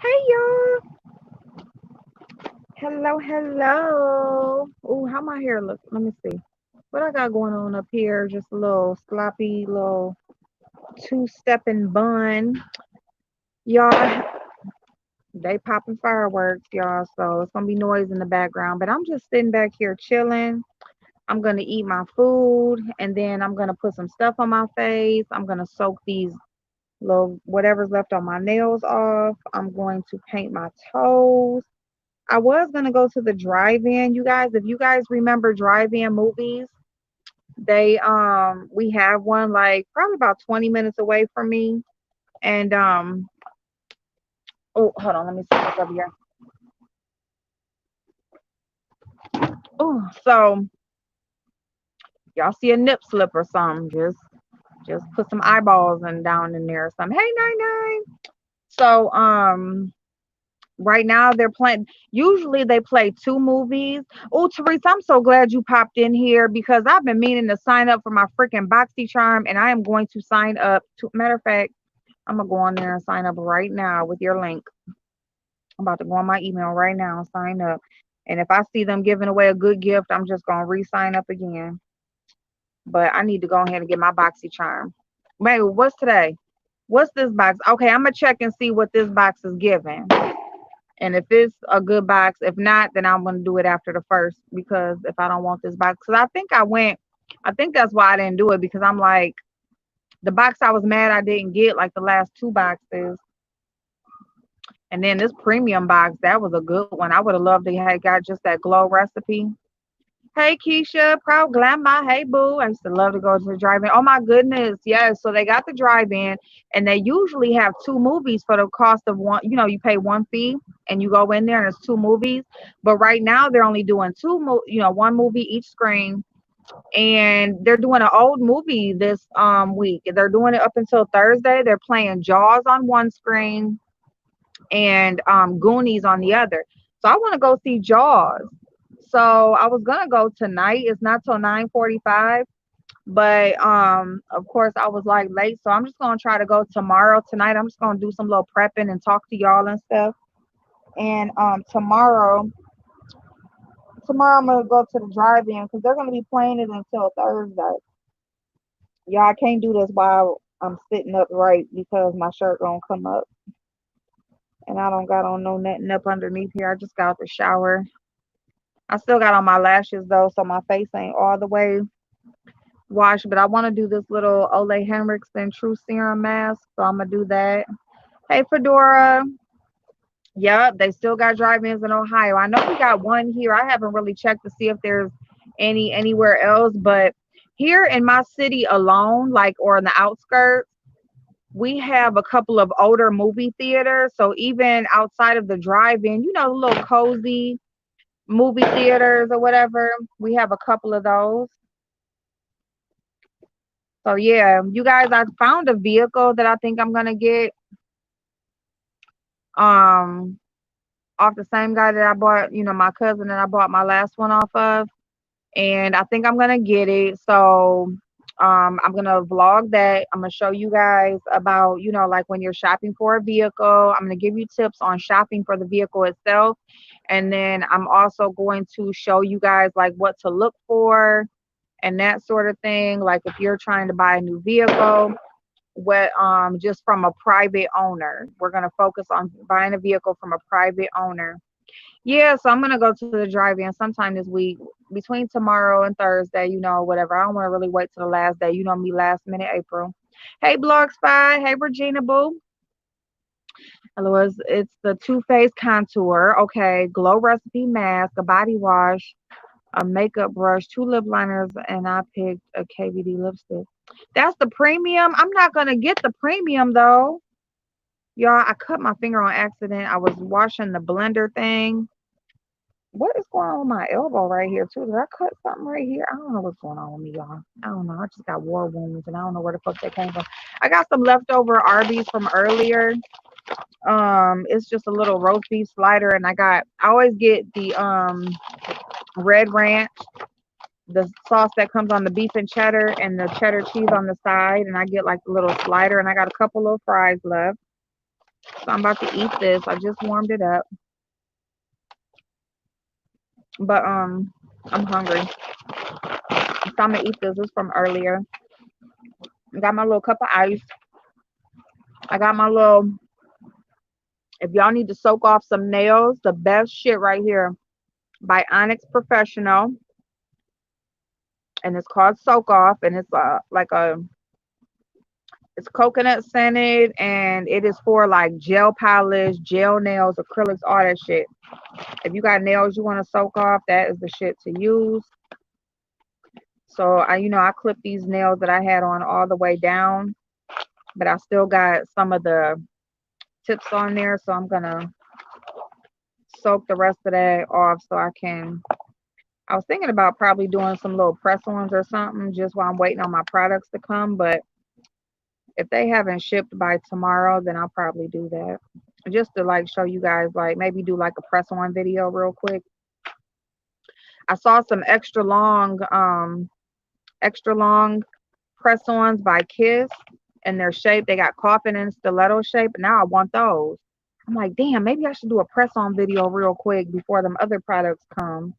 Hey y'all. Hello, hello. Oh, how my hair look? Let me see. What I got going on up here? Just a little sloppy, little two-stepping bun. Y'all, they popping fireworks, y'all. So it's gonna be noise in the background. But I'm just sitting back here chilling. I'm gonna eat my food and then I'm gonna put some stuff on my face. I'm gonna soak these little whatever's left on my nails off. I'm going to paint my toes. I was gonna go to the drive-in, you guys. If you guys remember drive-in movies, they we have one like probably about 20 minutes away from me. And oh, hold on, let me see what's up here. Oh, so y'all see a nip slip or something, just put some eyeballs and down in there or something. Hey, nine nine. So right now they're playing, usually they play two movies. Oh, Teresa, I'm so glad you popped in here because I've been meaning to sign up for my freaking boxy charm and I am going to sign up to, matter of fact, I'm gonna go on there and sign up right now with your link. I'm about to go on my email right now and sign up, and if I see them giving away a good gift, I'm just gonna re-sign up again. But I need to go ahead and get my boxy charm. Maybe what's today? What's this box? Okay, I'm gonna check and see what this box is giving. And if it's a good box, if not, then I'm gonna do it after the first because if I don't want this box, because I think that's why I didn't do it because I'm like the box I was mad I didn't get like the last two boxes, and then this premium box that was a good one. I would have loved to have got just that glow recipe. Hey Keisha, proud grandma. Hey boo. I used to love to go to the drive-in. Oh my goodness, yes. So they got the drive-in, and they usually have two movies for the cost of one. You know, you pay one fee and you go in there and it's two movies. But right now they're only doing one movie each screen, and they're doing an old movie this week. They're doing it up until Thursday. They're playing Jaws on one screen and Goonies on the other. So I want to go see Jaws. So I was gonna go tonight. It's not till 9:45, but of course I was like late, so I'm just gonna try to go tomorrow. Tonight I'm just gonna do some little prepping and talk to y'all and stuff. And tomorrow I'm gonna go to the drive-in because they're gonna be playing it until Thursday. Y'all, I can't do this while I'm sitting upright because my shirt gonna come up, and I don't got on no nothing up underneath here. I just got out the shower. I still got on my lashes though, so my face ain't all the way washed. But I want to do this little Ole Henriksen True Serum mask, so I'm gonna do that. Hey Fedora, yep, they still got drive-ins in Ohio. I know we got one here. I haven't really checked to see if there's anywhere else, but here in my city alone, like or in the outskirts, we have a couple of older movie theaters. So even outside of the drive-in, the little cozy movie theaters or whatever. We have a couple of those. So yeah, you guys, I found a vehicle that I think I'm gonna get um off the same guy that I bought, my cousin that I bought my last one off of. And I think I'm gonna get it. So I'm gonna vlog that. I'm gonna show you guys about, like when you're shopping for a vehicle. I'm gonna give you tips on shopping for the vehicle itself. And then I'm also going to show you guys like what to look for and that sort of thing. Like if you're trying to buy a new vehicle, what just from a private owner. We're gonna focus on buying a vehicle from a private owner. Yeah, so I'm gonna go to the drive-in sometime this week, between tomorrow and Thursday, whatever. I don't want to really wait till the last day. You know me, last minute April. Hey Blog Spy, hey Regina Boo. Hello, it's the Too Faced contour. Okay, glow recipe mask, a body wash, a makeup brush, two lip liners, and I picked a KVD lipstick. That's the premium. I'm not gonna get the premium though. Y'all, I cut my finger on accident. I was washing the blender thing. What is going on with my elbow right here too? Did I cut something right here? I don't know what's going on with me, y'all. I don't know. I just got war wounds and I don't know where the fuck they came from. I got some leftover Arby's from earlier. It's just a little roast beef slider, and I always get the red ranch, the sauce that comes on the beef and cheddar and the cheddar cheese on the side, and I get like the little slider, and I got a couple little fries left. So I'm about to eat this. I just warmed it up, but I'm hungry. So I'm gonna eat this. This is from earlier. I got my little cup of ice. I got my little. If y'all need to soak off some nails, the best shit right here by Onyx Professional, and it's called Soak Off, and it's like a it's coconut scented, and it is for like gel polish, gel nails, acrylics, all that shit. If you got nails you want to soak off, that is the shit to use. So I clipped these nails that I had on all the way down, but I still got some of the tips on there, so I'm gonna soak the rest of that off so I can. I was thinking about probably doing some little press-ons or something just while I'm waiting on my products to come, but if they haven't shipped by tomorrow, then I'll probably do that. Just to like show you guys, like maybe do like a press-on video real quick. I saw some extra long press-ons by Kiss in their shape. They got coffin and stiletto shape. Now I want those. I'm like, damn, maybe I should do a press-on video real quick before them other products come.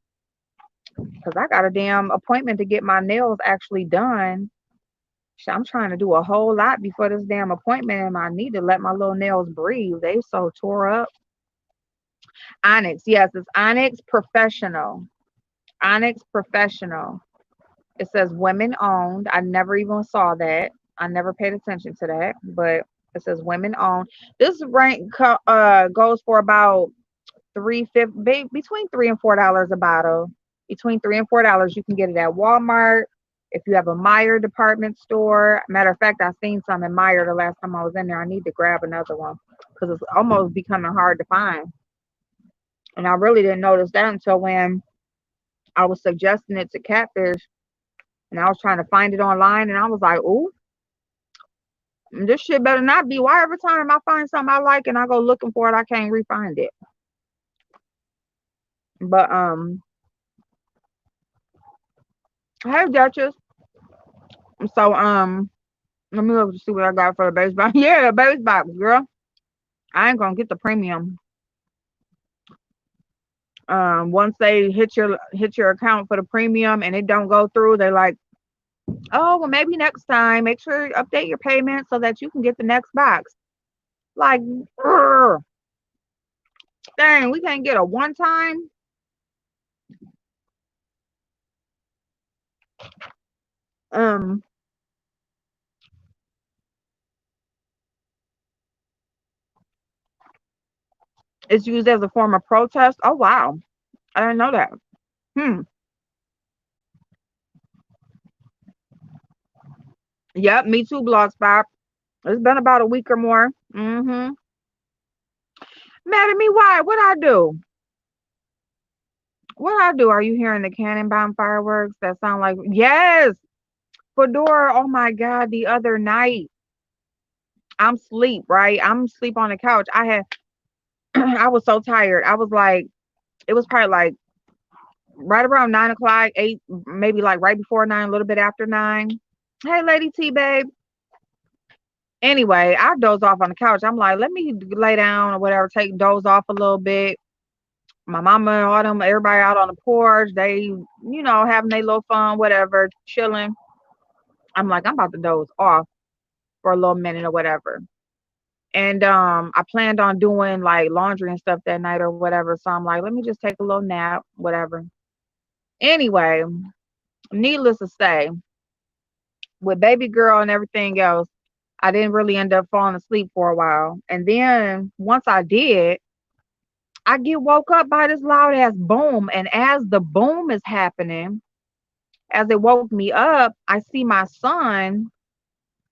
Cause I got a damn appointment to get my nails actually done. I'm trying to do a whole lot before this damn appointment, and I need to let my little nails breathe. They so tore up. Onyx, yes, it's Onyx Professional. Onyx Professional. It says women owned. I never even saw that. I never paid attention to that, but it says women owned. This rank goes for about 3.50, between $3 and $4 a bottle. Between $3 and $4, you can get it at Walmart. If you have a Meijer department store, matter of fact, I seen some in Meijer the last time I was in there. I need to grab another one because it's almost becoming hard to find. And I really didn't notice that until when I was suggesting it to Catfish, and I was trying to find it online, and I was like, "Ooh, this shit better not be." Why every time I find something I like and I go looking for it, I can't re-find it. But hey Duchess. So let me look to see what I got for the base box. Yeah, the base box, girl. I ain't gonna get the premium. Once they hit your account for the premium and it don't go through, they're like, oh well, maybe next time. Make sure you update your payment so that you can get the next box. Like, grr, dang, we can't get a one time. Um, it's used as a form of protest. Oh wow, I didn't know that. Hmm. Yep, me too, Blogspot. It's been about a week or more. Mm-hmm. Mad at me? Why? What I do? What I do? Are you hearing the cannon bomb fireworks that sound like yes, Fedora? Oh my God! The other night, I'm sleep right. I'm sleep on the couch. I had, I was so tired. I was like, it was probably like right around 9 o'clock, eight, maybe like right before 9, a little bit after 9. Hey, Lady T, babe. Anyway, I dozed off on the couch. I'm like, let me lay down or whatever, take doze off a little bit. My mama and all them, everybody out on the porch, they, having their little fun, whatever, chilling. I'm like, I'm about to doze off for a little minute or whatever. And I planned on doing like laundry and stuff that night or whatever. So I'm like, let me just take a little nap, whatever. Anyway, needless to say, with baby girl and everything else, I didn't really end up falling asleep for a while. And then once I did, I get woke up by this loud ass boom. And as the boom is happening, as it woke me up, I see my son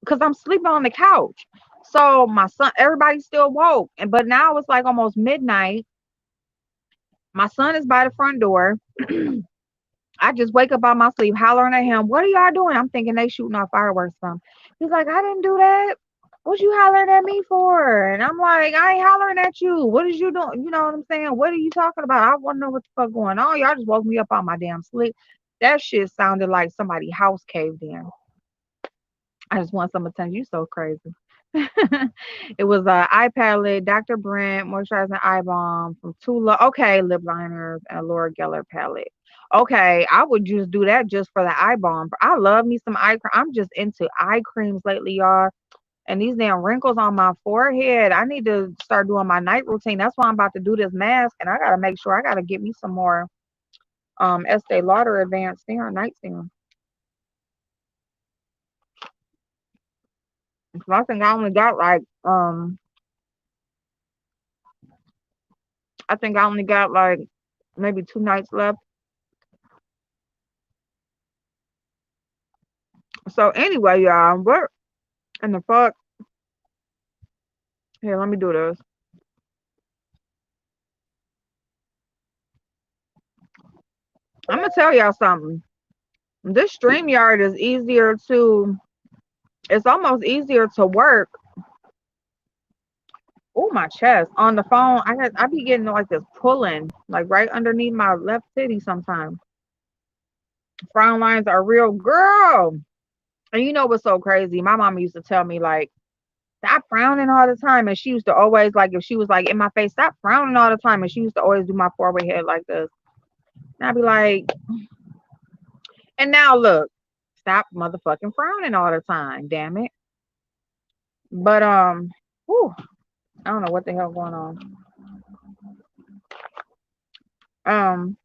because I'm sleeping on the couch. So my son, everybody's still woke. But now it's like almost midnight. My son is by the front door. I just wake up out my sleep hollering at him, what are y'all doing? I'm thinking they shooting off fireworks or something. He's like, I didn't do that. What you hollering at me for? And I'm like, I ain't hollering at you. What is you doing? You know what I'm saying? What are you talking about? I want to know what the fuck going on. Y'all just woke me up out my damn sleep. That shit sounded like somebody's house caved in. I just want some attention. You so crazy. It was a eye palette, Dr. Brent moisturizing eye balm from Tula. Okay, lip liners and a Laura Geller palette. Okay, I would just do that just for the eye balm. I love me some eye cream. I'm just into eye creams lately, y'all. And these damn wrinkles on my forehead. I need to start doing my night routine. That's why I'm about to do this mask, and I gotta make sure I gotta get me some more Estee Lauder Advanced Serum, Night Serum. 'Cause I think I only got like I think I only got like maybe 2 nights left. So anyway, y'all, what in the fuck? Here, let me do this. I'm gonna tell y'all something. This StreamYard is easier to. It's almost easier to work. Oh, my chest on the phone. I be getting like this pulling, like right underneath my left titty sometimes. Frown lines are real, girl. And you know what's so crazy? My mama used to tell me like, stop frowning all the time, and she used to always like if she was like in my face, stop frowning all the time, and she used to always do my forehead head like this. And I'd be like, and now look, stop motherfucking frowning all the time, damn it. But whew, I don't know what the hell going on. Um,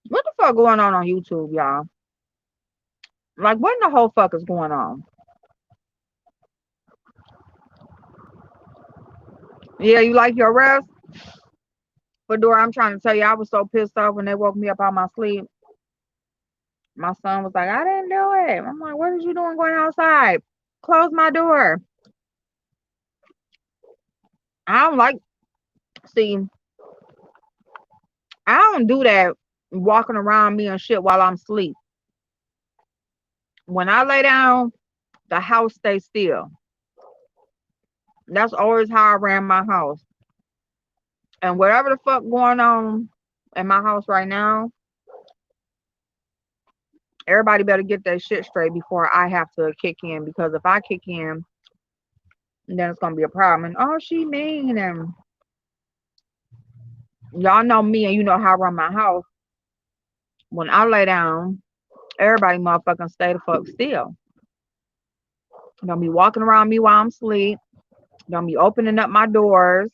what the fuck going on YouTube, y'all? Like, what in the whole fuck is going on? Yeah, you like your rest? Fedora, I'm trying to tell you, I was so pissed off when they woke me up out my sleep. My son was like, I didn't do it. I'm like, what are you doing going outside? Close my door. I don't like, see, I don't do that walking around me and shit while I'm asleep. When I lay down, the house stays still. That's always how I ran my house. And whatever the fuck going on in my house right now, everybody better get that shit straight before I have to kick in. Because if I kick in, then it's gonna be a problem. And oh, she mean, and y'all know me, and you know how I run my house. When I lay down, everybody motherfucking stay the fuck still. Don't be walking around me while I'm asleep. Don't be opening up my doors.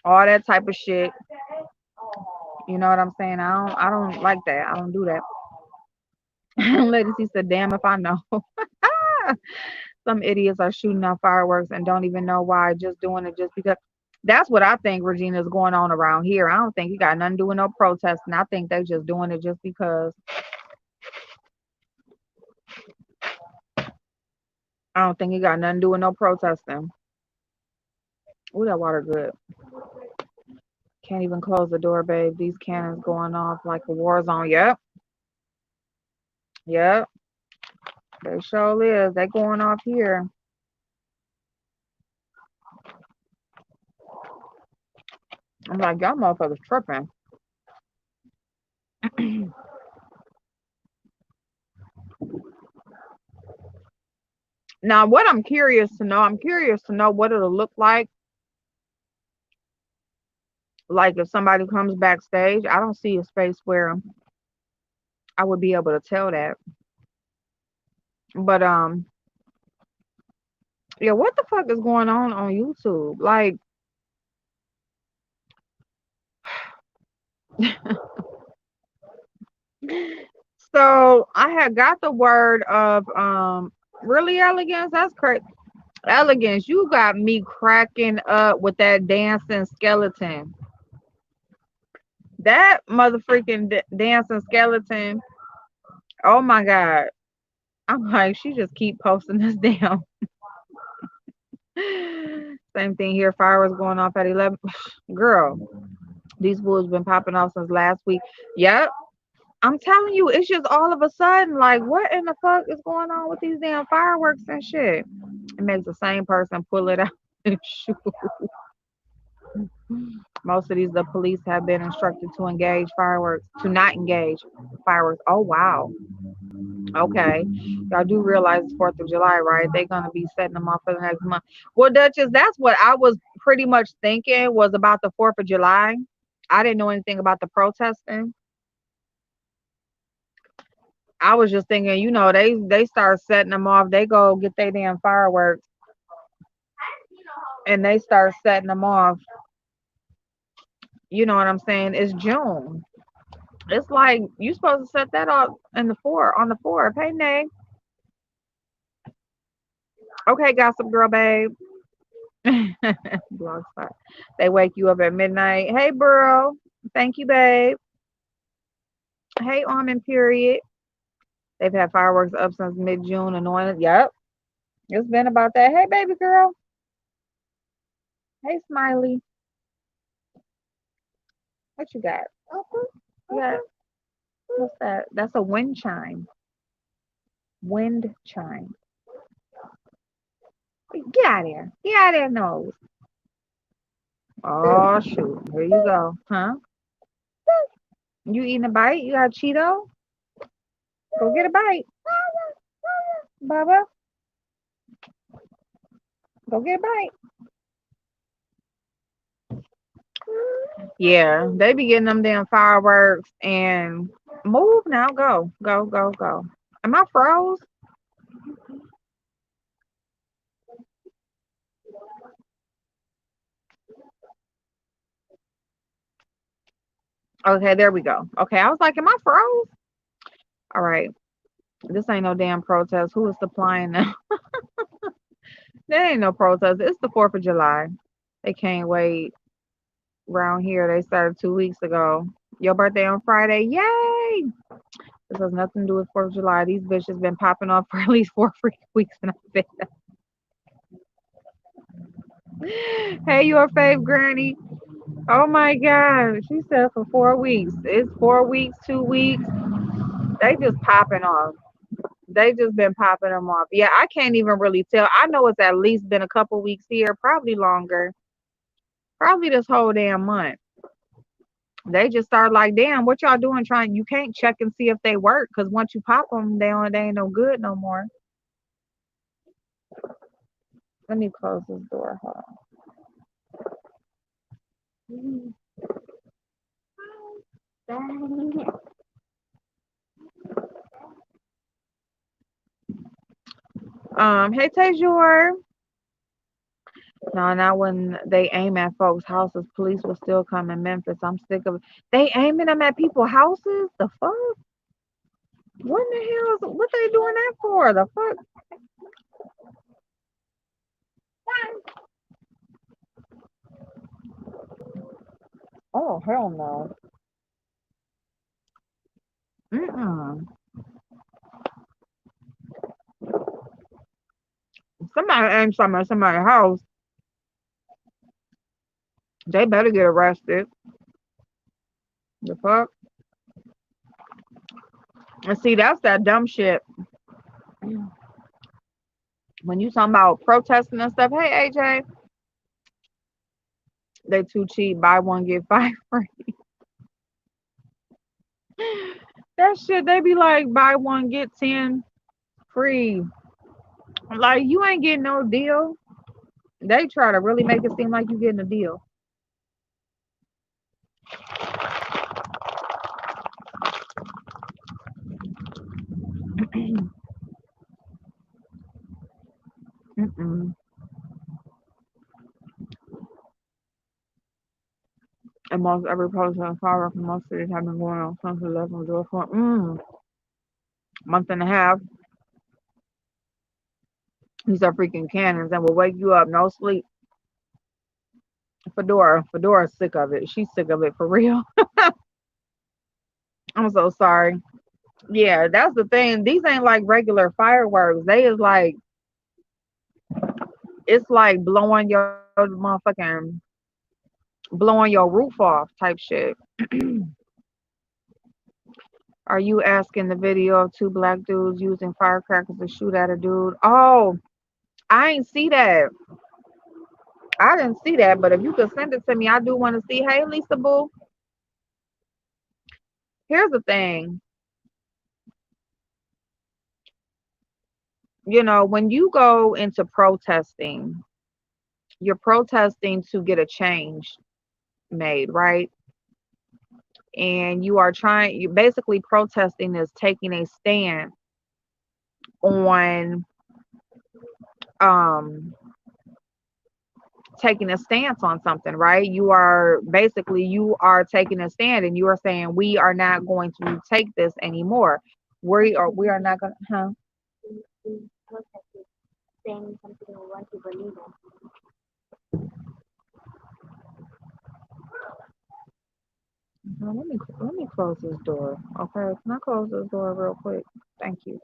All that type of shit. You know what I'm saying? I don't like that. I don't do that. Lady C said, damn if I know. Some idiots are shooting off fireworks and don't even know why, just doing it just because. That's what I think, Regina, is going on around here. I don't think you got nothing doing no protesting. I think they just doing it just because. I don't think you got nothing doing no protesting. Ooh, that water good. Can't even close the door, babe. These cannons going off like a war zone. Yep. Yep. They sure is. They going off here. I'm like, y'all motherfuckers tripping. Now, what I'm curious to know what it'll look like if somebody comes backstage. I don't see a space where I would be able to tell that. But yeah, what the fuck is going on YouTube? Like, so I had got the word of really elegance. That's crazy. Elegance, you got me cracking up with that dancing skeleton. That motherfucking dancing skeleton. Oh my god. I'm like, she just keep posting this down. Same thing here. Fireworks going off at 11. Girl, these fools been popping off since last week. Yep. I'm telling you, it's just all of a sudden, like, what in the fuck is going on with these damn fireworks and shit? It makes the same person pull it out and shoot. Most of the police have been instructed to not engage fireworks. Oh wow. Okay. Y'all do realize it's 4th of July, right? They're gonna be setting them off for the next month. Well, Duchess, that's what I was pretty much thinking was about the 4th of July. I didn't know anything about the protesting. I was just thinking, they start setting them off. They go get their damn fireworks and they start setting them off. You know what I'm saying? It's June. It's like you supposed to set that off in the four on the fourth. Hey, Nay. Okay, gossip girl, babe. Blog spot. They wake you up at midnight. Hey, bro. Thank you, babe. Hey, almond period. They've had fireworks up since mid-June. Anointed. Yep. It's been about that. Hey, baby girl. Hey, Smiley. What you got? You got what's that? That's a wind chime. Wind chime. Get out of there. Get out of there, nose. Oh shoot. Here you go. Huh? You eating a bite? You got a Cheeto? Go get a bite. Bubba. Go get a bite. Yeah, they be getting them damn fireworks and move now. Go. Go, go, go. Am I froze? Okay, there we go. Okay, I was like, am I froze? All right. This ain't no damn protest. Who is supplying them? There ain't no protest. It's the 4th of July. They can't wait. Around here, they started 2 weeks ago. Your birthday on Friday. Yay! This has nothing to do with 4th of July. These bitches been popping off for at least 4 freaking weeks and I've been. Hey, your fave granny. Oh my God. She said for 4 weeks. It's 4 weeks, 2 weeks. They just popping off. They just been popping them off. Yeah, I can't even really tell. I know it's at least been a couple weeks here, probably longer. Probably this whole damn month. They just start like, damn, what y'all doing? Trying, you can't check and see if they work because once you pop them, they ain't no good no more. Let me close this door. Hold on. Hey Tajor. No, not when they aim at folks' houses. Police will still come in Memphis. I'm sick of it. They aiming them at people's houses? The fuck? What in the hell is what they doing that for? The fuck? Oh hell no. Mm-mm. Somebody aimed something at somebody's house. They better get arrested. The fuck? And see, that's that dumb shit. When you talking about protesting and stuff, hey AJ, they too cheap. Buy one get five free. That shit, they be like buy one get 10 free. Like you ain't getting no deal. They try to really make it seem like you getting a deal. Mm-mm. And most every protest and fireworks in most cities have been going on since 11 for month and a half. These are freaking cannons and will wake you up, no sleep. Fedora's sick of it. She's sick of it for real. I'm so sorry. Yeah, that's the thing. These ain't like regular fireworks. They is like it's like blowing your roof off type shit. Are you asking the video of two black dudes using firecrackers to shoot at a dude? Oh, I ain't see that. I didn't see that, but if you could send it to me, I do want to see. Hey, Lisa Boo, here's the thing. When you go into protesting, you're protesting to get a change made, right? And you basically protesting is taking a stand on um taking a stance on something, right? You are taking a stand and you are saying we are not going to take this anymore. We are not going to, huh? Saying something we want to believe in. Let me close this door. Okay, can I close this door real quick? Thank you.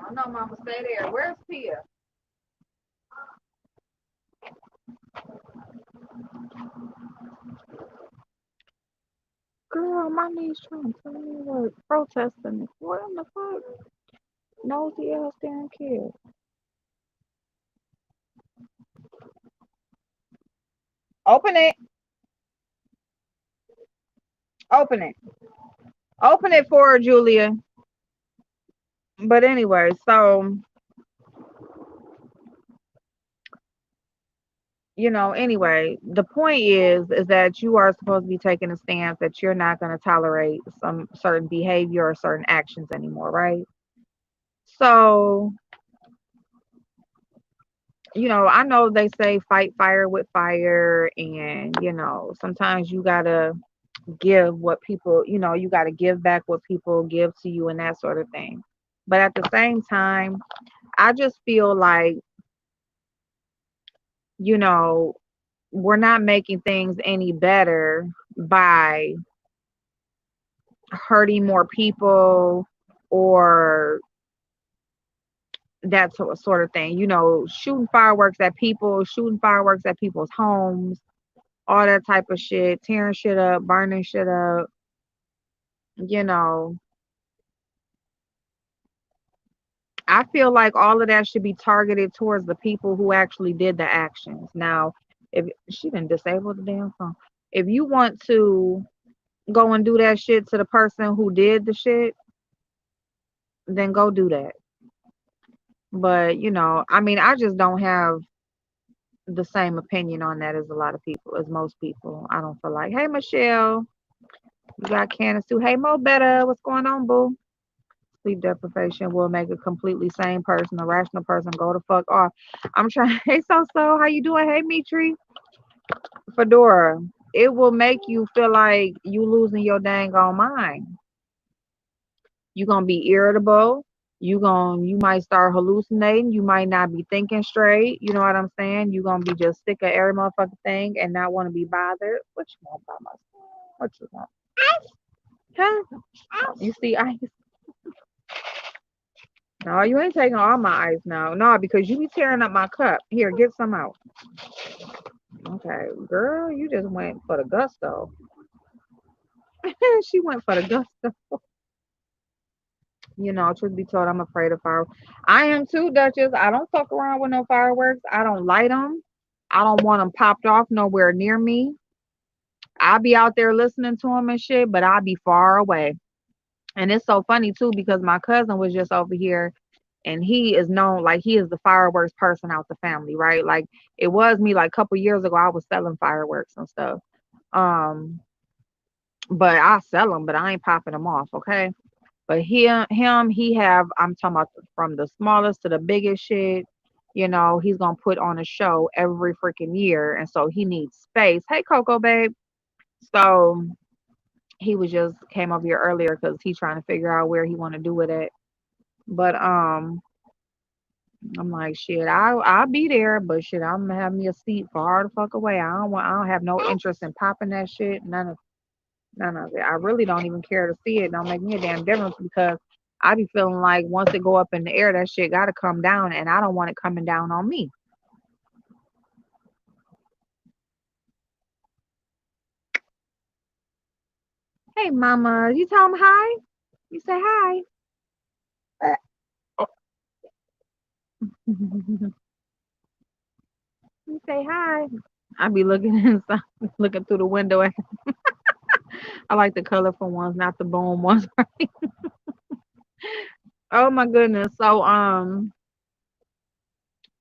I know, Mama, stay there. Where's Tia? Girl, my niece trying to tell me what protesting. What in the fuck? Nosy ass damn kid. Open it. Open it. Open it for her, Julia. But anyway, so anyway, the point is that you are supposed to be taking a stance that you're not going to tolerate some certain behavior or certain actions anymore, right? So, I know they say fight fire with fire, and sometimes you gotta give what people, you gotta give back what people give to you and that sort of thing. But at the same time, I just feel like, you know, we're not making things any better by hurting more people or that sort of thing. Shooting fireworks at people's homes, all that type of shit, tearing shit up, burning shit up. You know, I feel like all of that should be targeted towards the people who actually did the actions. Now, if she didn't disable the damn phone, if you want to go and do that shit to the person who did the shit, then go do that. But, I mean, I just don't have the same opinion on that as a lot of people, as most people. I don't feel like, hey, Michelle, you got Candace too. Hey, Mo Better, what's going on, boo? Sleep deprivation will make a completely sane person, a rational person, go the fuck off. I'm trying. Hey, how you doing? Hey, Mitri, Fedora. It will make you feel like you losing your dang on mind. You gonna be irritable. You might start hallucinating. You might not be thinking straight. You know what I'm saying? You gonna be just sick of every motherfucking thing and not want to be bothered. What you want by myself? What you want? Huh? You see, no, you ain't taking all my ice now. No, because you be tearing up my cup. Here, get some out. Okay, girl, you just went for the gusto. She went for the gusto. Truth be told, I'm afraid of fire. I am too, Duchess. I don't fuck around with no fireworks. I don't light them. I don't want them popped off nowhere near me. I'll be out there listening to them and shit, but I'll be far away. And it's so funny too because my cousin was just over here and he is known like he is the fireworks person out the family, right? Like it was me like a couple years ago, I was selling fireworks and stuff. Um, but I sell them, but I ain't popping them off, okay? But he have I'm talking about from the smallest to the biggest shit. He's gonna put on a show every freaking year, and so he needs space. Hey, Coco, babe. So he was just came over here earlier because he's trying to figure out where he want to do it at. But I'm like, shit, I'll be there, but shit, I'm gonna have me a seat far the fuck away. I don't have no interest in popping that shit. None of it. I really don't even care to see it. Don't make me a damn difference because I be feeling like once it go up in the air, that shit gotta come down, and I don't want it coming down on me. Hey, mama, you tell him hi. You say hi. You say hi. I be looking inside, looking through the window. I like the colorful ones, not the boom ones. Oh my goodness. So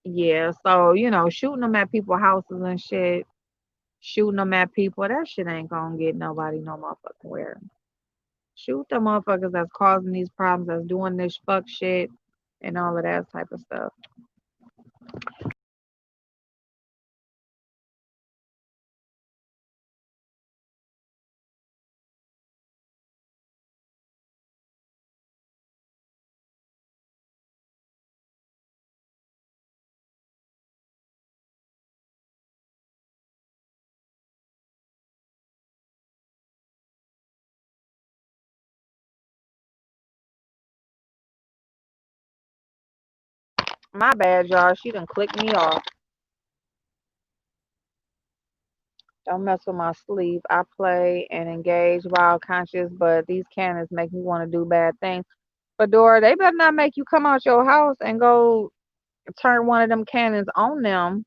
yeah, so shooting them at people's houses and shit, shooting them at people, that shit ain't gonna get nobody no motherfucking where. Shoot the motherfuckers that's causing these problems, that's doing this fuck shit and all of that type of stuff. My bad, y'all. She done clicked me off. Don't mess with my sleep. I play and engage while conscious, but these cannons make me want to do bad things. Fedora, they better not make you come out your house and go turn one of them cannons on them.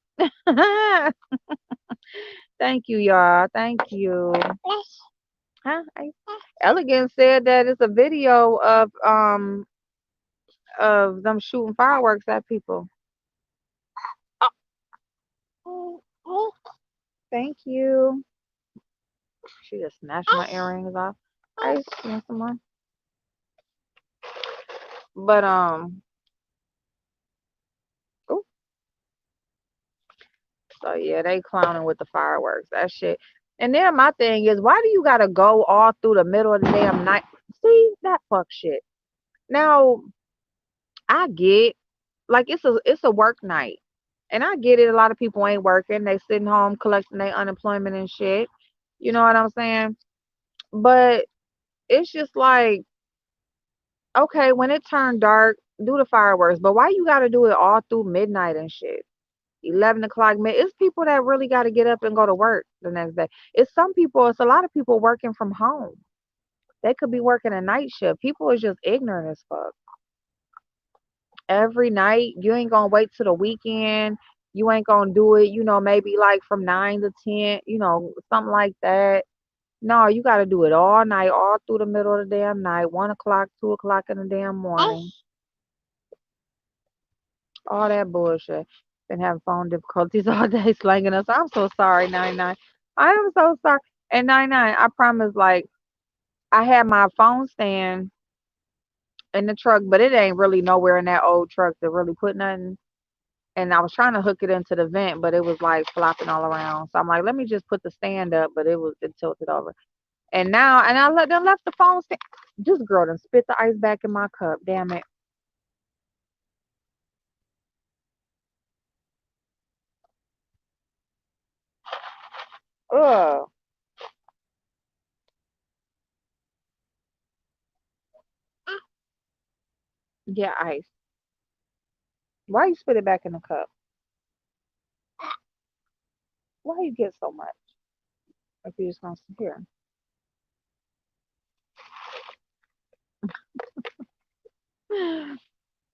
Thank you, y'all. Thank you. Huh? Elegant said that it's a video of them shooting fireworks at people. Thank you. She just snatched my earrings off. I want some more. But ooh, so yeah, they clowning with the fireworks. That shit. And then my thing is, why do you gotta go all through the middle of the damn night? See that fuck shit. Now I get like it's a work night, and I get it. A lot of people ain't working; they sitting home collecting their unemployment and shit. You know what I'm saying? But it's just like, okay, when it turned dark, do the fireworks. But why you gotta do it all through midnight and shit? 11 o'clock mid. It's people that really got to get up and go to work the next day. It's some people. It's a lot of people working from home. They could be working a night shift. People is just ignorant as fuck. Every night, you ain't gonna wait till the weekend. You ain't gonna do it. Maybe like from 9 to 10. Something like that. No, you got to do it all night, all through the middle of the damn night. 1 o'clock, 2 o'clock in the damn morning. All that bullshit. Been having phone difficulties all day slanging us. I'm so sorry, 99. I am so sorry. And 99, I promise, like, I had my phone stand in the truck, but it ain't really nowhere in that old truck to really put nothing. And I was trying to hook it into the vent, but it was like flopping all around. So I'm like, let me just put the stand up, but it tilted over. And now, and I let them left the phone stand. This girl done spit the ice back in my cup. Damn it. Ugh. Yeah, ice. Why you spit it back in the cup? Why you get so much? If you just gonna sit here.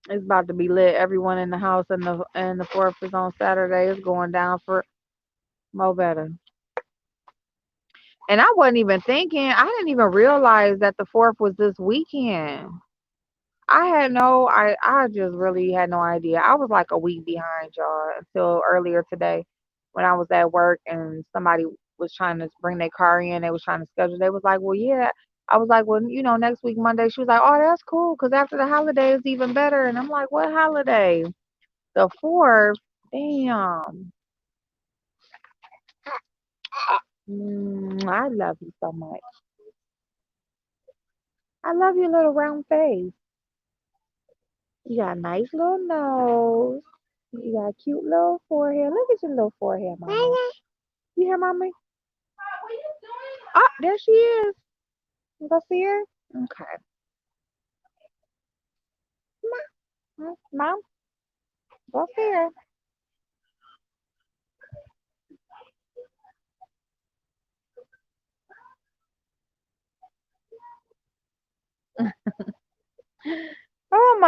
It's about to be lit. Everyone in the house and the fourth is on Saturday. It's going down for Mo better. And I wasn't even thinking. I didn't even realize that the fourth was this weekend. I just really had no idea. I was like a week behind y'all until earlier today when I was at work and somebody was trying to bring their car in. They was trying to schedule. They was like, well, yeah. I was like, well, next week Monday. She was like, oh, that's cool because after the holiday is even better. And I'm like, what holiday? The fourth. Damn. I love you so much. I love your little round face. You got a nice little nose. You got a cute little forehead. Look at your little forehead, mama. You hear mommy? Oh, there she is. You go see her? Okay. Mom, go see her.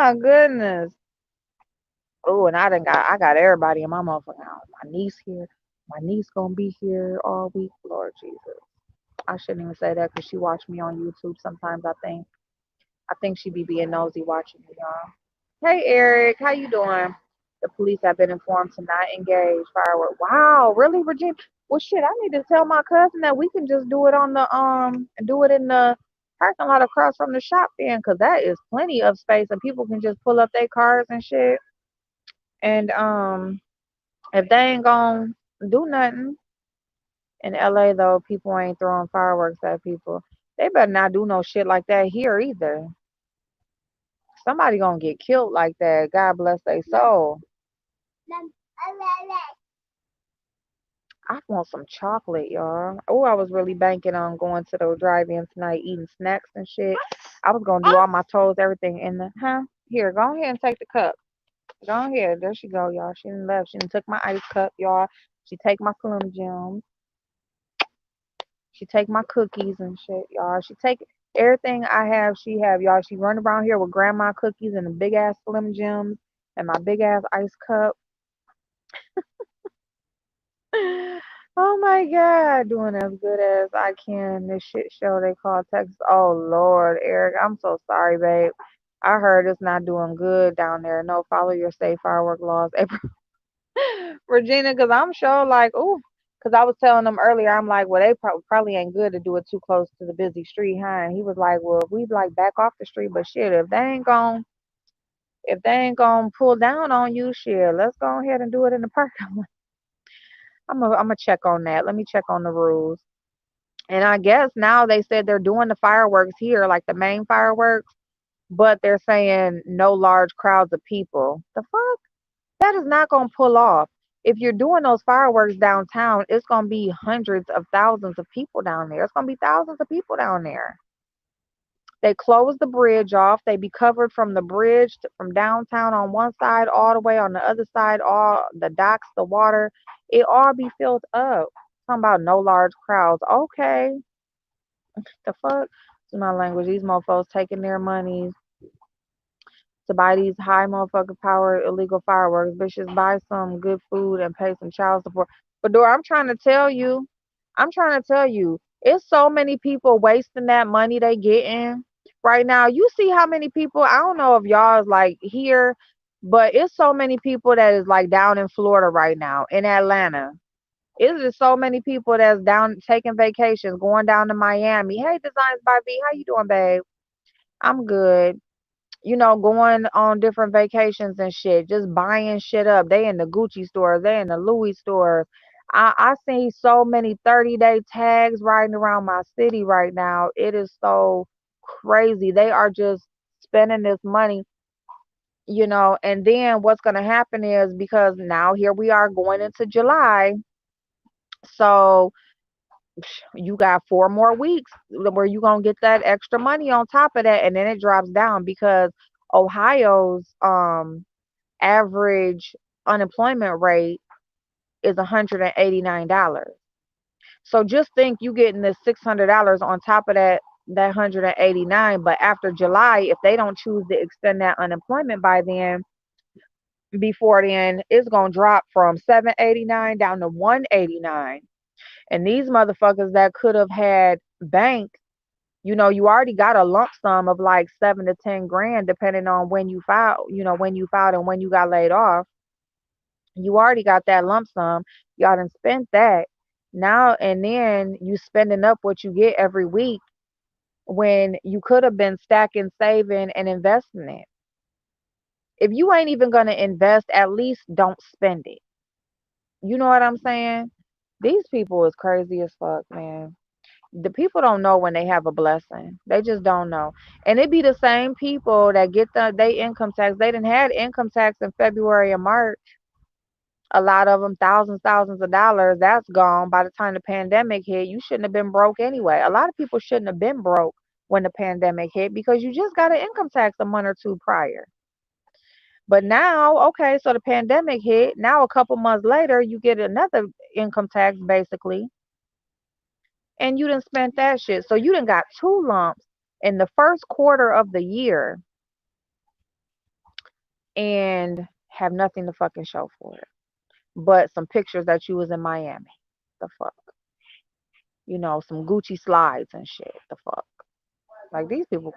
my goodness. Oh, and I got everybody in my motherfucking house. My niece here. My niece gonna be here all week. Lord Jesus. I shouldn't even say that because she watch me on YouTube sometimes. I think she be being nosy watching me, y'all. Hey Eric, how you doing? The police have been informed to not engage firework. Wow, really, Virginia? Well, shit, I need to tell my cousin that we can just do it on the do it in the parking lot across from the shop then, cause that is plenty of space and people can just pull up their cars and shit. And if they ain't gonna do nothing in LA though, people ain't throwing fireworks at people. They better not do no shit like that here either. Somebody gonna get killed like that. God bless their soul. I want some chocolate, y'all. Oh, I was really banking on going to the drive-in tonight, eating snacks and shit. I was gonna do all my toes, everything in the Here, go ahead and take the cup. Go ahead. There she go, y'all. She done left. She done took my ice cup, y'all. She take my Slim Jims. She take my cookies and shit, y'all. She take everything I have. She have, y'all. She run around here with grandma cookies and the big ass Slim Jims and my big ass ice cup. Oh my God, doing as good as I can in this shit show they call Texas. Oh Lord, Eric, I'm so sorry, babe. I heard it's not doing good down there. No, follow your safe firework laws. Regina, because I'm sure like, ooh, because I was telling them earlier, I'm like, well, they probably ain't good to do it too close to the busy street, huh? And he was like, well, if we like back off the street, but shit, if they ain't gonna pull down on you, shit, let's go ahead and do it in the park. I'm gonna check on that. Let me check on the rules. And I guess now they said they're doing the fireworks here, like the main fireworks, but they're saying no large crowds of people. The fuck? That is not gonna pull off. If you're doing those fireworks downtown, it's gonna be hundreds of thousands of people down there. It's gonna be thousands of people down there. They close the bridge off. They be covered from the bridge from downtown on one side all the way on the other side, all the docks, the water, it all be filled up. Talking about no large crowds. Okay, the fuck? It's my language. These mofos taking their money to buy these high motherfucking power illegal fireworks. Bitches, buy some good food and pay some child support. But Dora, I'm trying to tell you, it's so many people wasting that money they getting right now. You see how many people, I don't know if y'all is like here, but it's so many people that is like down in Florida right now, in Atlanta. It's just so many people that's down taking vacations, going down to Miami. Hey, Designs by V, how you doing, babe? I'm good. Going on different vacations and shit, just buying shit up. They in the Gucci stores, they in the Louis stores. I see so many 30-day tags riding around my city right now. It is so crazy. They are just spending this money, and then what's going to happen is because now here we are going into July. So you got 4 more weeks where you going to get that extra money on top of that, and then it drops down because Ohio's average unemployment rate is $189. So just think you getting this $600 on top of that 189, but after July, if they don't choose to extend that unemployment by then, before then, it's gonna drop from 789 down to 189. And these motherfuckers that could have had bank, you already got a lump sum of like 7 to 10 grand, depending on when you filed and when you got laid off. You already got that lump sum. Y'all done spent that. Now and then you spending up what you get every week when you could have been stacking, saving, and investing it. If you ain't even gonna invest, at least don't spend it. You know what I'm saying? These people is crazy as fuck, man. The people don't know when they have a blessing. They just don't know. And it be the same people that get they income tax. They didn't had income tax in February and March. A lot of them thousands of dollars. That's gone by the time the pandemic hit. You shouldn't have been broke anyway. A lot of people shouldn't have been broke when the pandemic hit because you just got an income tax a month or two prior. But now, okay, so the pandemic hit. Now a couple months later, you get another income tax basically, and you done spent that shit. So you done got two lumps in the first quarter of the year. and have nothing to fucking show for it, but some pictures that you was in Miami. The fuck, some Gucci slides and shit. The fuck, like these people.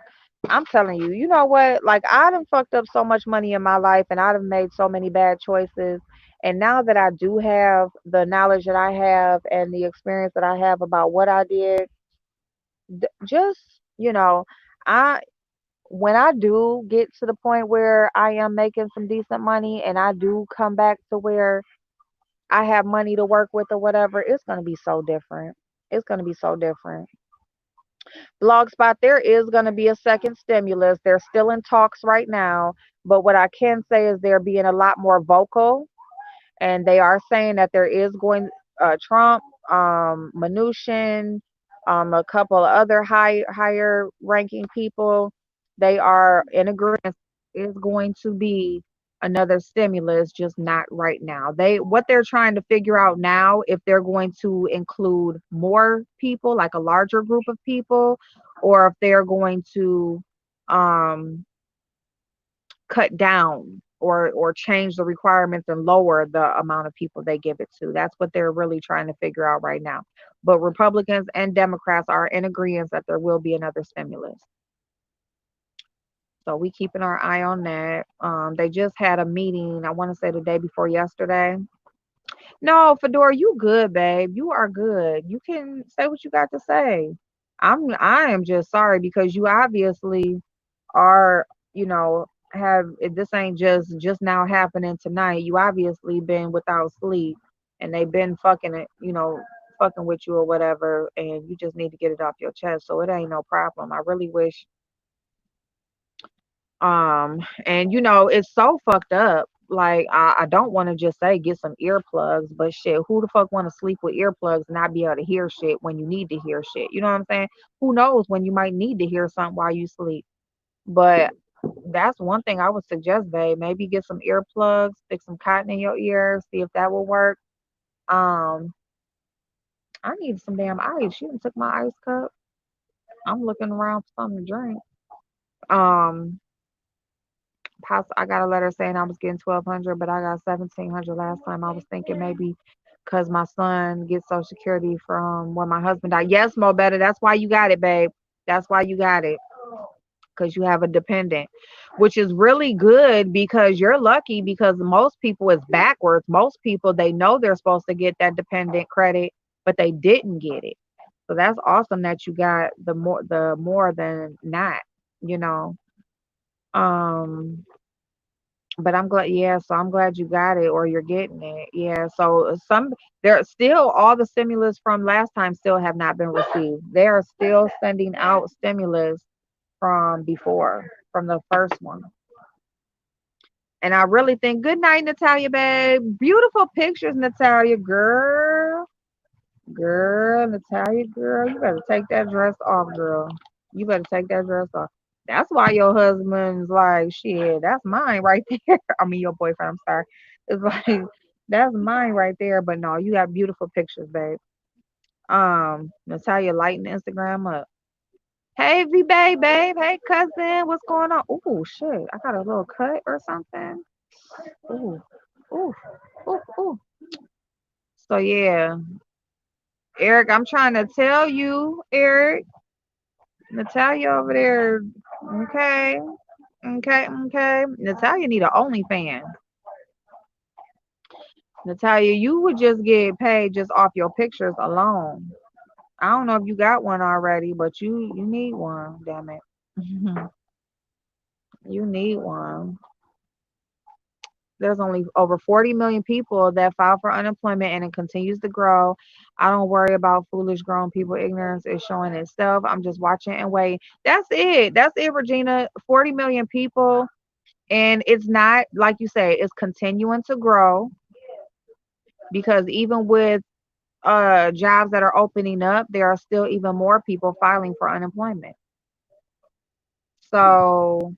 I'm telling you, you know what? Like I done fucked up so much money in my life, and I've made so many bad choices. And now that I do have the knowledge that I have and the experience that I have about what I did, just I when I do get to the point where I am making some decent money and I do come back to where I have money to work with or whatever, it's going to be so different. It's going to be so different. Blogspot, there is going to be a second stimulus. They're still in talks right now, but what I can say is they're being a lot more vocal, and they are saying that there is going Trump, Mnuchin, a couple of other higher ranking people. They are in agreement. Is going to be another stimulus, just not right now. What they're trying to figure out now, if they're going to include more people, like a larger group of people, or if they're going to um cut down or change the requirements and lower the amount of people they give it to. That's what they're really trying to figure out right now. But Republicans and Democrats are in agreement that there will be another stimulus. So we keeping our eye on that. They just had a meeting, I want to say the day before yesterday. No, Fedora, you good, babe. You are good. You can say what you got to say. I am just sorry because you obviously are, have this ain't just now happening tonight. You obviously been without sleep and they've been fucking it, fucking with you or whatever, and you just need to get it off your chest. So it ain't no problem. I really wish and it's so fucked up. Like I don't want to just say get some earplugs, but shit, who the fuck want to sleep with earplugs and not be able to hear shit when you need to hear shit? You know what I'm saying? Who knows when you might need to hear something while you sleep? But that's one thing I would suggest, babe. Maybe get some earplugs, stick some cotton in your ear, see if that will work. Um, I need some damn ice. You done took my ice cup. I'm looking around for something to drink. Um, I got a letter saying I was getting 1,200, but I got 1,700 last time. I was thinking maybe because my son gets Social Security from when my husband died. Yes, Mo better. That's why you got it, babe. That's why you got it. Because you have a dependent, which is really good because you're lucky because most people is backwards. Most people they know they're supposed to get that dependent credit, but they didn't get it. So that's awesome that you got the more than not, you know. Um but I'm glad, yeah, so I'm glad you got it or you're getting it. Yeah, so there still all the stimulus from last time still have not been received. They are still sending out stimulus from before, from the first one. And I really think, good night, Natalia, babe. Beautiful pictures, Natalia, girl. Girl, Natalia, girl. You better take that dress off, girl. You better take that dress off. That's why your husband's like, shit, that's mine right there. I mean, your boyfriend, I'm sorry. It's like, that's mine right there. But no, you have beautiful pictures, babe. Natalia, lighten Instagram up. Hey, V babe. Hey, cousin. What's going on? Ooh, shit. I got a little cut or something. Ooh, ooh, ooh. So yeah, Eric, I'm trying to tell you, Eric, Natalia over there. Okay, okay. Natalia need a OnlyFans. Natalia, you would just get paid just off your pictures alone. I don't know if you got one already, but you need one. Damn it, you need one. There's only over 40 million people that file for unemployment and it continues to grow. I don't worry about foolish grown people. Ignorance is showing itself. I'm just watching and waiting. That's it. That's it, Regina. 40 million people. And it's not, like you say, it's continuing to grow because even with jobs that are opening up, there are still even more people filing for unemployment. So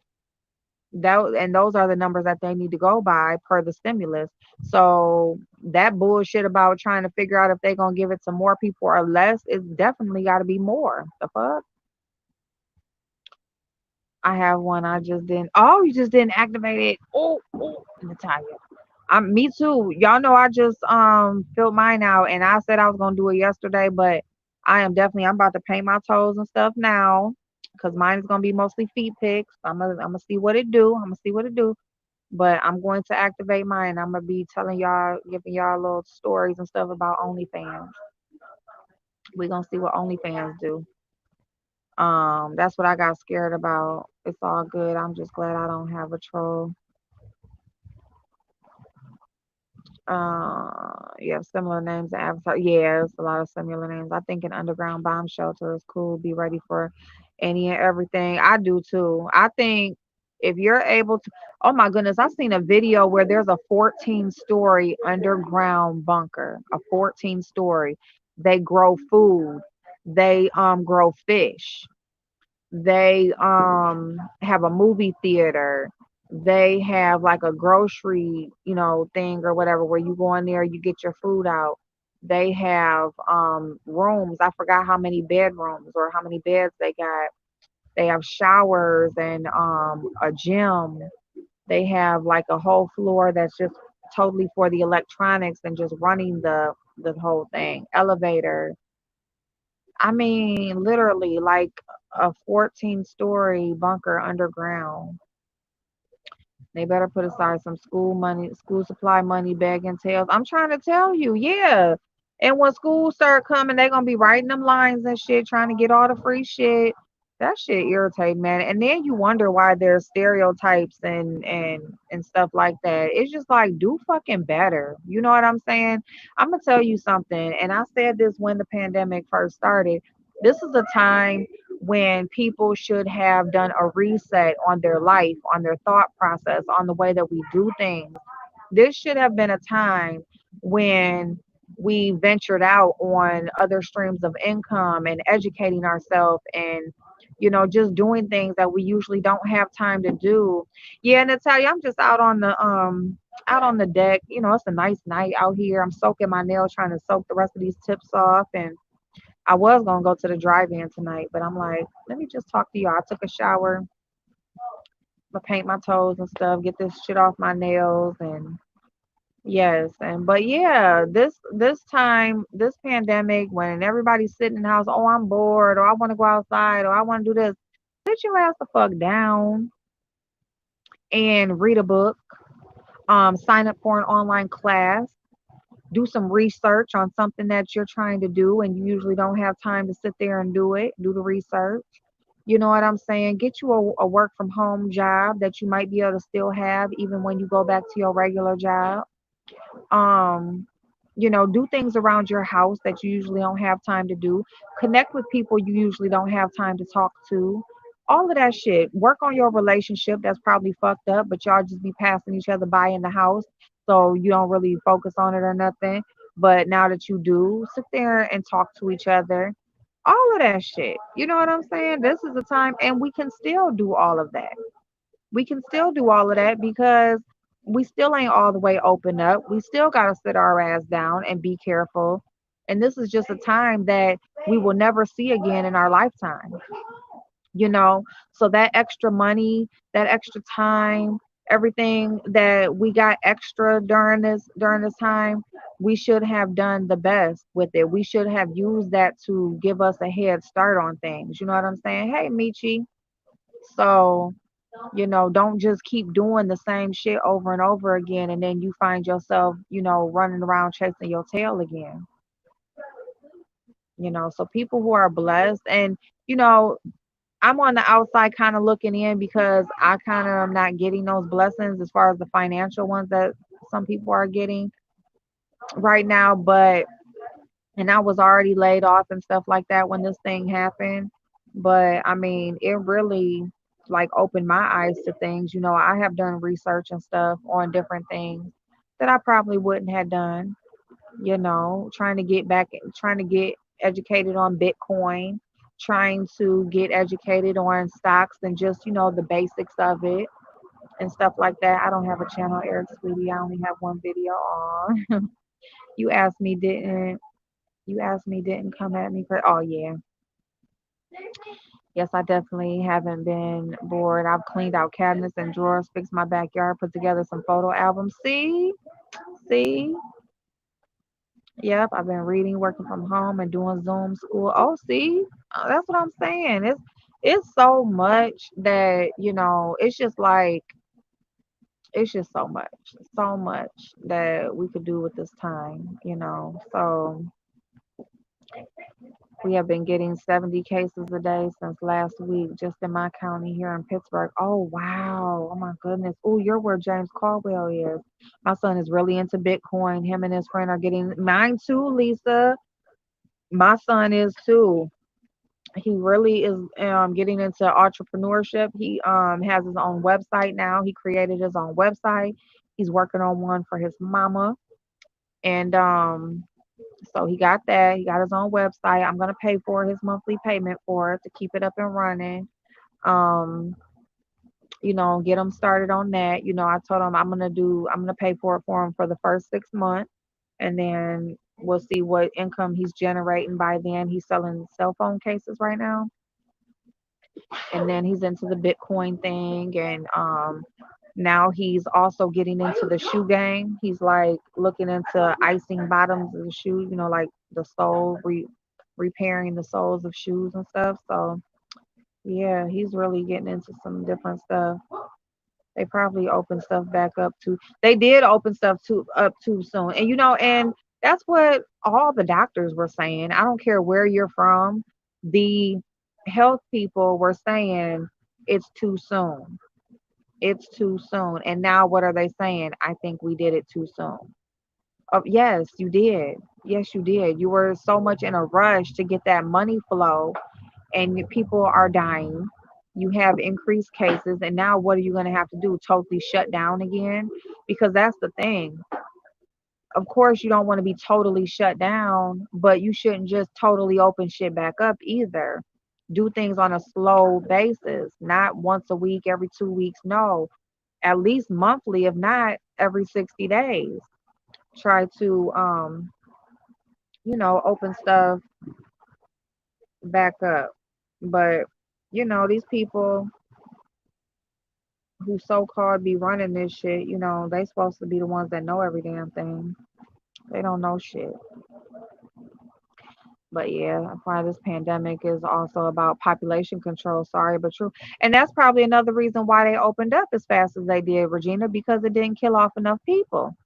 those are the numbers that they need to go by per the stimulus. So that bullshit about trying to figure out if they're gonna give it to more people or less, it's definitely got to be more. The fuck. I have one. I just didn't. Oh, you just didn't activate it. Oh, oh, Natalia. Me too. Y'all know I just filled mine out, and I said I was gonna do it yesterday, but I'm about to paint my toes and stuff now, cause mine is gonna be mostly feet pics. I'm gonna see what it do. I'm gonna see what it do. But I'm going to activate mine. I'm gonna be telling y'all, giving y'all little stories and stuff about OnlyFans. We gonna see what OnlyFans do. That's what I got scared about. It's all good. I'm just glad I don't have a troll. Yeah, similar names and avatar. Yeah, it's a lot of similar names. I think an underground bomb shelter is cool. Be ready for any and everything. I do too. I think if you're able to, oh my goodness, I've seen a video where there's a 14-story underground bunker, a 14-story. They grow food. They grow fish. They have a movie theater. They have like a grocery, thing or whatever where you go in there, you get your food out. They have rooms. I forgot how many bedrooms or how many beds they got. They have showers and a gym. They have like a whole floor that's just totally for the electronics and just running the whole thing. Elevator. I mean, literally like a 14-story bunker underground. They better put aside some school money, school supply money, bag and tails. I'm trying to tell you, yeah. And when schools start coming, they're gonna be writing them lines and shit, trying to get all the free shit. That shit irritate, man. And then you wonder why there's stereotypes and stuff like that. It's just like do fucking better. You know what I'm saying? I'm gonna tell you something, and I said this when the pandemic first started. This is a time when people should have done a reset on their life, on their thought process, on the way that we do things. This should have been a time when we ventured out on other streams of income and educating ourselves and just doing things that we usually don't have time to do. Yeah, Natalia, I'm just out on the deck. It's a nice night out here. I'm soaking my nails, trying to soak the rest of these tips off, and I was gonna go to the drive-in tonight, but I'm like, let me just talk to y'all. I took a shower, I paint my toes and stuff, get this shit off my nails, and yes, and but yeah, this time, this pandemic, when everybody's sitting in the house, oh, I'm bored, or I want to go outside, or I want to do this. Sit your ass the fuck down and read a book. Sign up for an online class. Do some research on something that you're trying to do and you usually don't have time to sit there and do it. Do the research. You know what I'm saying? Get you a work from home job that you might be able to still have even when you go back to your regular job. Um, do things around your house that you usually don't have time to do. Connect with people you usually don't have time to talk to. All of that shit. Work on your relationship that's probably fucked up, but y'all just be passing each other by in the house. So you don't really focus on it or nothing. But now that you do, sit there and talk to each other. All of that shit. You know what I'm saying? This is the time, and we can still do all of that. We can still do all of that because we still ain't all the way open up. We still got to sit our ass down and be careful. And this is just a time that we will never see again in our lifetime, you know? So that extra money, that extra time, everything that we got extra during this time, we should have done the best with it. We should have used that to give us a head start on things. You know what I'm saying? Hey, Michi. So don't just keep doing the same shit over and over again and then you find yourself, running around chasing your tail again. So people who are blessed and you know, I'm on the outside kind of looking in because I kind of am not getting those blessings as far as the financial ones that some people are getting right now, but and I was already laid off and stuff like that when this thing happened. But I mean, it really like opened my eyes to things. I have done research and stuff on different things that I probably wouldn't have done, trying to get educated on Bitcoin, trying to get educated on stocks and just, the basics of it and stuff like that. I don't have a channel, Eric Sweetie. I only have one video on. you asked me, didn't you asked me, didn't come at me for, oh yeah. Yes, I definitely haven't been bored. I've cleaned out cabinets and drawers, fixed my backyard, put together some photo albums. See, yep, I've been reading, working from home, and doing Zoom school. Oh, see, that's what I'm saying. It's so much that it's just like it's just so much that we could do with this time. So we have been getting 70 cases a day since last week, just in my county here in Pittsburgh. Oh, wow. Oh, my goodness. Oh, you're where James Caldwell is. My son is really into Bitcoin. Him and his friend are getting mine too, Lisa. My son is too. He really is getting into entrepreneurship. He has his own website now. He created his own website. He's working on one for his mama. And so he got that. He got his own website. I'm gonna pay for his monthly payment for it to keep it up and running. Um, get him started on that. I told him I'm gonna pay for him for the first 6 months, and then we'll see what income he's generating by then. He's selling cell phone cases right now, and then he's into the Bitcoin thing, and now he's also getting into the shoe game. He's like looking into icing bottoms of the shoe, like the sole, repairing the soles of shoes and stuff. So yeah, he's really getting into some different stuff. They probably open stuff back up too. They did open stuff up too soon. And and that's what all the doctors were saying. I don't care where you're from. The health people were saying it's too soon. It's too soon. And now what are they saying? I think we did it too soon. Oh, yes, you did. Yes, you did. You were so much in a rush to get that money flow, and people are dying. You have increased cases, and now what are you going to have to do? Totally shut down again? Because that's the thing. Of course, you don't want to be totally shut down, but you shouldn't just totally open shit back up either. Do things on a slow basis, not once a week, every 2 weeks. No, at least monthly, if not every 60 days. Try to, open stuff back up. But, these people who so called be running this shit, they supposed to be the ones that know every damn thing. They don't know shit. But yeah, that's why this pandemic is also about population control. Sorry, but true. And that's probably another reason why they opened up as fast as they did, Regina, because it didn't kill off enough people.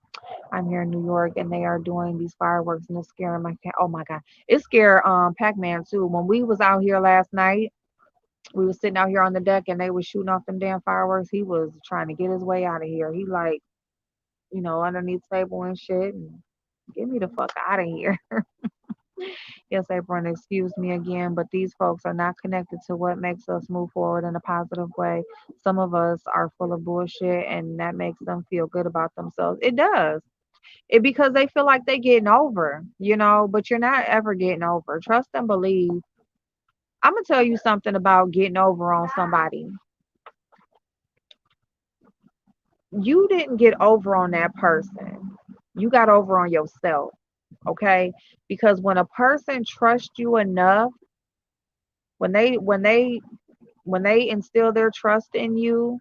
I'm here in New York, and they are doing these fireworks, and it's scaring my cat. Oh my god, it scared Pac-Man too. When we was out here last night, we was sitting out here on the deck, and they was shooting off them damn fireworks. He was trying to get his way out of here. He like, underneath the table and shit, and get me the fuck out of here. Yes, April, excuse me again, but these folks are not connected to what makes us move forward in a positive way. Some of us are full of bullshit, and that makes them feel good about themselves. It does. It because they feel like they're getting over, but you're not ever getting over. Trust and believe. I'm gonna tell you something about getting over on somebody. You didn't get over on that person. You got over on yourself, okay? Because when a person trusts you enough, when they instill their trust in you,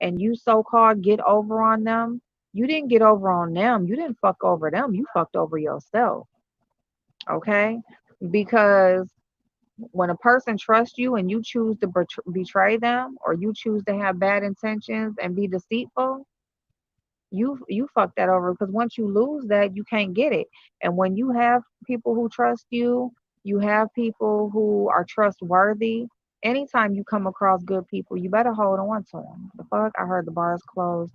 and you so-called get over on them, you didn't get over on them. You didn't fuck over them. You fucked over yourself, okay? Because when a person trusts you and you choose to betray them, or you choose to have bad intentions and be deceitful, you fuck that over, because once you lose that, you can't get it. And when you have people who trust you, you have people who are trustworthy. Anytime you come across good people, you better hold on to them. The fuck, I heard the bars closed.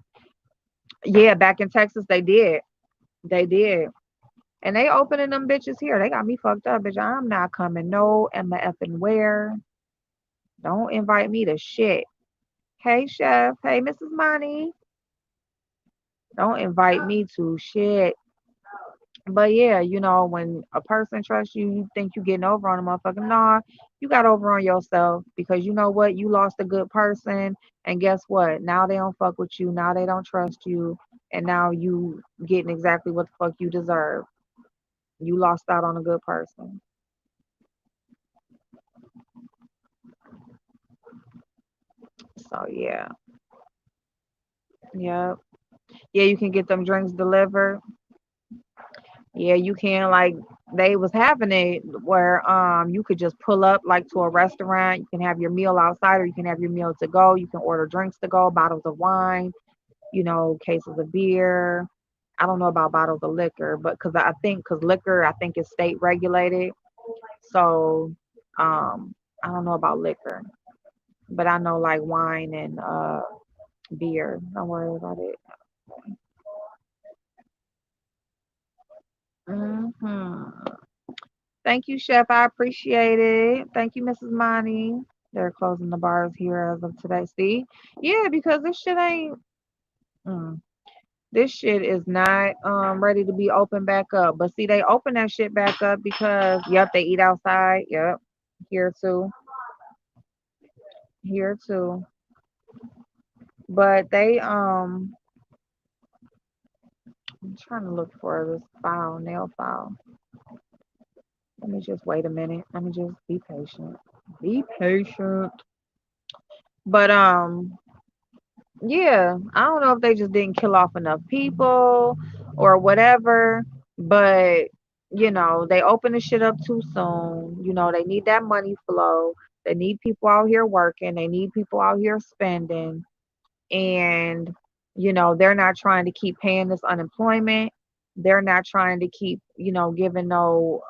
Yeah, back in Texas, they did. And they opening them bitches here. They got me fucked up, bitch. I'm not coming no Emma effing where. Don't invite me to shit. Hey chef, hey Mrs. Money, don't invite me to shit. But yeah, when a person trusts you, you think you getting over on a motherfucker. Nah, you got over on yourself, because you know what? You lost a good person, and guess what? Now they don't fuck with you. Now they don't trust you, and now you getting exactly what the fuck you deserve. You lost out on a good person. So yeah, yeah, yeah. You can get them drinks delivered. Yeah, you can like they was having it where you could just pull up like to a restaurant. You can have your meal outside or you can have your meal to go. You can order drinks to go, bottles of wine, cases of beer. I don't know about bottles of liquor, but because liquor I think is state regulated. So I don't know about liquor, but I know like wine and beer. Don't worry about it. Hmm. Thank you, Chef. I appreciate it. Thank you, Mrs. Monty. They're closing the bars here as of today. See? Yeah, because this shit ain't. Mm, this shit is not ready to be open back up. But see, they open that shit back up because yep, they eat outside. Yep, here too. Here too. But they I'm trying to look for this file, nail file. Let me just wait a minute. Let me just be patient. Be patient. But yeah, I don't know if they just didn't kill off enough people or whatever, but they open the shit up too soon. They need that money flow. They need people out here working. They need people out here spending. And, they're not trying to keep paying this unemployment. They're not trying to keep, giving no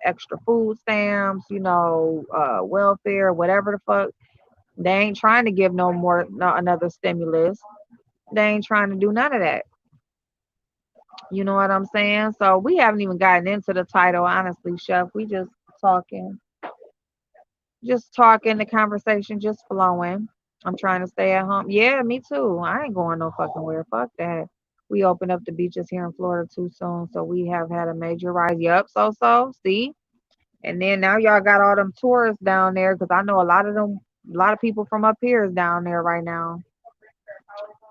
extra food stamps, welfare, whatever the fuck. They ain't trying to give no more, no, another stimulus. They ain't trying to do none of that. You know what I'm saying? So we haven't even gotten into the title, honestly, Chef. We talking, just talking, the conversation just flowing. I'm trying to stay at home. Yeah, me too. I ain't going no fucking where. Fuck that. We opened up the beaches here in Florida too soon, so we have had a major rise. Yup, so see, and then now y'all got all them tourists down there because I know a lot of people from up here is down there right now.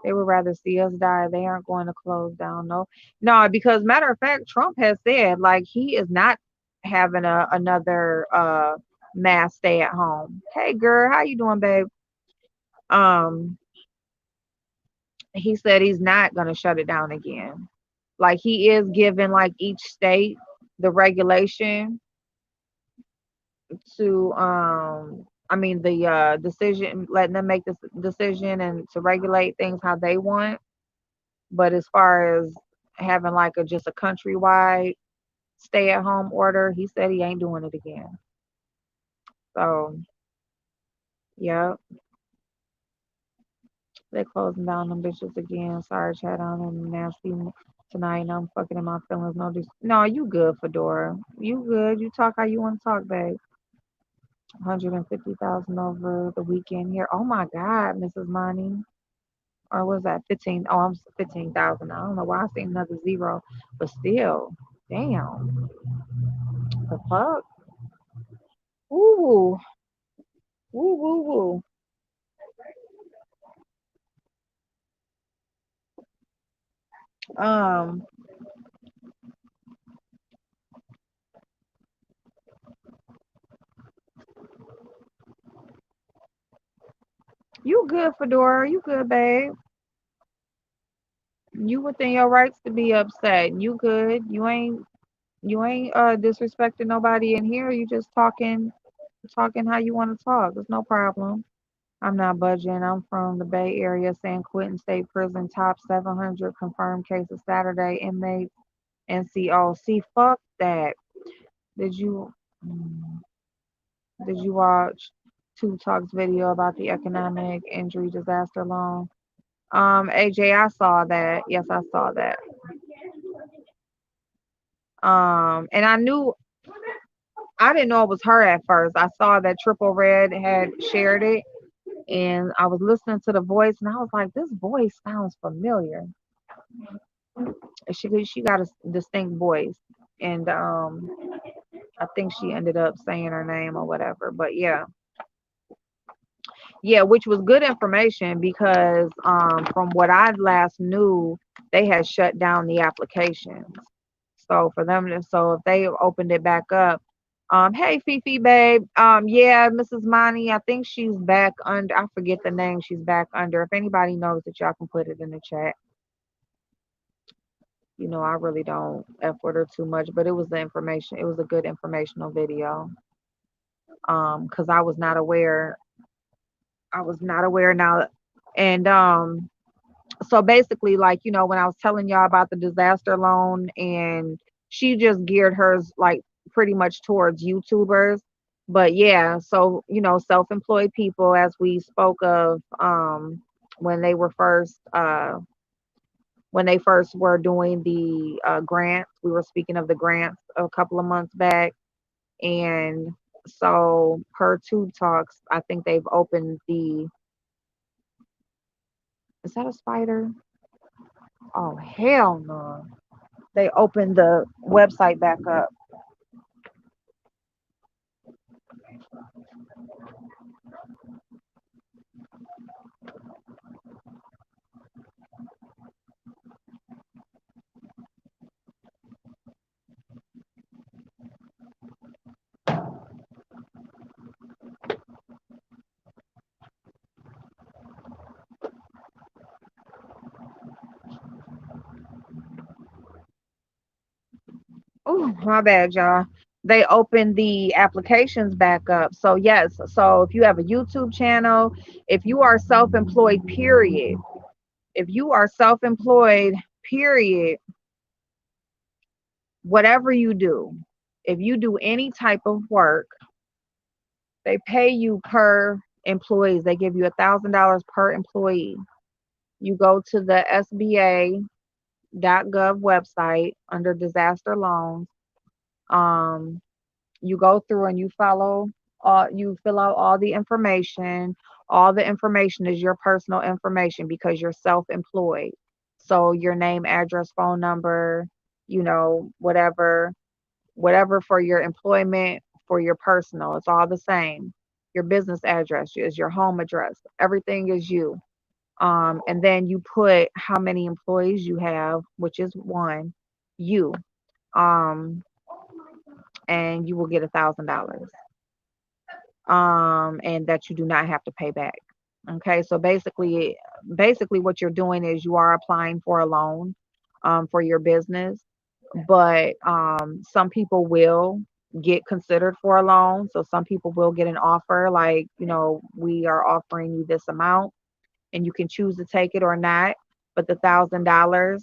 They would rather see us die. They aren't going to close down. No, no, because matter of fact, Trump has said like he is not having another mass stay at home. Hey girl, how you doing, babe? Um, he said he's not gonna shut it down again. Like he is giving like each state the regulation to I mean the decision, letting them make this decision and to regulate things how they want. But as far as having like just a countrywide stay at home order, he said he ain't doing it again. So yeah, they closing down them bitches again. Sorry, chat on and nasty tonight. I'm fucking in my feelings. No, you good, Fedora. You good. You talk how you want to talk, babe. 150,000 over the weekend here. Oh my God, Mrs. Money. Or was that 15? Oh, I'm 15,000. I don't know why I seen another zero, but still, damn. The fuck? Ooh, woo, woo, woo. Um, you good, Fedora? You good, babe? You within your rights to be upset. You good? You ain't disrespecting nobody in here. You just talking how you want to talk. There's no problem. I'm not budging. I'm from the Bay Area, San Quentin State Prison. Top 700 confirmed cases Saturday. Inmates NCO. Fuck that. Did you mm, did you watch Two Talks video about the economic injury disaster loan? AJ, I saw that. Yes, I saw that. And I didn't know it was her at first. I saw that Triple Red had shared it, and I was listening to the voice, and I was like, this voice sounds familiar. She got a distinct voice, and I think she ended up saying her name or whatever. But yeah, yeah, which was good information because from what I last knew, they had shut down the applications. So for them to, so if they opened it back up, Hey Fifi, babe. Yeah, Mrs. Monty, I think she's back under. I forget the name. She's back under. If anybody knows it, y'all can put it in the chat. I really don't F with her too much, but it was the information. It was a good informational video. Because I was not aware. I was not aware now, and so basically, like, when I was telling y'all about the disaster loan, and she just geared hers like pretty much towards YouTubers. But yeah, so self-employed people, as we spoke of, when they were first when they first were doing the grants. We were speaking of the grants a couple of months back. And so per Tube Talks, I think they've opened the, is that a spider? Oh, hell no. They opened the website back up. Oh, my bad, y'all. They opened the applications back up. So yes, so if you have a YouTube channel, if you are self-employed, period. If you are self-employed, period, whatever you do, if you do any type of work, they pay you per employees. They give you $1,000 per employee. You go to the SBA.gov website under disaster loans. Um, you go through and you fill out all the information. All the information is your personal information because you're self-employed. So your name, address, phone number, whatever for your employment, for your personal, it's all the same. Your business address is your home address. Everything is you. And then you put how many employees you have, which is one, you. Um, and you will get $1,000. And that you do not have to pay back. Okay, so basically what you're doing is you are applying for a loan for your business, but some people will get considered for a loan. So some people will get an offer like, we are offering you this amount and you can choose to take it or not. But the $1,000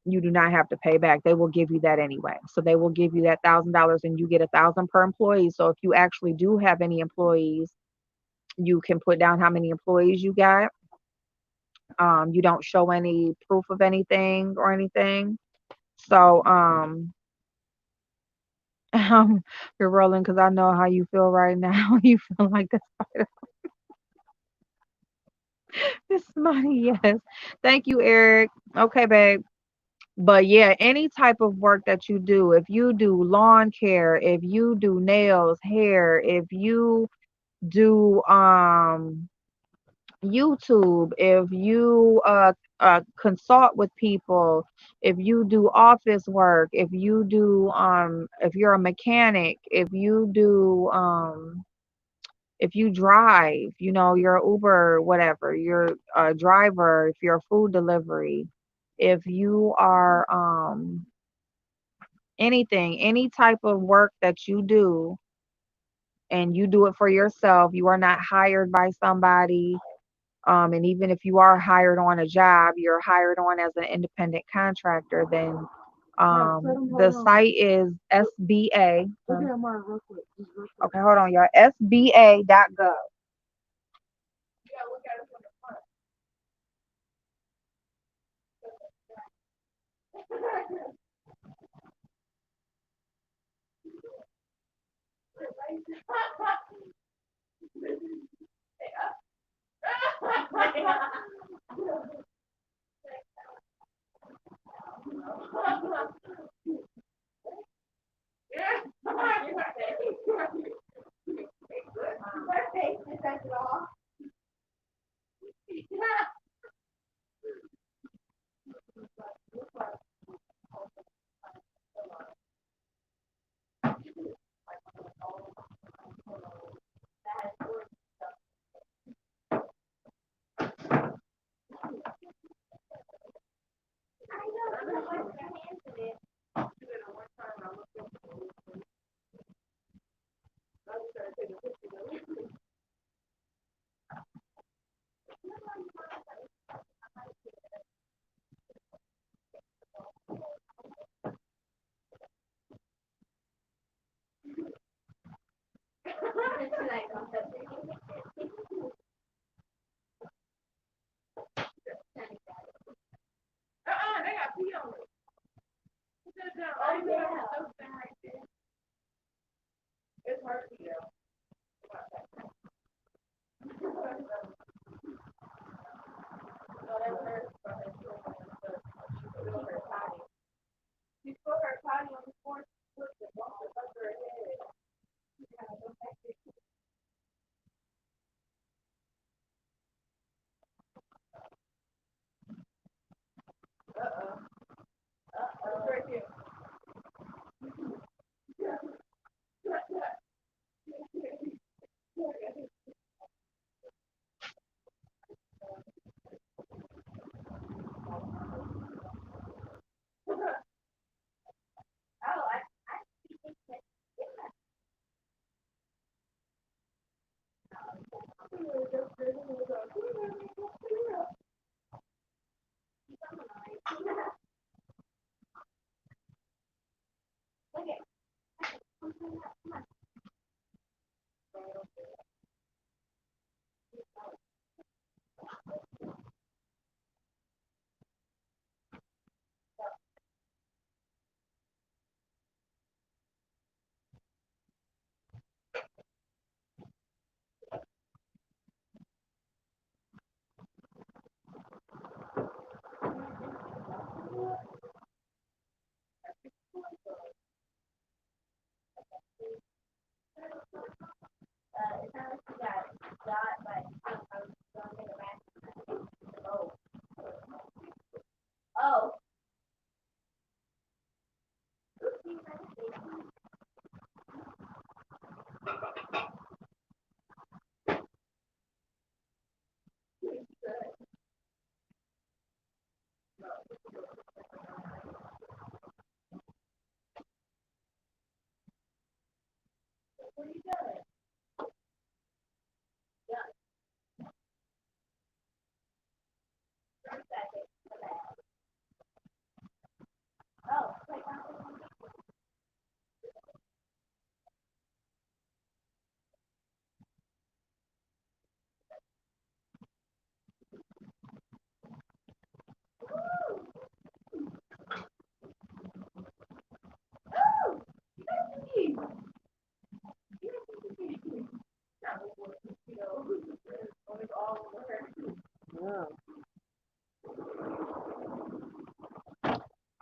you do not have to pay back. They will give you that anyway. So they will give you that $1,000 and you get 1,000 per employee. So if you actually do have any employees, you can put down how many employees you got. You don't show any proof of anything or anything. So you're rolling because I know how you feel right now. You feel like this money, yes. Thank you, Eric. Okay, babe. But yeah, any type of work that you do, if you do lawn care, if you do nails, hair, if you do YouTube, if you consult with people, if you do office work, if you're a mechanic, if you drive, you're a Uber, whatever, you're a driver, if you're a food delivery, if you are anything, any type of work that you do and you do it for yourself, you are not hired by somebody. And even if you are hired on a job, you're hired on as an independent contractor, then the site is SBA. Okay, hold on, y'all. SBA.gov.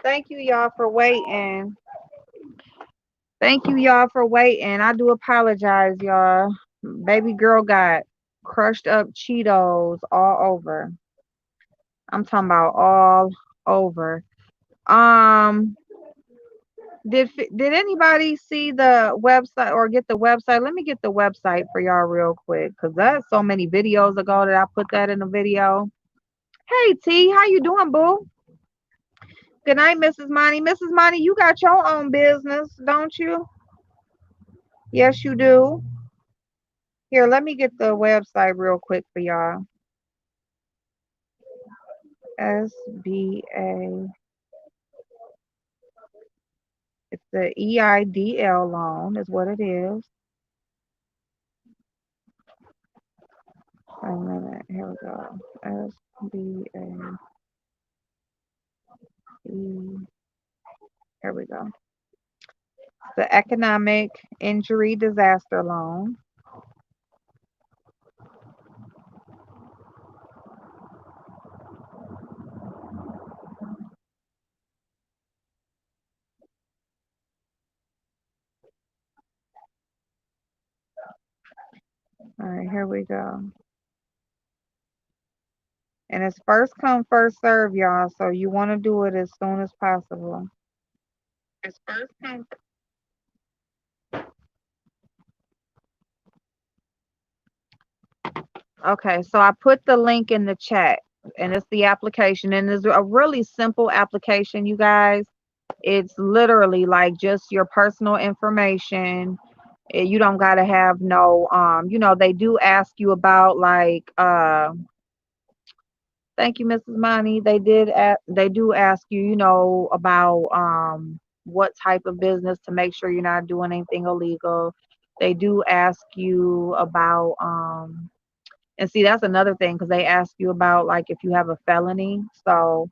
Thank you, y'all, for waiting. Thank you, y'all, for waiting. I do apologize, y'all. Baby girl got crushed up Cheetos all over. I'm talking about all over. Um, did anybody see the website or get the website? Let me get the website for y'all real quick, cause that's so many videos ago that I put that in the video. Hey T, how you doing, boo? Good night, Mrs. Money. Mrs. Money, you got your own business, don't you? Yes, you do. Here, let me get the website real quick for y'all. SBA. It's the EIDL loan, is what it is. Wait a minute. Here we go. SBA. Here we go. The Economic Injury Disaster Loan. All right, here we go. And it's first come, first serve, y'all. So you want to do it as soon as possible. It's first come. Okay, so I put the link in the chat, and it's the application, and it's a really simple application, you guys. It's literally like just your personal information. You don't gotta have no they do ask you about like thank you, Mrs. Money. They do ask you, about what type of business to make sure you're not doing anything illegal. They do ask you about and see that's another thing because they ask you about like if you have a felony. So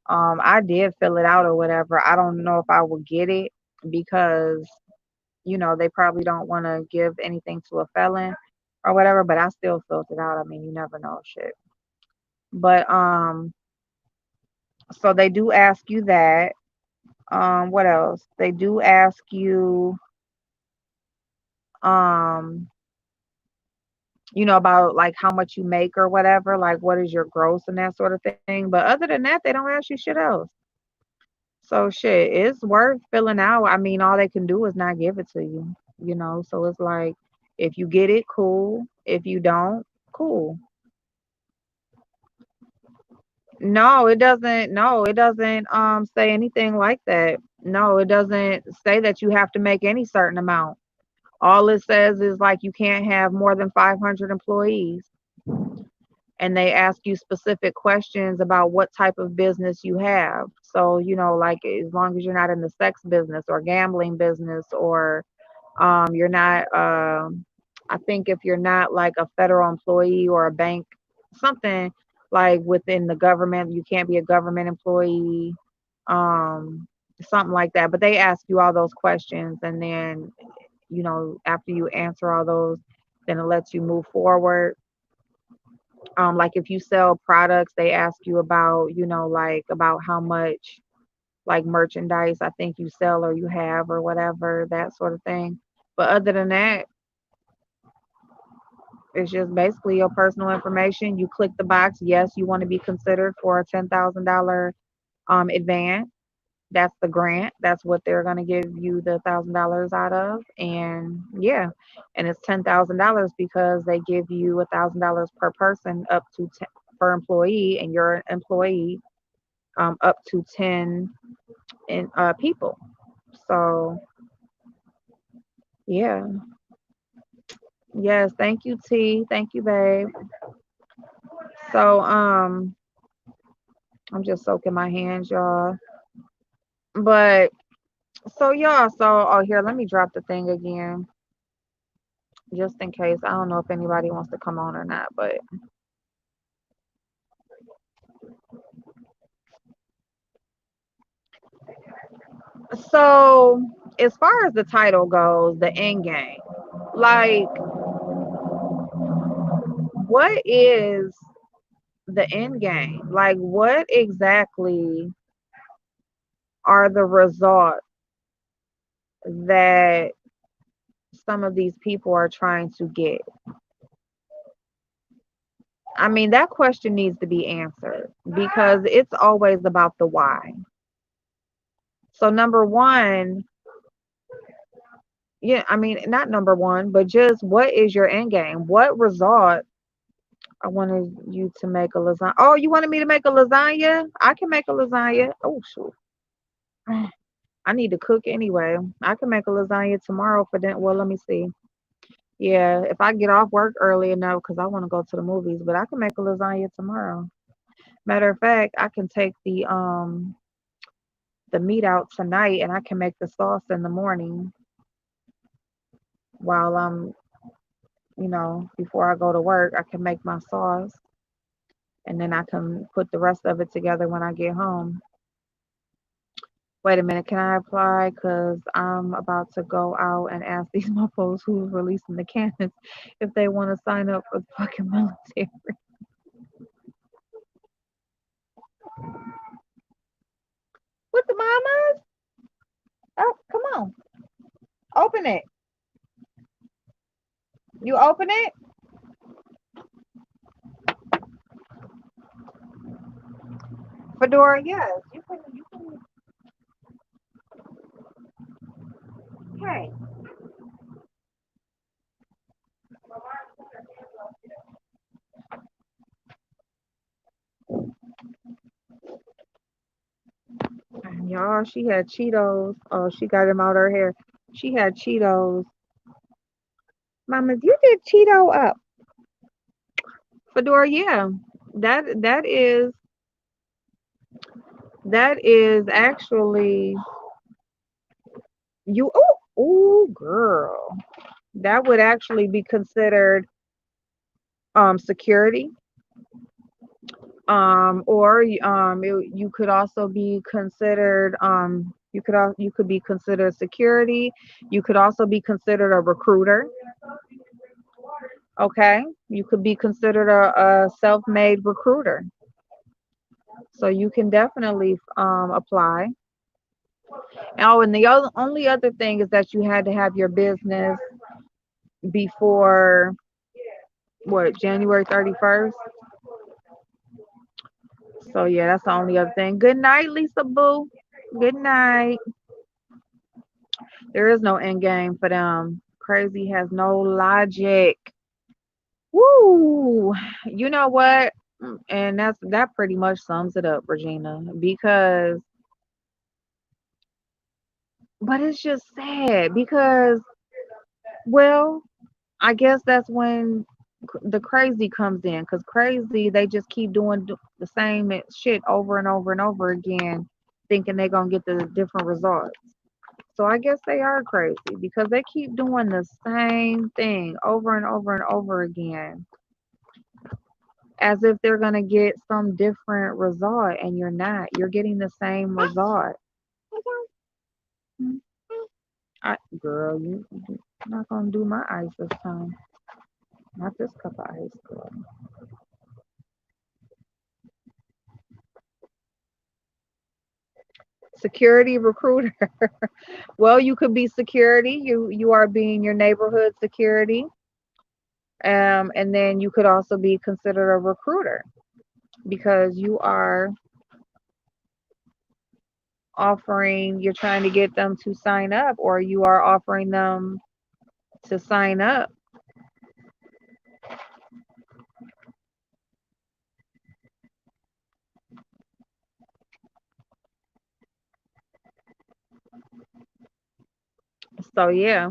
I did fill it out or whatever. I don't know if I will get it because they probably don't want to give anything to a felon or whatever, but I still filled it out. I mean, you never know shit. But so they do ask you that. What else? They do ask you um about like how much you make or whatever, like what is your gross and that sort of thing. But other than that, they don't ask you shit else. So shit, it's worth filling out. I mean, all they can do is not give it to you. So it's like if you get it, cool. If you don't, cool. No, it doesn't. No, it doesn't say anything like that. No, it doesn't say that you have to make any certain amount. All it says is like you can't have more than 500 employees. and they ask you specific questions about what type of business you have. So, like as long as you're not in the sex business or gambling business, or you're not, I think if you're not like a federal employee or a bank, something like within the government, you can't be a government employee, um, something like that. But they ask you all those questions, and then, after you answer all those, then it lets you move forward. Like if you sell products, they ask you about, like about how much like merchandise I think you sell or you have or whatever, that sort of thing. But other than that, it's just basically your personal information. You click the box, yes, you want to be considered for a $10,000 advance. That's the grant. That's what they're going to give you the $1,000 out of. And yeah, and it's $10,000 because they give you $1,000 per person, up to 10 per employee, and your employee, up to 10 people. So yeah, yes, thank you, T. Thank you, babe. So I'm just soaking my hands, y'all. But so y'all, oh, here, let me drop the thing again, just in case. I don't know if anybody wants to come on or not, but so as far as the title goes, the end game, like what is the end game? Like what exactly are the results that some of these people are trying to get? I mean, that question needs to be answered because it's always about the why. So number one, yeah, I mean, not number one, but just what is your end game? What result? I wanted you to make a lasagna. Oh, you wanted me to make a lasagna? I can make a lasagna. Oh, shoot. I need to cook anyway. I can make a lasagna tomorrow for dinner. Well, let me see. Yeah, if I get off work early enough, because I want to go to the movies, but I can make a lasagna tomorrow. Matter of fact, I can take the meat out tonight, and I can make the sauce in the morning while I'm, before I go to work. I can make my sauce, and then I can put the rest of it together when I get home. Wait a minute, can I apply? Because I'm about to go out and ask these mofos who's releasing the cannons if they want to sign up for the fucking military. With the mamas? Oh, come on. Open it. You open it? Fedora, yes. You can, hey. And y'all, she had Cheetos. Oh, she got them out her hair. She had Cheetos. Mamas, you did Cheeto up. Fedora, yeah. That that is that is actually you. Oh, girl. That would actually be considered security. Or you could also be considered you could be considered security. You could also be considered a recruiter. Okay, you could be considered a self-made recruiter. So you can definitely apply. Oh, and the only other thing is that you had to have your business before what, January 31st. So yeah, that's the only other thing. Good night, Lisa Boo. Good night. There is no end game for them. Crazy has no logic. Woo! You know what? And that pretty much sums it up, Regina. Because, but it's just sad because, well, I guess that's when. the crazy comes in, because crazy, they just keep doing the same shit over and over and over again, thinking they're gonna get the different results. So I guess they are crazy because they keep doing the same thing over and over and over again, as if they're gonna get some different result, and you're not. You're getting the same result. Hmm. Girl, you're not gonna do my ice this time. Not this cup of ice, girl. Security recruiter. Well, you could be security. You are being your neighborhood security. And then you could also be considered a recruiter because you are offering, you're trying to get them to sign up, or you are offering them to sign up. So yeah.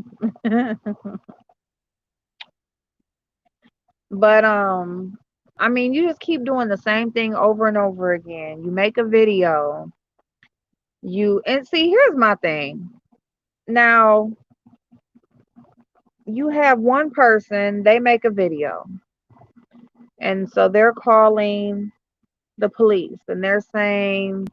But I mean, you just keep doing the same thing over and over again. You make a video. You and see, here's my thing. Now, you have one person, they make a video. And so they're calling the police and they're saying,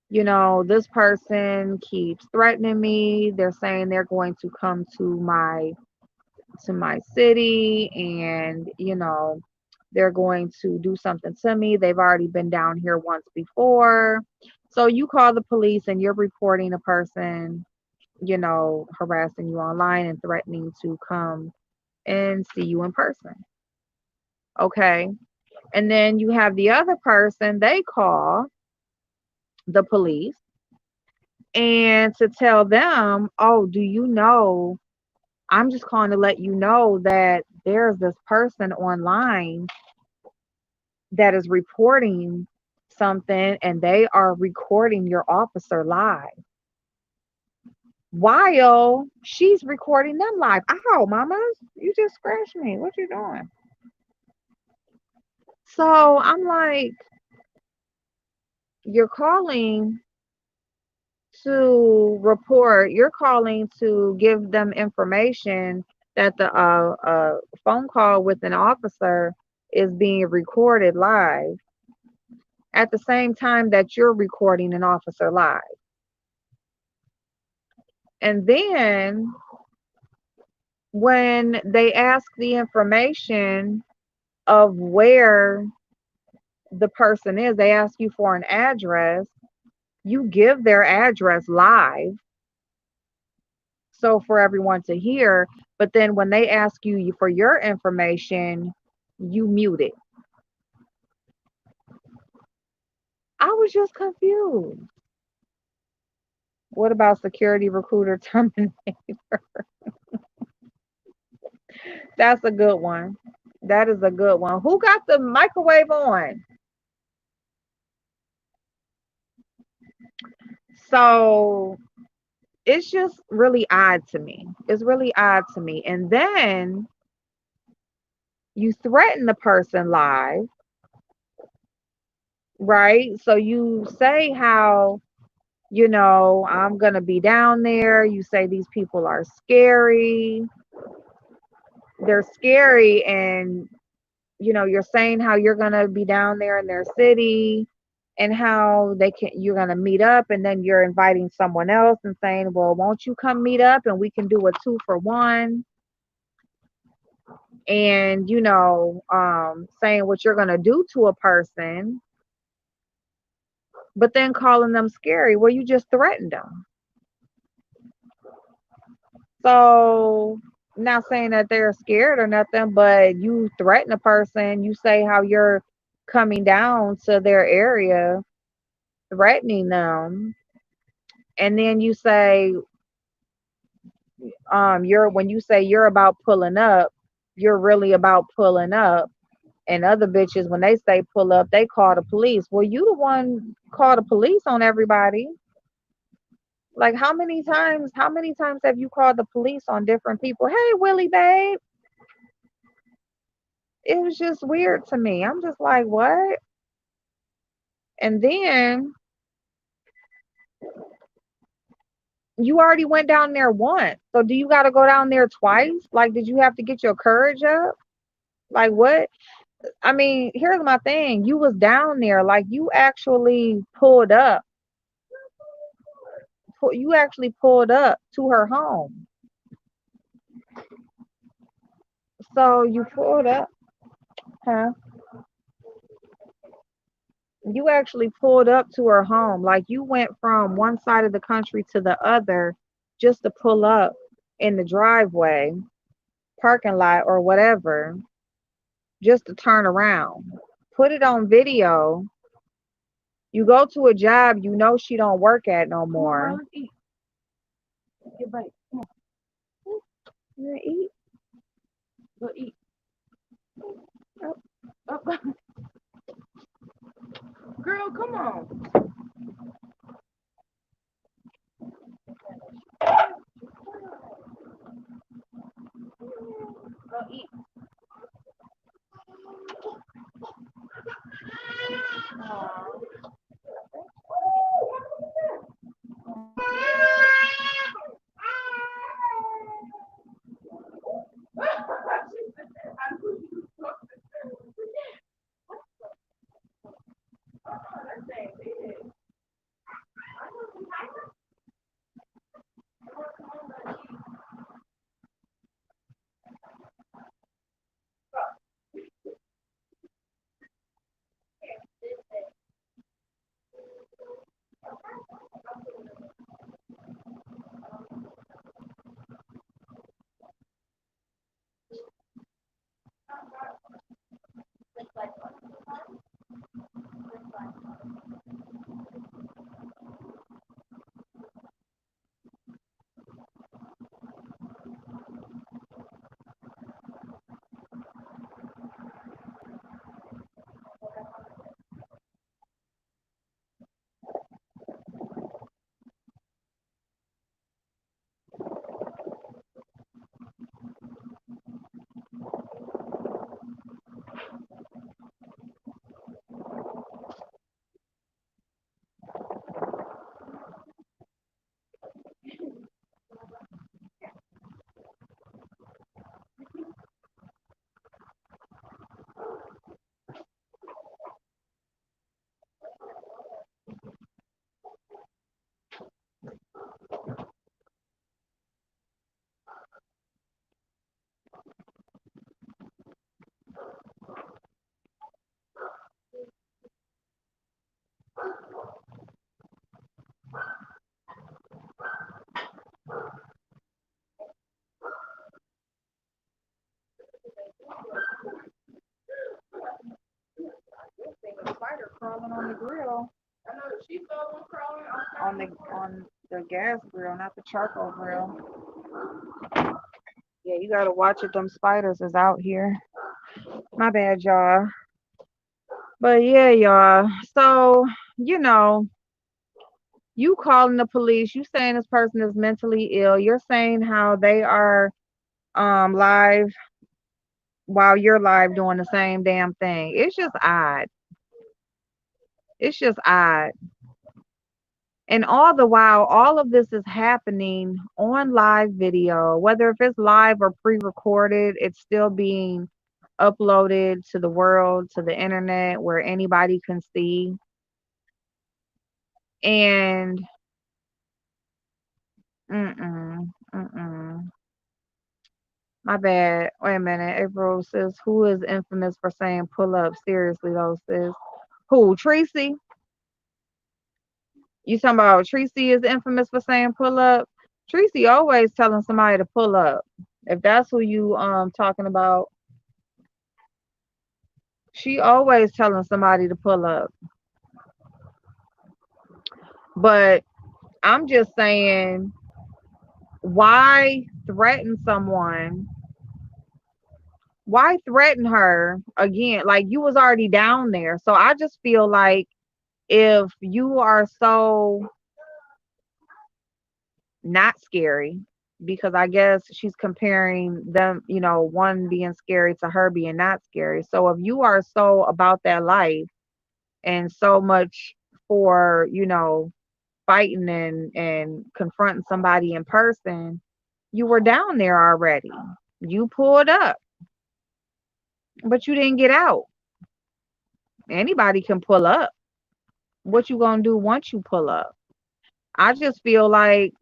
this person keeps threatening me. They're saying they're going to come to my city, and they're going to do something to me. They've already been down here once before. So you call the police and you're reporting a person, harassing you online and threatening to come and see you in person. Okay. And then you have the other person, they call the police and to tell them, oh, do you know, I'm just calling to let you know that there's this person online that is reporting something, and they are recording your officer live while she's recording them live. Ow, mama, you just scratched me. What you doing? So I'm like, you're calling to report, you're calling to give them information that the phone call with an officer is being recorded live at the same time that you're recording an officer live. And then when they ask the information of where the person is, they ask you for an address, you give their address live, so for everyone to hear. But then when they ask you for your information, you mute it. I was just confused. What about security recruiter terminate? That's a good one. That is a good one. Who got the microwave on? So it's just really odd to me. It's really odd to me. And then you threaten the person live, right? So you say how, I'm going to be down there. You say these people are scary. They're scary. And, you're saying how you're going to be down there in their city and how you're going to meet up. And then you're inviting someone else and saying, well, won't you come meet up and we can do a 2 for 1? And saying what you're going to do to a person, but then calling them scary. Well, you just threatened them. So not saying that they're scared or nothing, but you threaten a person, you say how you're coming down to their area, threatening them, and then you say, you're when you say you're about pulling up, you're really about pulling up. And other bitches, when they say pull up, they call the police. Well, you the one call the police on everybody. Like how many times have you called the police on different people? Hey, Willie, babe. it was just weird to me. I'm just like, what? And then you already went down there once. So do you got to go down there twice? Like, did you have to get your courage up? Like, what? I mean, here's my thing. You was down there. Like, you actually pulled up. You actually pulled up to her home. So you pulled up, huh? You actually pulled up to her home. Like, you went from one side of the country to the other just to pull up in the driveway, parking lot, or whatever, just to turn around. Put it on video. You go to a job you know she don't work at no more. Get bite. Come on. You wanna eat? Go eat. Up, up. Girl, come on. Go eat. A spider crawling on the grill. I know she saw one crawling on the gas grill, not the charcoal grill. Yeah, you gotta watch it. Them spiders is out here. My bad, y'all. But yeah, y'all. So you know, you calling the police. You saying this person is mentally ill. You're saying how they are live while you're live doing the same damn thing. It's just odd. It's just odd. And all the while, all of this is happening on live video, whether if it's live or pre-recorded, it's still being uploaded to the world, to the internet, where anybody can see. And mm-mm, mm-mm. My bad. Wait a minute. April says, who is infamous for saying pull up? Seriously though, sis. Who? Tracy? You talking about Tracy is infamous for saying pull up? Tracy always telling somebody to pull up. If that's who you talking about, she always telling somebody to pull up. But I'm just saying, why threaten someone? Why threaten her again? Like, you was already down there. So I just feel like if you are so not scary, because I guess she's comparing them, one being scary to her being not scary. So if you are so about that life and so much for, fighting and confronting somebody in person, you were down there already. You pulled up, but you didn't get out. Anybody can pull up. What you gonna do once you pull up? I just feel like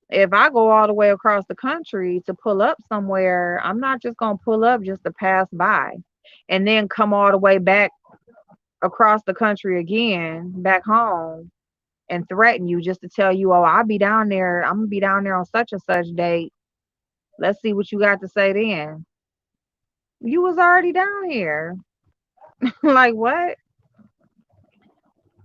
if I go all the way across the country to pull up somewhere, I'm not just gonna pull up just to pass by and then come all the way back across the country again, back home, and threaten you just to tell you, oh, I'll be down there. I'm gonna be down there on such and such date. Let's see what you got to say then. You was already down here. Like what?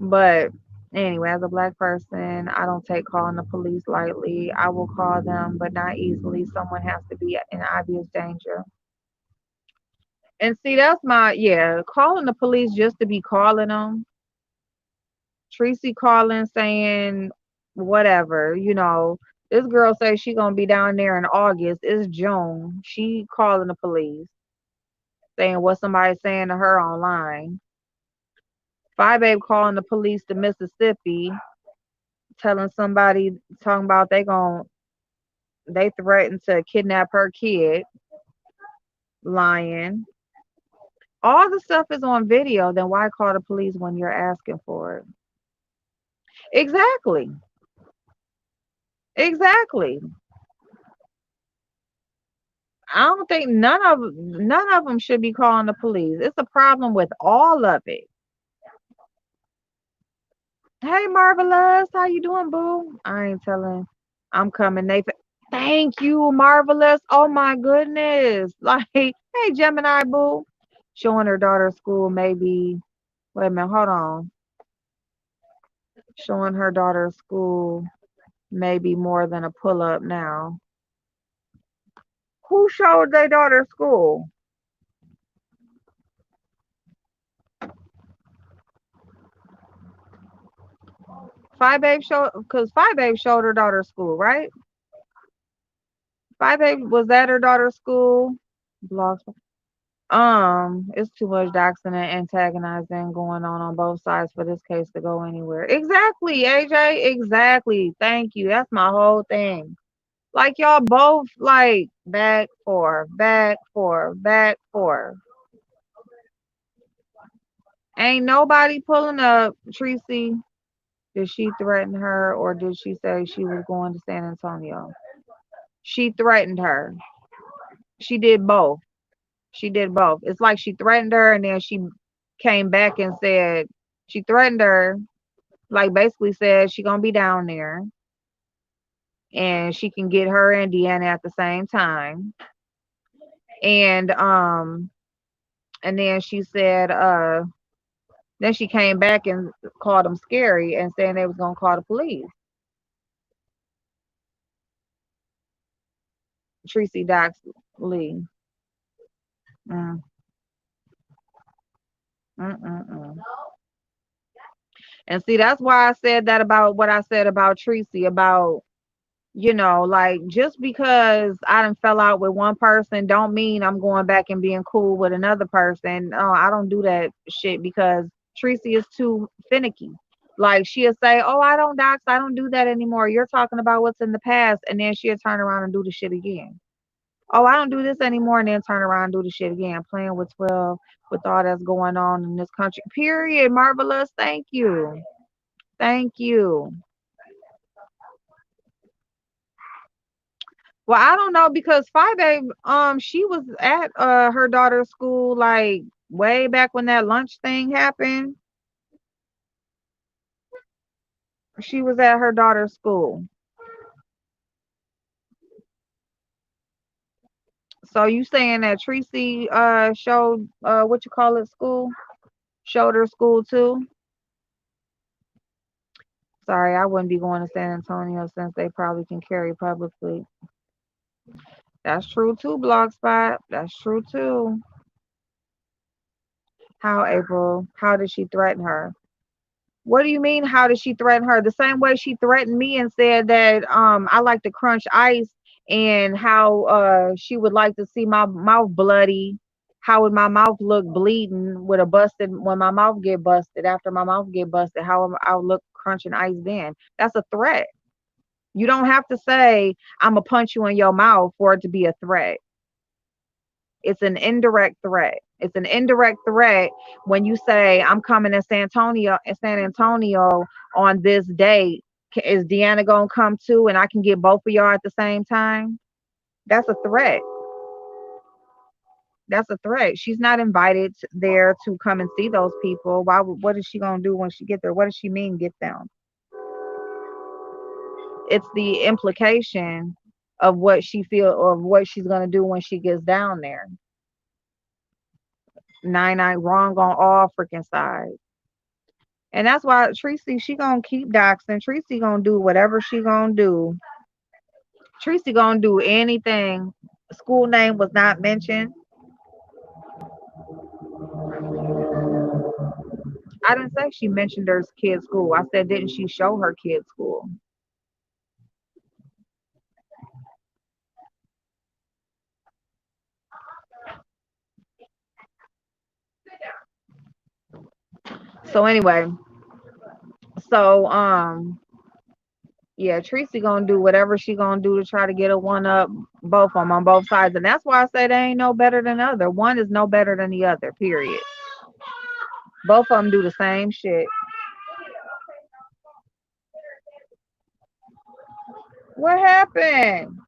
But anyway, as a black person, I don't take calling the police lightly. I will call them, but not easily. Someone has to be in obvious danger. And see, that's yeah, calling the police just to be calling them. Tracy calling saying whatever, this girl says she gonna be down there in August. It's June. She calling the police, saying what somebody's saying to her online. Five Babe calling the police to Mississippi, telling somebody, talking about they threatened to kidnap her kid, lying. All the stuff is on video, then why call the police when you're asking for it? Exactly. Exactly. I don't think none of them should be calling the police. It's a problem with all of it. Hey, Marvelous, how you doing, boo? I ain't telling. I'm coming. Thank you, Marvelous. Oh my goodness. Like, hey, Gemini, boo. Showing her daughter school, maybe. Wait a minute, hold on. Showing her daughter school, maybe more than a pull up now. Who showed their daughter school? Five Babe showed her daughter school, right? Five Babe was at her daughter's school. Blogs. It's too much doxing and antagonizing going on both sides for this case to go anywhere. Exactly, AJ. Exactly. Thank you. That's my whole thing. Like y'all both like back for, back for, back for. Ain't nobody pulling up, Tracy. Did she threaten her or did she say she was going to San Antonio? She threatened her. She did both. She did both. It's like she threatened her and then she came back and said she threatened her, like basically said she gonna be down there and she can get her and Deanna at the same time. And and then she said then she came back and called them scary and saying they was gonna call the police. Tracy Doxley. Mm, mm. And see, that's why I said that about what I said about Tracy, about, like just because I done fell out with one person don't mean I'm going back and being cool with another person. No, I don't do that shit because Tracy is too finicky. Like she'll say, oh, I don't dox, I don't do that anymore. You're talking about what's in the past, and then she'll turn around and do the shit again. Oh, I don't do this anymore, and then turn around and do the shit again. Playing with 12 with all that's going on in this country. Period. Marvelous. Thank you. Thank you. Well, I don't know because Five Babe, she was at her daughter's school like way back when that lunch thing happened. She was at her daughter's school. So you saying that Tracy showed what you call it school? Showed her school too? Sorry, I wouldn't be going to San Antonio since they probably can carry publicly. That's true too, Blogspot. That's true too. How, April? How did she threaten her? What do you mean? How did she threaten her? The same way she threatened me and said that I like to crunch ice and how she would like to see my mouth bloody. How would my mouth look bleeding with a busted when my mouth get busted after my mouth get busted? How I'll look crunching ice then? That's a threat. You don't have to say I'm gonna punch you in your mouth for it to be a threat. It's an indirect threat. It's an indirect threat when you say I'm coming to San Antonio on this date. Is Deanna gonna come too, and I can get both of y'all at the same time? That's a threat. That's a threat. She's not invited there to come and see those people. What is she gonna do when she get there? What does she mean get them? It's the implication of what she feel or what she's gonna do when she gets down there. Nine wrong on all freaking sides. And that's why Tracy, she gonna keep doxing. Tracy gonna do whatever she gonna do. Tracy gonna do anything. School name was not mentioned. I didn't say she mentioned her kid's school. I said, didn't she show her kid's school? So anyway, so yeah, Tracy gonna do whatever she gonna do to try to get a one up both of them on both sides, and that's why I say they ain't no better than the other. One is no better than the other. Period. Both of them do the same shit. What happened?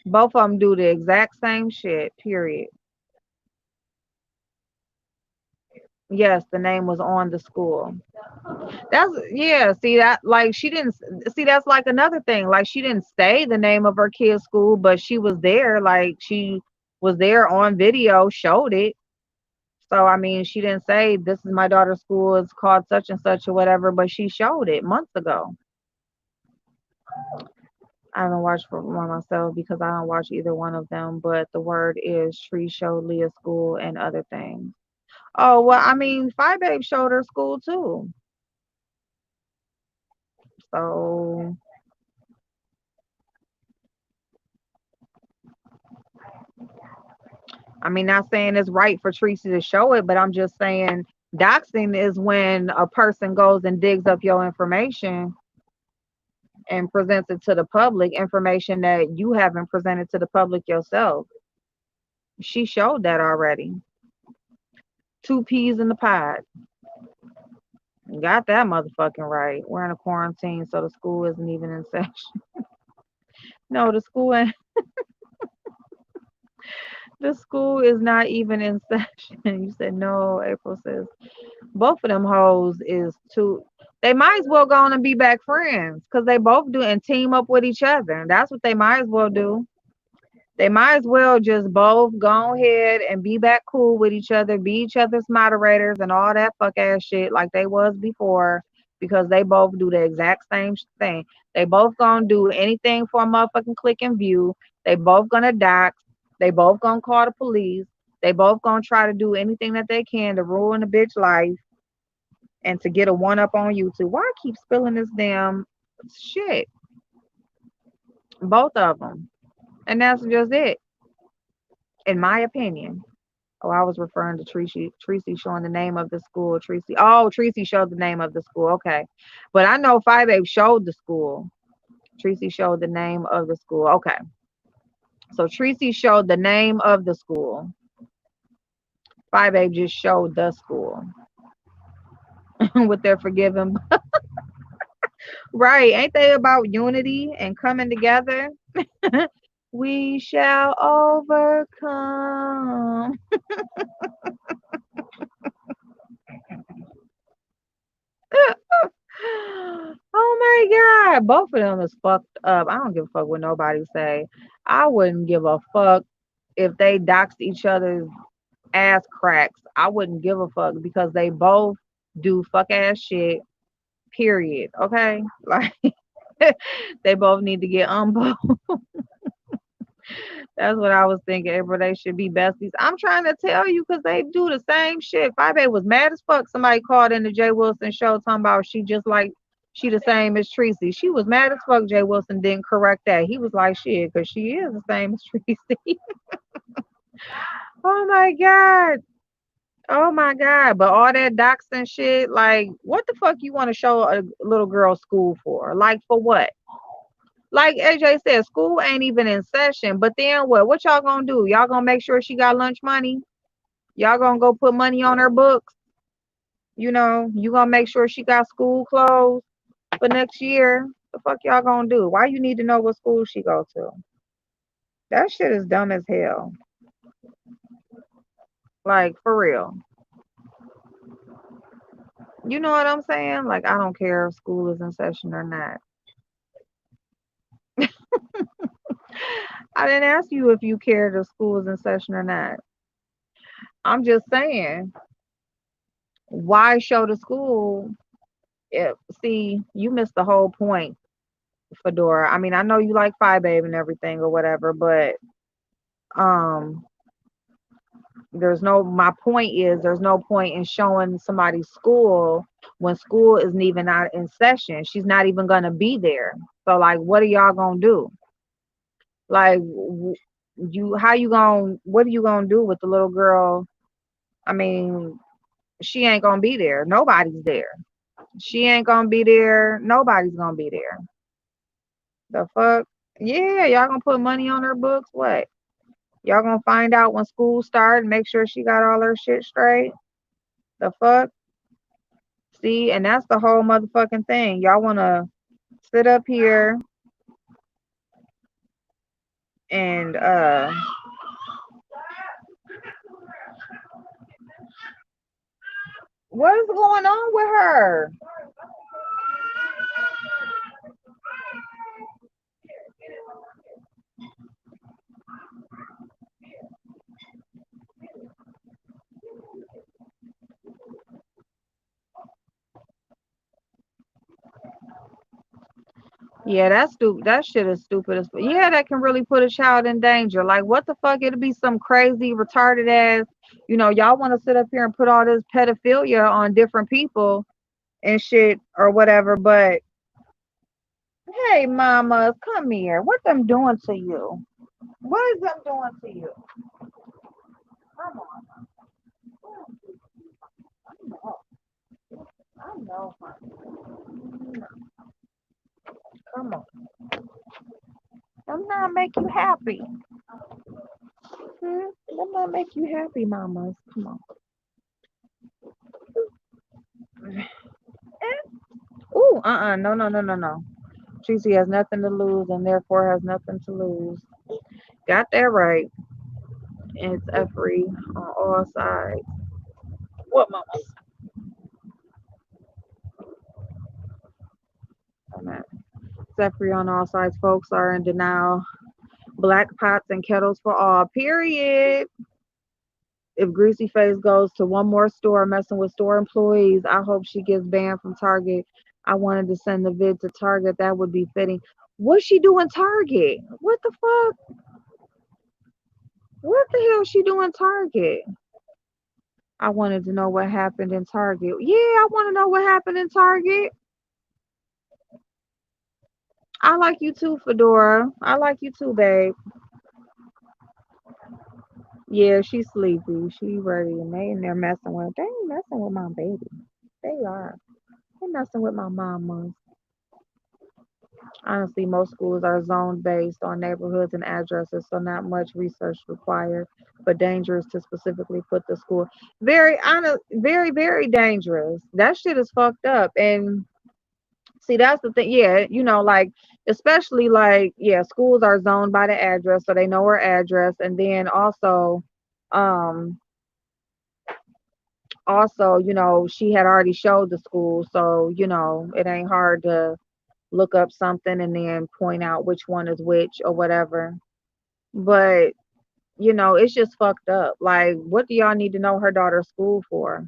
Both of them do the exact same shit. Period. Yes, the name was on the school. That's yeah. See that like she didn't see that's like another thing. Like she didn't say the name of her kid's school, but she was there. Like she was there on video, showed it. So I mean, she didn't say this is my daughter's school. It's called such and such or whatever, but she showed it months ago. I haven't watched for one myself because I don't watch either one of them. But the word is Tree showed Leah school and other things. Oh well, I mean, Phi Babe showed her school too. So I mean, not saying it's right for Tracy to show it, but I'm just saying doxing is when a person goes and digs up your information and presents it to the public, information that you haven't presented to the public yourself. She showed that already. Two peas in the pod. Got that motherfucking right. We're in a quarantine, so the school isn't even in session. No, the school is not even in session. You said no, April says. Both of them hoes is too. They might as well go on and be back friends because they both do and team up with each other. That's what they might as well do. They might as well just both go ahead and be back cool with each other, be each other's moderators and all that fuck ass shit like they was before because they both do the exact same thing. They both gonna do anything for a motherfucking click and view. They both gonna dox. They both gonna call the police. They both gonna try to do anything that they can to ruin a bitch life and to get a one up on YouTube. Why I keep spilling this damn shit? Both of them. And that's just it, in my opinion. Oh, I was referring to Tracy showing the name of the school. Tracy. Oh, Tracy showed the name of the school. Okay. But I know Five Babe showed the school. Tracy showed the name of the school. Okay. So Tracy showed the name of the school. Five Babe just showed the school with their forgiving. Right. Ain't they about unity and coming together? We shall overcome. Oh my God. Both of them is fucked up. I don't give a fuck what nobody say. I wouldn't give a fuck if they doxed each other's ass cracks. I wouldn't give a fuck because they both do fuck ass shit. Period. Okay? Like they both need to get unbold. That's what I was thinking. Everybody should be besties. I'm trying to tell you because they do the same shit. Five A was mad as fuck. Somebody called in the Jay Wilson show talking about she just like She the same as Tracy. She was mad as fuck. Jay Wilson didn't correct that. He was like, shit, because she is the same as Tracy. Oh my God. Oh my God. But all that doxing shit, like, what the fuck you want to show a little girl school for? Like, for what? Like AJ said, school ain't even in session. But then what? What y'all gonna do? Y'all gonna make sure she got lunch money? Y'all gonna go put money on her books? You gonna make sure she got school clothes for next year? The fuck y'all gonna do? Why you need to know what school she go to? That shit is dumb as hell. Like for real. You know what I'm saying? Like I don't care if school is in session or not. I didn't ask you if you cared if school is in session or not. I'm just saying, why show the school if see you missed the whole point, Fedora. I mean, I know you like Phi Babe and everything or whatever, but um there's no my point is there's no point in showing somebody's school when school isn't even not in session. She's not even gonna be there. So like what are y'all gonna do? Like you how you gonna what are you gonna do with the little girl? I mean, she ain't gonna be there. Nobody's there. She ain't gonna be there. Nobody's gonna be there. The fuck? Yeah, y'all gonna put money on her books? What? Y'all gonna find out when school start and make sure she got all her shit straight? The fuck? See, and that's the whole motherfucking thing. Y'all wanna sit up here and what is going on with her? Yeah, that's stupid. That shit is stupid as yeah, that can really put a child in danger. Like what the fuck? It'll be some crazy, retarded ass. Y'all want to sit up here and put all this pedophilia on different people and shit or whatever, but hey mamas, come here. What them doing to you? What is them doing to you? Come on. I know, honey. Come on. Them not make you happy. Hmm? Them not make you happy, mamas. Come on. Ooh, no, no, no, no, no. Tracy has nothing to lose and therefore has nothing to lose. Got that right. It's free on all sides. What, mama? It's free on all sides. Folks are in denial. Black pots and kettles for all. Period. If Greasy Face goes to one more store messing with store employees, I hope she gets banned from Target. I wanted to send the vid to Target. That would be fitting. What's she doing Target? What the fuck? What the hell is she doing Target? I wanted to know what happened in Target. Yeah, I want to know what happened in Target. I like you too, Fedora. I like you too, babe. Yeah, she's sleepy. She ready, and they in there messing with. They ain't messing with my baby. They are. They messing with my mama. Honestly, most schools are zone based on neighborhoods and addresses, so not much research required. But dangerous to specifically put the school. Very honest, very very dangerous. That shit is fucked up. And see, that's the thing. Yeah, like especially like yeah, schools are zoned by the address, so they know her address, and then um, she had already showed the school, so it ain't hard to look up something and then point out which one is which or whatever. But it's just fucked up. Like, what do y'all need to know her daughter's school for?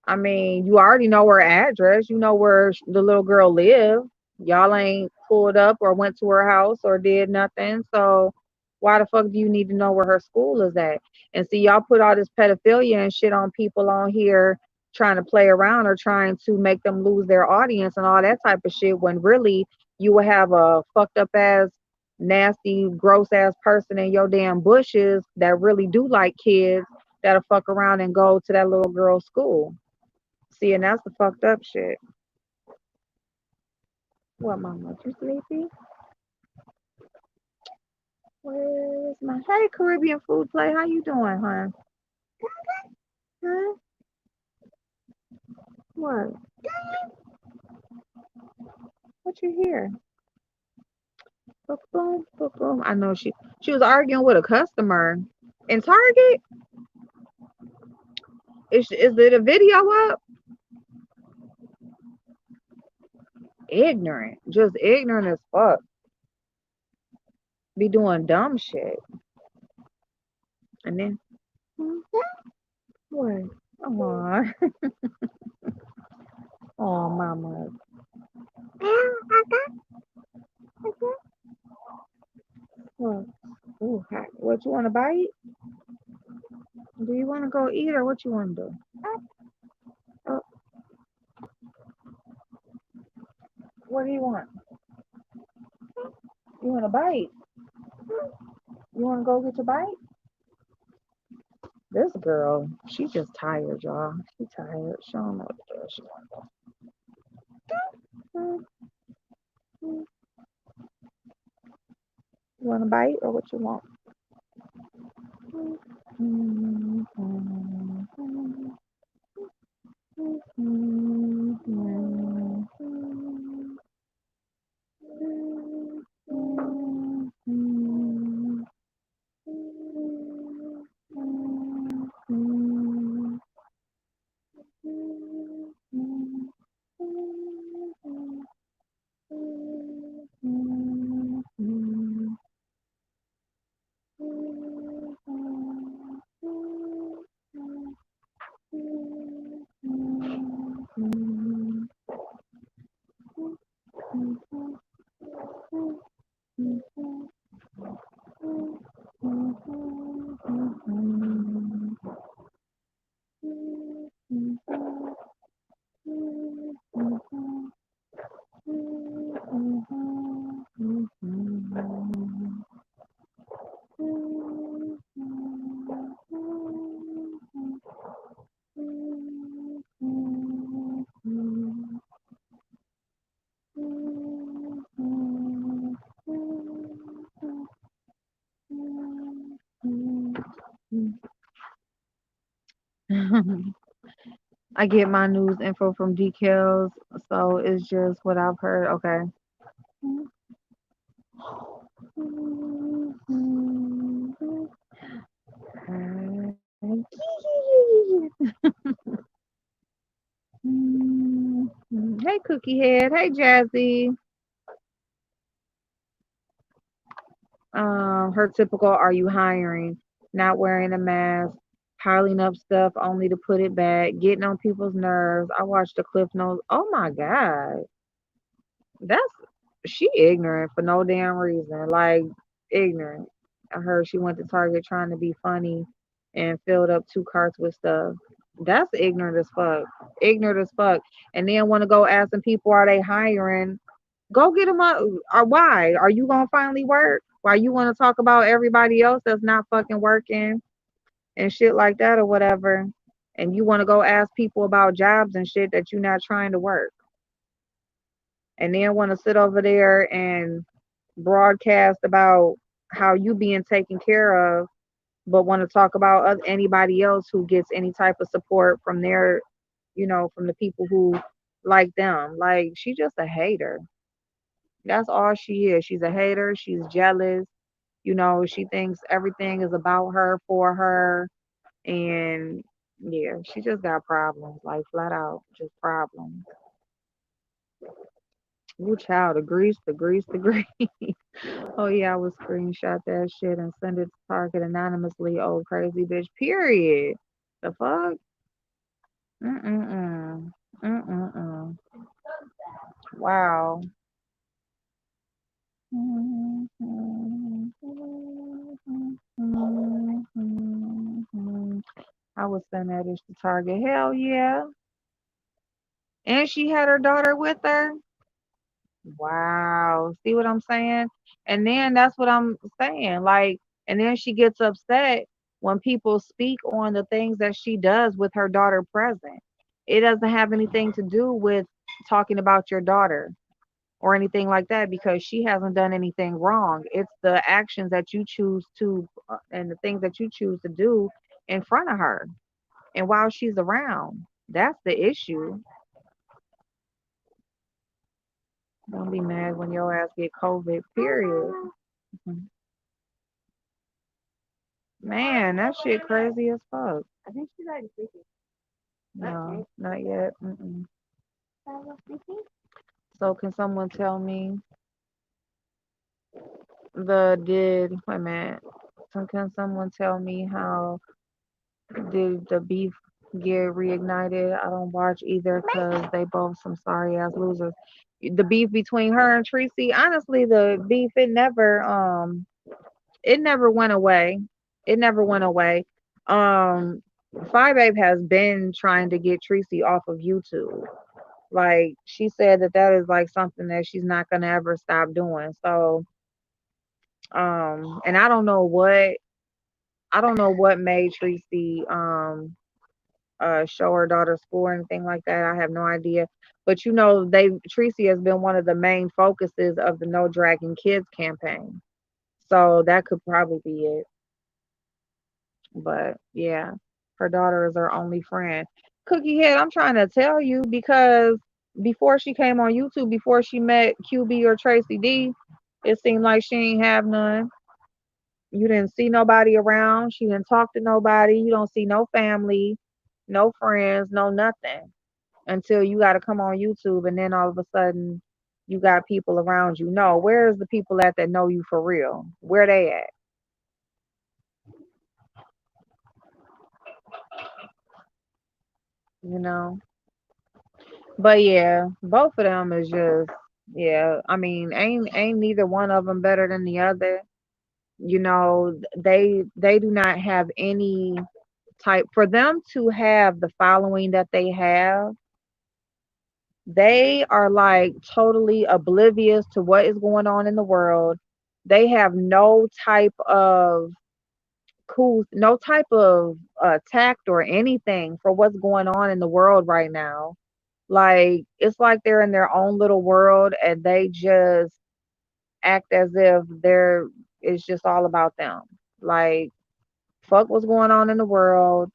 I mean, you already know her address. You know where the little girl live. Y'all ain't pulled up or went to her house or did nothing. So why the fuck do you need to know where her school is at? And see, y'all put all this pedophilia and shit on people on here trying to play around or trying to make them lose their audience and all that type of shit when really you will have a fucked up ass nasty gross ass person in your damn bushes that really do like kids that'll fuck around and go to that little girl's school. See, and that's the fucked up shit. What, mama? You sleepy? Where's my hey Caribbean food play? How you doing, hon? Huh? What? What you hear? Boom, boom, boom, boom. I know she was arguing with a customer in Target. Is it a video up? Ignorant, just ignorant as fuck. Be doing dumb shit, and then what? Oh, oh, mama. What? Ooh, hot. What you want to bite? Do you want to go eat or what you want to do? Oh, what do you want? You want to bite? You want to go get your bite? This girl, she just tired, y'all. She tired. She don't know what to do. She want to go. You want to bite or what you want? I get my news info from decals, so it's just what I've heard. Okay. Hey, Cookie Head. Hey, Jazzy. Her typical, are you hiring? Not wearing a mask, piling up stuff only to put it back, getting on people's nerves. I watched the Cliff Notes. Oh my God. That's she ignorant for no damn reason. Like ignorant. I heard she went to Target trying to be funny and filled up two carts with stuff. That's ignorant as fuck. Ignorant as fuck. And then want to go asking people, are they hiring? Go get them up. Or why? Are you gonna finally work? Why you want to talk about everybody else that's not fucking working and shit like that or whatever? And you want to go ask people about jobs and shit that you're not trying to work, and then want to sit over there and broadcast about how you being taken care of, but want to talk about anybody else who gets any type of support from their, from the people who like them. Like she just a hater. That's all she is. She's a hater. She's jealous. She thinks everything is about her, for her, and yeah, she just got problems, like flat out, just problems. Ooh, child, the grease, the grease. Oh yeah, I would screenshot that shit and send it to Target anonymously. Oh crazy bitch. Period. The fuck? Mm-mm-mm. Mm-mm-mm. Wow. I would send that ish to Target. Hell yeah. And she had her daughter with her. Wow. See what I'm saying? And then that's what I'm saying. Like, and then she gets upset when people speak on the things that she does with her daughter present. It doesn't have anything to do with talking about your daughter or anything like that because she hasn't done anything wrong. It's the actions that you choose to and the things that you choose to do in front of her and while she's around. That's the issue. Don't be mad when your ass get COVID, period. Man, that shit crazy as fuck. I think she's already sleeping. No, not yet. Mm-mm. I was sleeping. So can someone tell me wait a minute. So can someone tell me how did the beef get reignited? I don't watch either because they both some sorry ass losers. The beef between her and Tracy, honestly, the beef it never went away. It never went away. Um, Five Babe has been trying to get Tracy off of YouTube. Like she said that is like something that she's not gonna ever stop doing. So, and I don't know what made Tracy show her daughter school or anything like that. I have no idea. But you know, Tracy has been one of the main focuses of the No Dragging Kids campaign. So that could probably be it. But yeah, her daughter is her only friend. Cookie Head, I'm trying to tell you because before she came on YouTube, before she met QB or Tracy D, it seemed like she ain't have none. You didn't see nobody around. She didn't talk to nobody. You don't see no family, no friends, no nothing until you got to come on YouTube and then all of a sudden you got people around you. No, where's the people at that know you for real? Where they at? You know? But yeah, both of them is just yeah. I mean, ain't neither one of them better than the other. You know, they do not have any type for them to have the following that they have. They are like totally oblivious to what is going on in the world. They have no type of no type of tact or anything for what's going on in the world right now. Like it's like they're in their own little world and they just act as if it's just all about them. Like fuck what's going on in the world.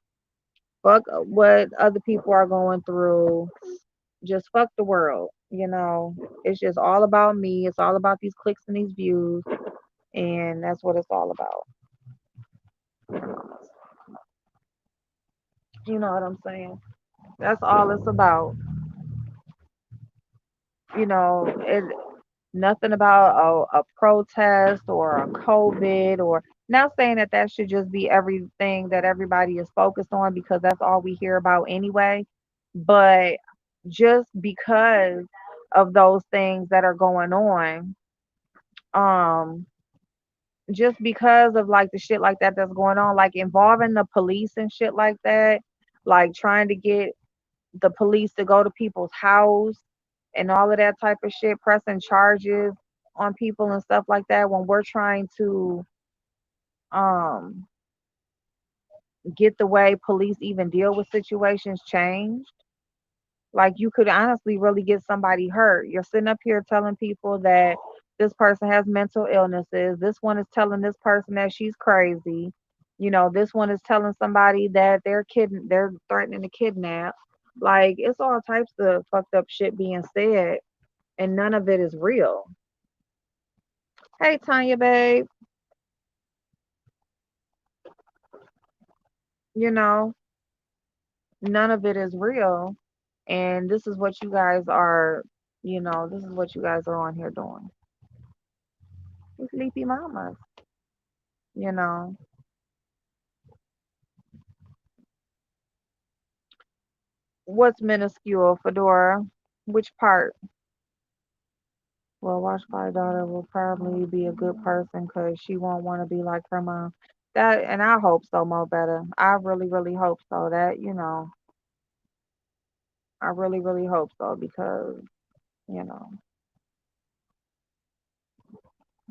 Fuck what other people are going through. Just fuck the world. You know, it's just all about me. It's all about these clicks and these views, and that's what it's all about. You know what I'm saying? That's all it's about. You know, nothing about a protest or a COVID or not saying that that should just be everything that everybody is focused on because that's all we hear about anyway. But just because of those things that are going on, um, just because of like the shit like that that's going on, like involving the police and shit like that, like trying to get the police to go to people's house and all of that type of shit, pressing charges on people and stuff like that when we're trying to um get the way police even deal with situations changed. Like you could honestly really get somebody hurt. You're sitting up here telling people that this person has mental illnesses. This one is telling this person that she's crazy. You know, this one is telling somebody that they're threatening to kidnap. Like it's all types of fucked up shit being said and none of it is real. Hey Tanya babe, you know, none of it is real. And this is what you guys are, this is what you guys are on here doing. You sleepy mamas, you know. What's minuscule, Fedora? Which part? Well, watch my daughter will probably be a good person because she won't want to be like her mom. That, and I hope so, Mo better. I really, really hope so. That, I really, really hope so because, you know,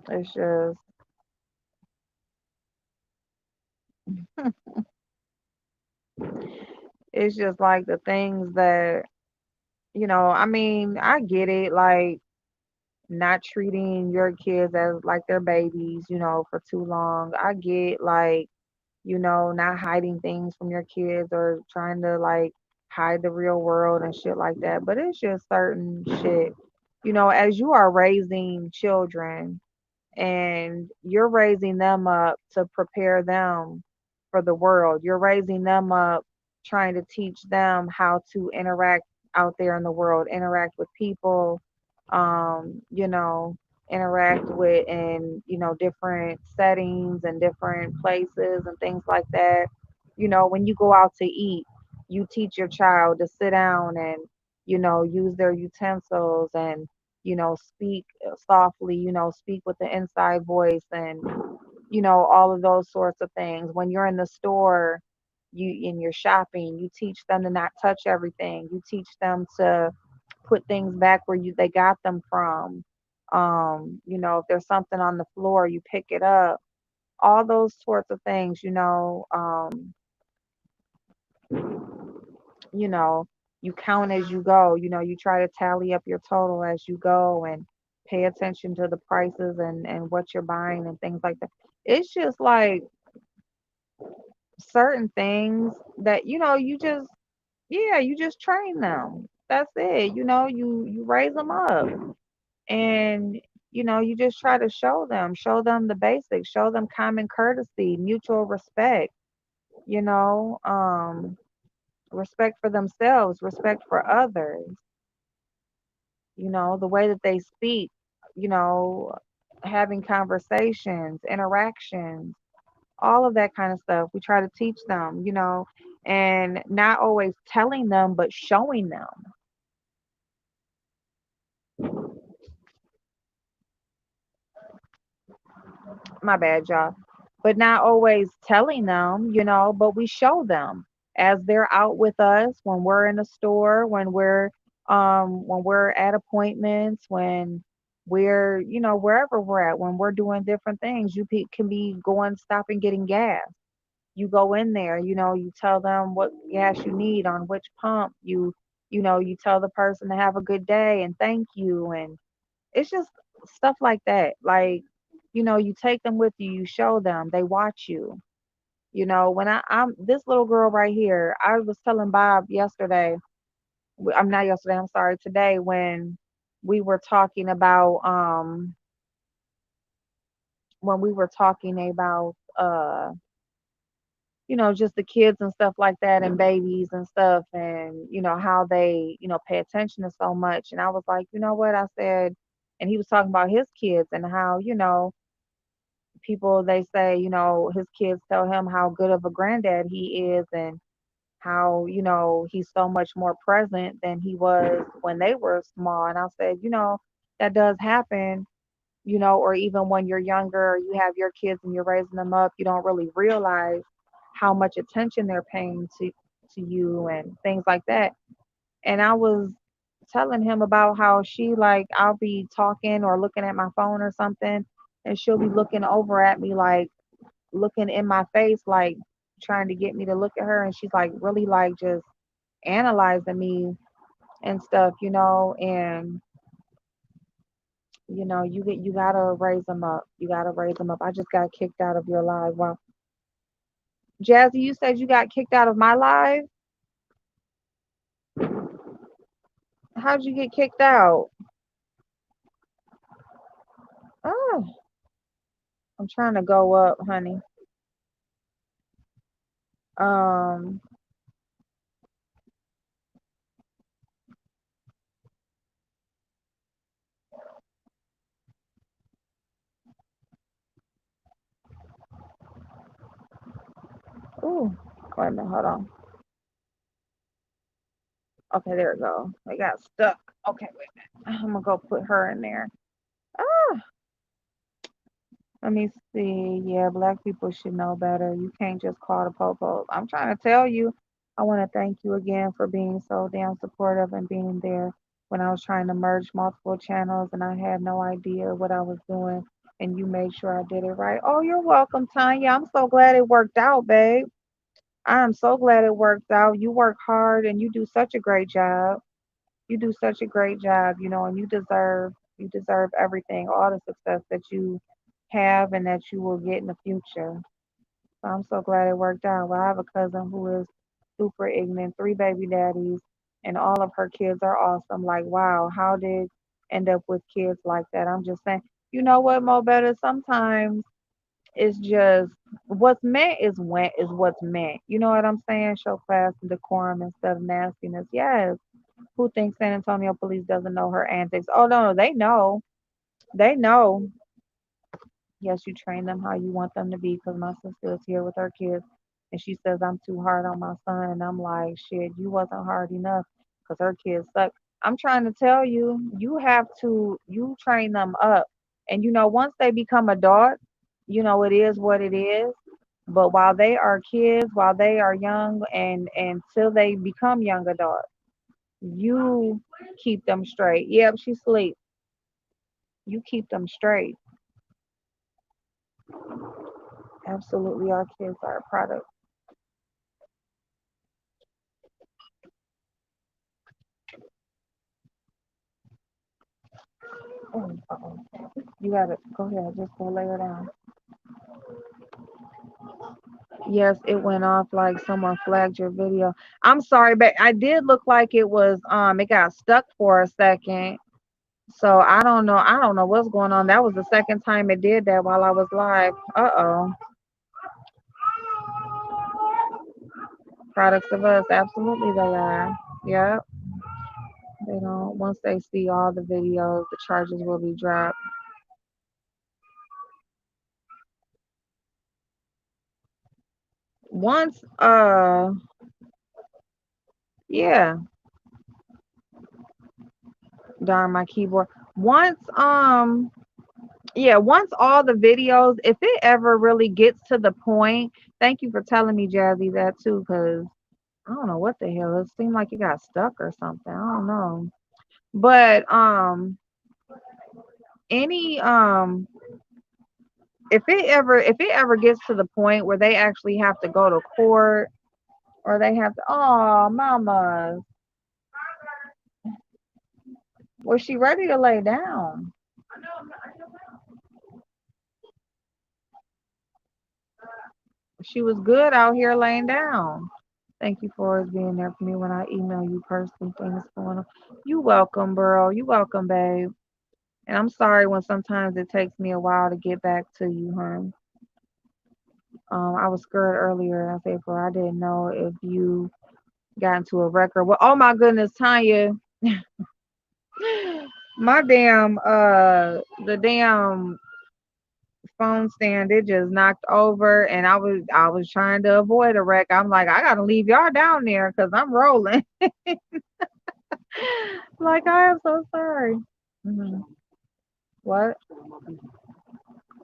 it's just it's just like the things that, I mean, I get it, like not treating your kids as like their babies, for too long. I get like, not hiding things from your kids or trying to like hide the real world and shit like that. But it's just certain shit, as you are raising children and you're raising them up to prepare them for the world. You're raising them up trying to teach them how to interact out there in the world, interact with people, um, you know, interact with in, different settings and different places and things like that. When you go out to eat, you teach your child to sit down and, use their utensils and speak softly, speak with the inside voice and, all of those sorts of things. When you're in the store, in your shopping, you teach them to not touch everything. You teach them to put things back where they got them from. If there's something on the floor, you pick it up. All those sorts of things, you know, you count as you go. You try to tally up your total as you go and pay attention to the prices and what you're buying and things like that. It's just like certain things that, you just, yeah, you just train them. That's it. You raise them up and, you just try to show them the basics, show them common courtesy, mutual respect, you know, um, respect for themselves, respect for others, the way that they speak, you know, having conversations, interactions, all of that kind of stuff. We try to teach them, and not always telling them, but showing them. My bad, y'all. But not always telling them, but we show them as they're out with us when we're in the store, when we're at appointments, when we're, wherever we're at, when we're doing different things. Can be going, stopping, getting gas. You go in there, you tell them what gas you need on which pump. You tell the person to have a good day and thank you. And it's just stuff like that. Like, you take them with you, you show them, they watch you. When I'm this little girl right here, I was telling Bob yesterday, I'm not yesterday, I'm sorry, today we were talking about, when we were talking about, just the kids and stuff like that and babies and stuff and, how they, pay attention to so much. And I was like, you know what? I said, and he was talking about his kids and how, people they say, his kids tell him how good of a granddad he is and how, he's so much more present than he was when they were small. And I said, that does happen, or even when you're younger, you have your kids and you're raising them up, you don't really realize how much attention they're paying to you and things like that. And I was telling him about how she like I'll be talking or looking at my phone or something and she'll be looking over at me like looking in my face like trying to get me to look at her and she's like really like just analyzing me and stuff, and you gotta raise them up. You gotta raise them up. I just got kicked out of your live. Wow. Jazzy, you said you got kicked out of my live? How'd you get kicked out? Oh, I'm trying to go up, honey. Um, ooh, wait a minute, hold on. Okay, there we go. I got stuck. Okay, wait a minute. I'm gonna go put her in there. Ah, let me see. Yeah, black people should know better. You can't just call the popos. I'm trying to tell you. I want to thank you again for being so damn supportive and being there when I was trying to merge multiple channels and I had no idea what I was doing. And you made sure I did it right. Oh, you're welcome, Tanya. I'm so glad it worked out, babe. I am so glad it worked out. You work hard and you do such a great job. You do such a great job, and you deserve everything, all the success that you have and that you will get in the future. So I'm so glad it worked out. Well, I have a cousin who is super ignorant, three baby daddies, and all of her kids are awesome. Like, wow, how did end up with kids like that? I'm just saying, you know what, Mo Better? Sometimes it's just what's meant is what's meant. You know what I'm saying? Show class and decorum instead of nastiness. Yes. Who thinks San Antonio police doesn't know her antics? Oh no, they know. They know. Yes, you train them how you want them to be because my sister is here with her kids and she says I'm too hard on my son and I'm like, shit, you wasn't hard enough because her kids suck. I'm trying to tell you, you train them up. And once they become adults, it is what it is. But while they are kids, while they are young and until they become young adults, you keep them straight. Yep, she sleep. You keep them straight. Absolutely, our kids are a product. Oh, uh-oh. You gotta go ahead, just go lay her down. Yes, it went off like someone flagged your video. I'm sorry, but I did look like it got stuck for a second. So I don't know what's going on. That was the second time it did that while I was live. Uh-oh. Products of us, absolutely they are. Yep. They don't once they see all the videos, the charges will be dropped. Once yeah, darn my keyboard. Once yeah, once all the videos, if it ever really gets to the point, thank you for telling me, Jazzy, that too, because I don't know what the hell. It seemed like it got stuck or something. I don't know. But any if it ever gets to the point where they actually have to go to court or they have to, oh mama, was she ready to lay down? She was good out here laying down. Thank you for always being there for me when I email you personally. Things going on. You welcome, bro. You welcome, babe. And I'm sorry when sometimes it takes me a while to get back to you, hon. I was scared earlier. I said, bro, I didn't know if you got into a record. Well, oh my goodness, Tanya, my damn, the damn phone stand, it just knocked over, and I was trying to avoid a wreck. I'm like, I gotta leave y'all down there because I'm rolling. Like, I am so sorry. hmm What?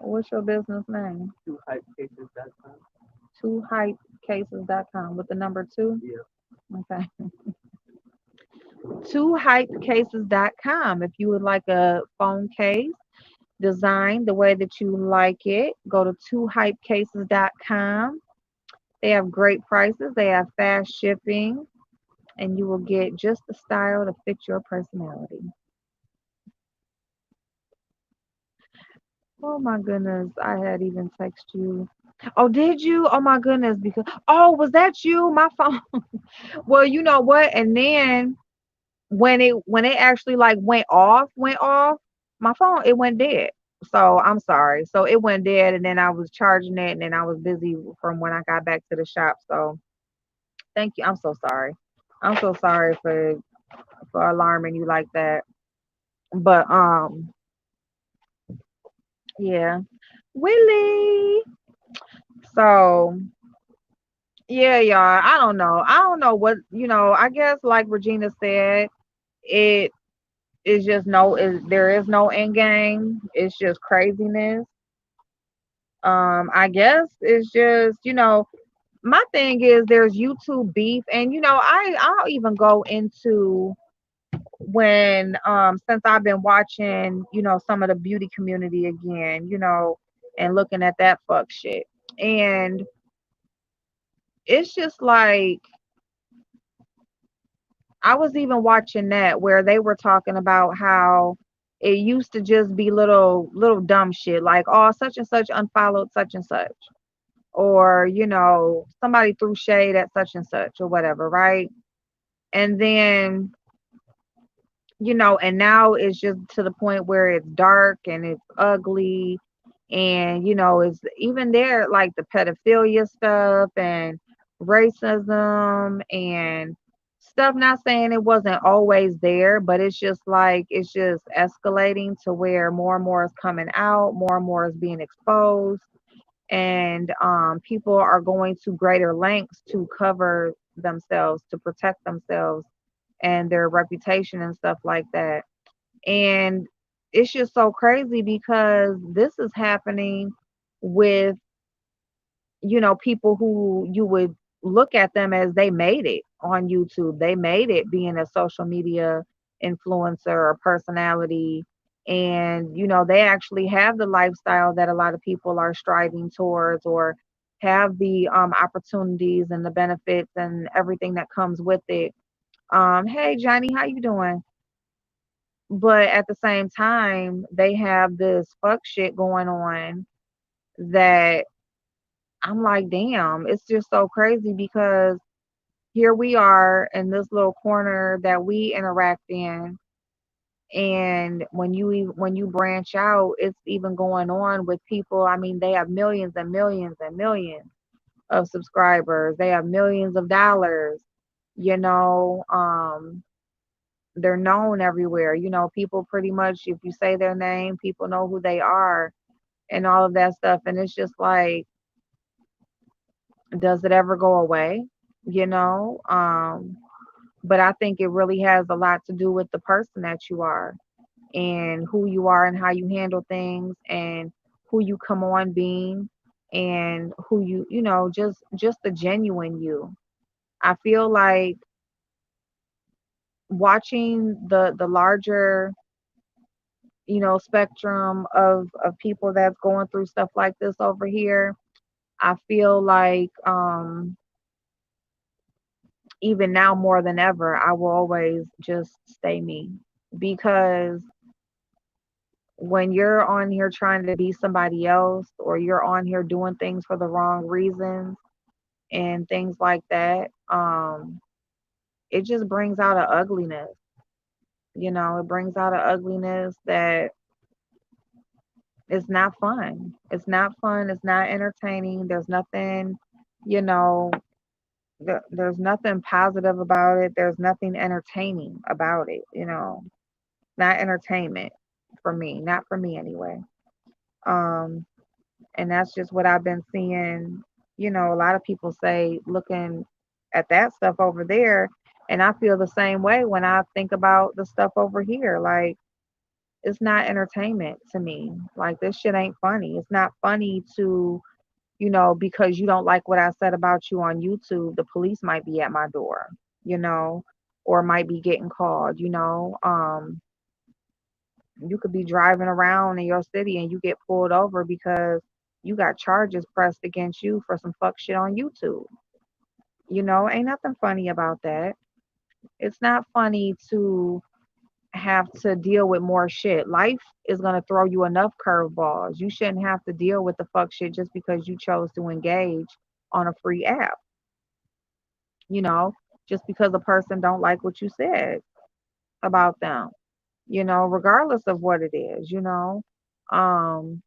What's your business name? Twohypecases.com with the number two. Okay. Twohypecases.com. If you would like a phone case designed the way that you like it, go to twohypecases.com. They have great prices. They have fast shipping, and you will get just the style to fit your personality. Oh my goodness, I had even text you. Oh, did you? Oh my goodness, because was that you? My phone. Well, you know what? And then when it actually like went off, my phone it went dead. So I'm sorry. So it went dead, and then I was charging it, and then I was busy from when I got back to the shop. So thank you. I'm so sorry. I'm so sorry for alarming you like that. But yeah, Willie. So yeah, y'all. I don't know. I don't know what I guess like Regina said, it is just no. There is no end game. It's just craziness. I guess it's just my thing is there's YouTube beef, and I'll even go into when since I've been watching, some of the beauty community again, and looking at that fuck shit. And it's just like I was even watching that where they were talking about how it used to just be little dumb shit like, oh, such and such unfollowed such and such, or somebody threw shade at such and such or whatever, right? And then and now it's just to the point where it's dark and it's ugly, and it's even there like the pedophilia stuff and racism and stuff. Not saying it wasn't always there, but it's just like it's just escalating to where more and more is coming out, more and more is being exposed, and people are going to greater lengths to cover themselves, to protect themselves and their reputation and stuff like that. And it's just so crazy because this is happening with, people who you would look at them as they made it on YouTube. They made it being a social media influencer or personality. And, they actually have the lifestyle that a lot of people are striving towards, or have the opportunities and the benefits and everything that comes with it. Hey Johnny, how you doing? But at the same time, they have this fuck shit going on that I'm like, damn, it's just so crazy because here we are in this little corner that we interact in, and when you branch out, it's even going on with people. I mean, they have millions and millions and millions of subscribers. They have millions of dollars, you know, um they're known everywhere. People pretty much, if you say their name, people know who they are and all of that stuff. And it's just like, does it ever go away? You know? But I think it really has a lot to do with the person that you are and who you are and how you handle things and who you come on being and who just the genuine you. I feel like watching the larger spectrum of people that's going through stuff like this over here. I feel like even now more than ever, I will always just stay me, because when you're on here trying to be somebody else, or you're on here doing things for the wrong reasons and things like that, it just brings out a ugliness. It brings out a ugliness that it's not fun. It's not fun. It's not entertaining. There's nothing, you know, there's nothing positive about it. There's nothing entertaining about it. Not entertainment for me. Not for me anyway. Um, and that's just what I've been seeing. A lot of people say looking at that stuff over there, and I feel the same way when I think about the stuff over here. Like, it's not entertainment to me. Like, this shit ain't funny. It's not funny to, because you don't like what I said about you on YouTube, the police might be at my door, you know, or might be getting called. You could be driving around in your city and you get pulled over because you got charges pressed against you for some fuck shit on YouTube. Ain't nothing funny about that. It's not funny to have to deal with more shit. Life is going to throw you enough curveballs. You shouldn't have to deal with the fuck shit just because you chose to engage on a free app. You know, just because a person don't like what you said about them. Regardless of what it is. Um,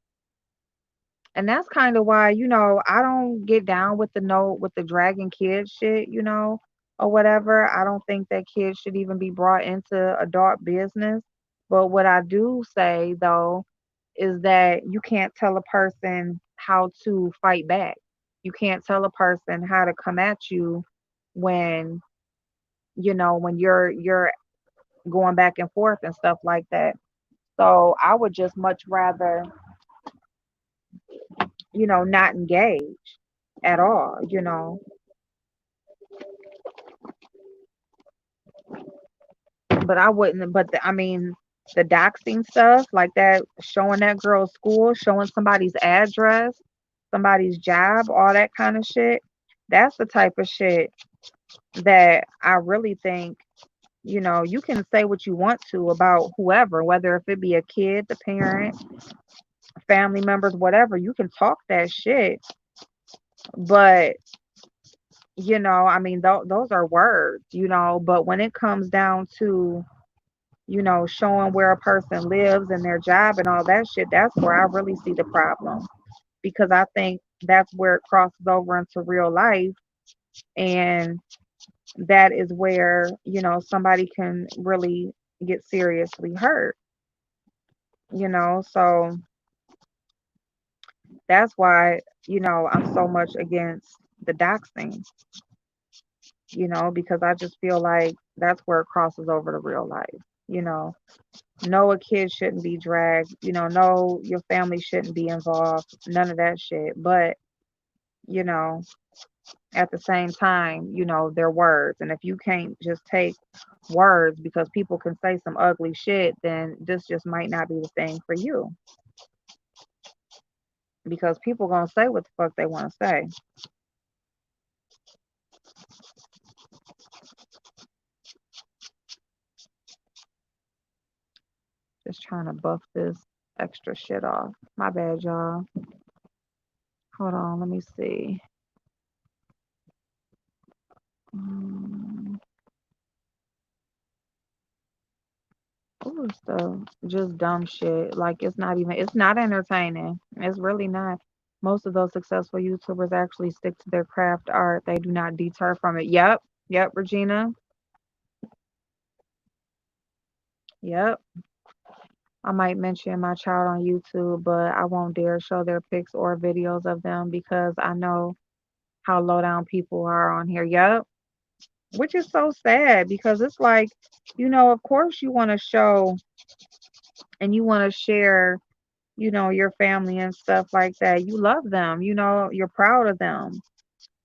and that's kind of why, I don't get down with the no with the dragging kids shit, or whatever. I don't think that kids should even be brought into adult business. But what I do say though is that you can't tell a person how to fight back. You can't tell a person how to come at you when, when you're going back and forth and stuff like that. So I would just much rather, not engage. at all. But I wouldn't. But I mean, the doxing stuff like that, showing that girl's school, showing somebody's address, somebody's job, all that kind of shit. That's the type of shit that I really think, you can say what you want to about whoever, whether if it be a kid, the parent, family members, whatever. You can talk that shit, but I mean, those are words. But when it comes down to showing where a person lives and their job and all that shit, that's where I really see the problem. Because I think that's where it crosses over into real life. And that is where, somebody can really get seriously hurt. So that's why, I'm so much against the doxing, because I just feel like that's where it crosses over to real life. You know, no, a kid shouldn't be dragged, no, your family shouldn't be involved, none of that shit. But, you know, at the same time, they're words. And if you can't just take words because people can say some ugly shit, then this just might not be the thing for you. Because people gonna say what the fuck they wanna say. Just trying to buff this extra shit off. My bad, y'all. Hold on, let me see. Mm, ooh, stuff. Just dumb shit. Like it's not entertaining. It's really not. Most of those successful YouTubers actually stick to their craft art. They do not deter from it. Yep. Yep, Regina. Yep. I might mention my child on YouTube, but I won't dare show their pics or videos of them because I know how low down people are on here. Yep. Which is so sad because it's like, of course you want to show and you want to share, your family and stuff like that. You love them, you're proud of them.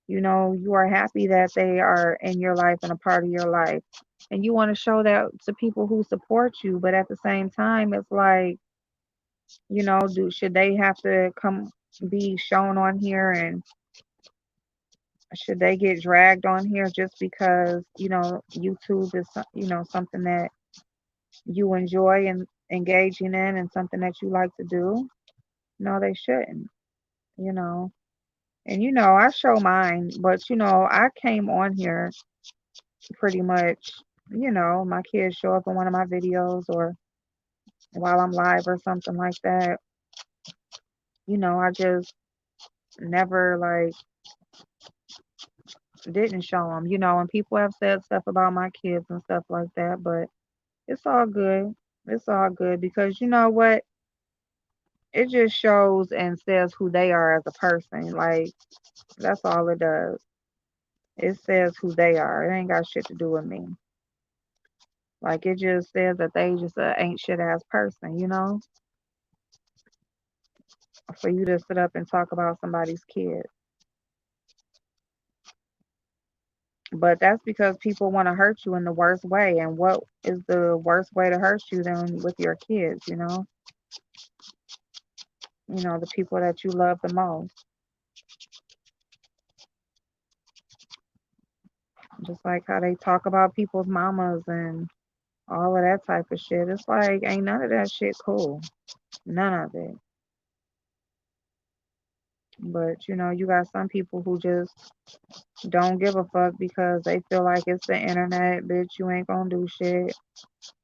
You are happy that they are in your life and a part of your life. And you want to show that to people who support you, but at the same time, it's like, should they have to come be shown on here, and should they get dragged on here just because, YouTube is, something that you enjoy and engaging in and something that you like to do? No, they shouldn't, you know. And I show mine, but I came on here pretty much, my kids show up in one of my videos or while I'm live or something like that. I just never like didn't show them, and people have said stuff about my kids and stuff like that, but it's all good. It's all good because you know what? It just shows and says who they are as a person. Like, that's all it does. It says who they are. It ain't got shit to do with me. Like, it just says that they just ain't shit ass person. For you to sit up and talk about somebody's kid. But that's because people want to hurt you in the worst way. And what is the worst way to hurt you than with your kids? The people that you love the most. Just like how they talk about people's mamas and all of that type of shit. It's like, ain't none of that shit cool. None of it. But, you got some people who just don't give a fuck because they feel like it's the internet. Bitch, you ain't gonna do shit.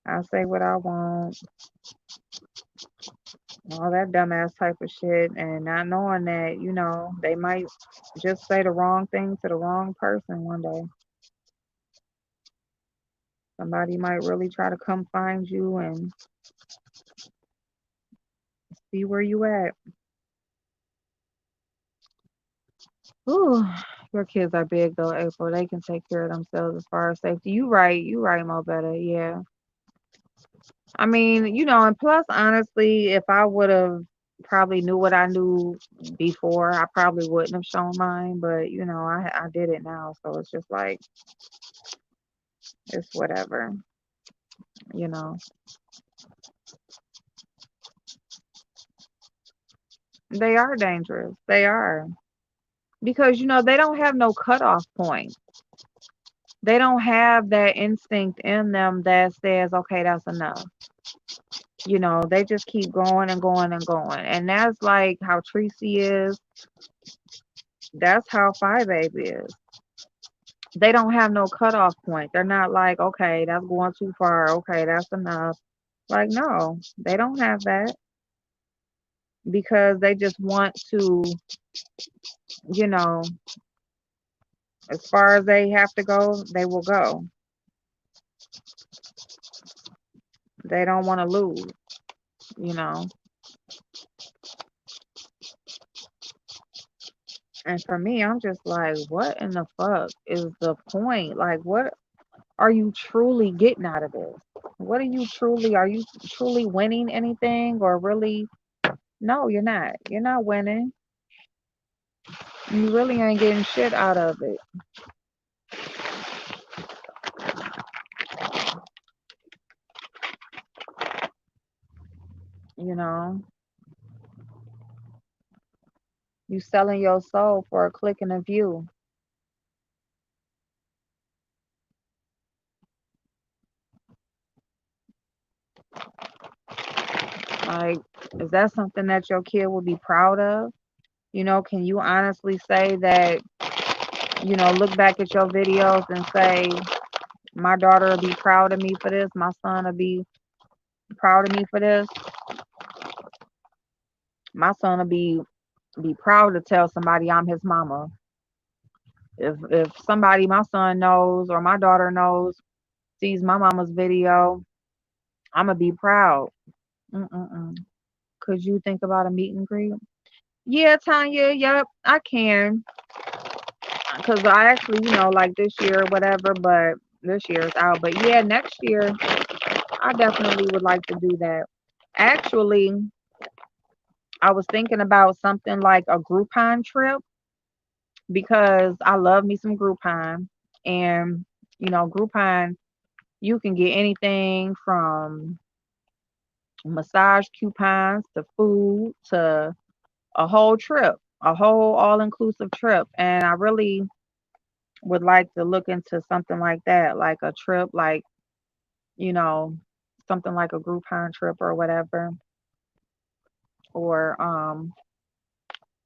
I say what I want. All that dumbass type of shit. And not knowing that, they might just say the wrong thing to the wrong person one day. Somebody might really try to come find you and see where you at. Ooh, your kids are big though, April. They can take care of themselves as far as safety. You right, Mo better. Yeah. I mean, and plus honestly, if I would have probably knew what I knew before, I probably wouldn't have shown mine, but I did it now, so it's just like it's whatever, you know. They are dangerous. They are. Because they don't have no cutoff point. They don't have that instinct in them that says, okay, that's enough. They just keep going and going and going. And that's like how Tracy is. That's how Phi Baby is. They don't have no cutoff point. They're not like, okay, that's going too far. Okay, that's enough. Like, no, they don't have that because they just want to, you know, as far as they have to go, they will go. They don't want to lose, you know. And for me, I'm just like, what in the fuck is the point? Like, what are you truly getting out of this? Are you truly winning anything or really? No, you're not. You're not winning. You really ain't getting shit out of it. You know, you selling your soul for a click and a view. Like, is that something that your kid will be proud of? Can you honestly say that, look back at your videos and say, my daughter will be proud of me for this, my son will be proud of me for this, my son will be proud to tell somebody I'm his mama. If somebody my son knows or my daughter knows sees my mama's video, I'm gonna be proud. Mm-mm-mm. Could you think about a meet and greet? Yeah, Tanya. Yep, I can. Cause I actually, like this year, whatever. But this year is out. But yeah, next year I definitely would like to do that. Actually, I was thinking about something like a Groupon trip because I love me some Groupon, and Groupon, you can get anything from massage coupons to food to a whole trip, a whole all inclusive trip. And I really would like to look into something like that, like a trip, like, you know, something like a Groupon trip or whatever. Or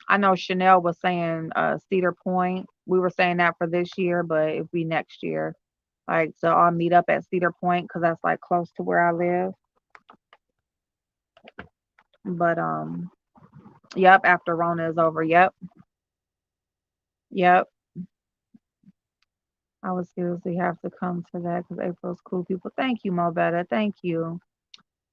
I know Chanel was saying Cedar Point. We were saying that for this year, but it'd be next year. Like to all meet up at Cedar Point because that's like close to where I live. But yep, after Rona is over. Yep, yep. I would seriously have to come to that because April's cool people. Thank you, Mo Better. Thank you.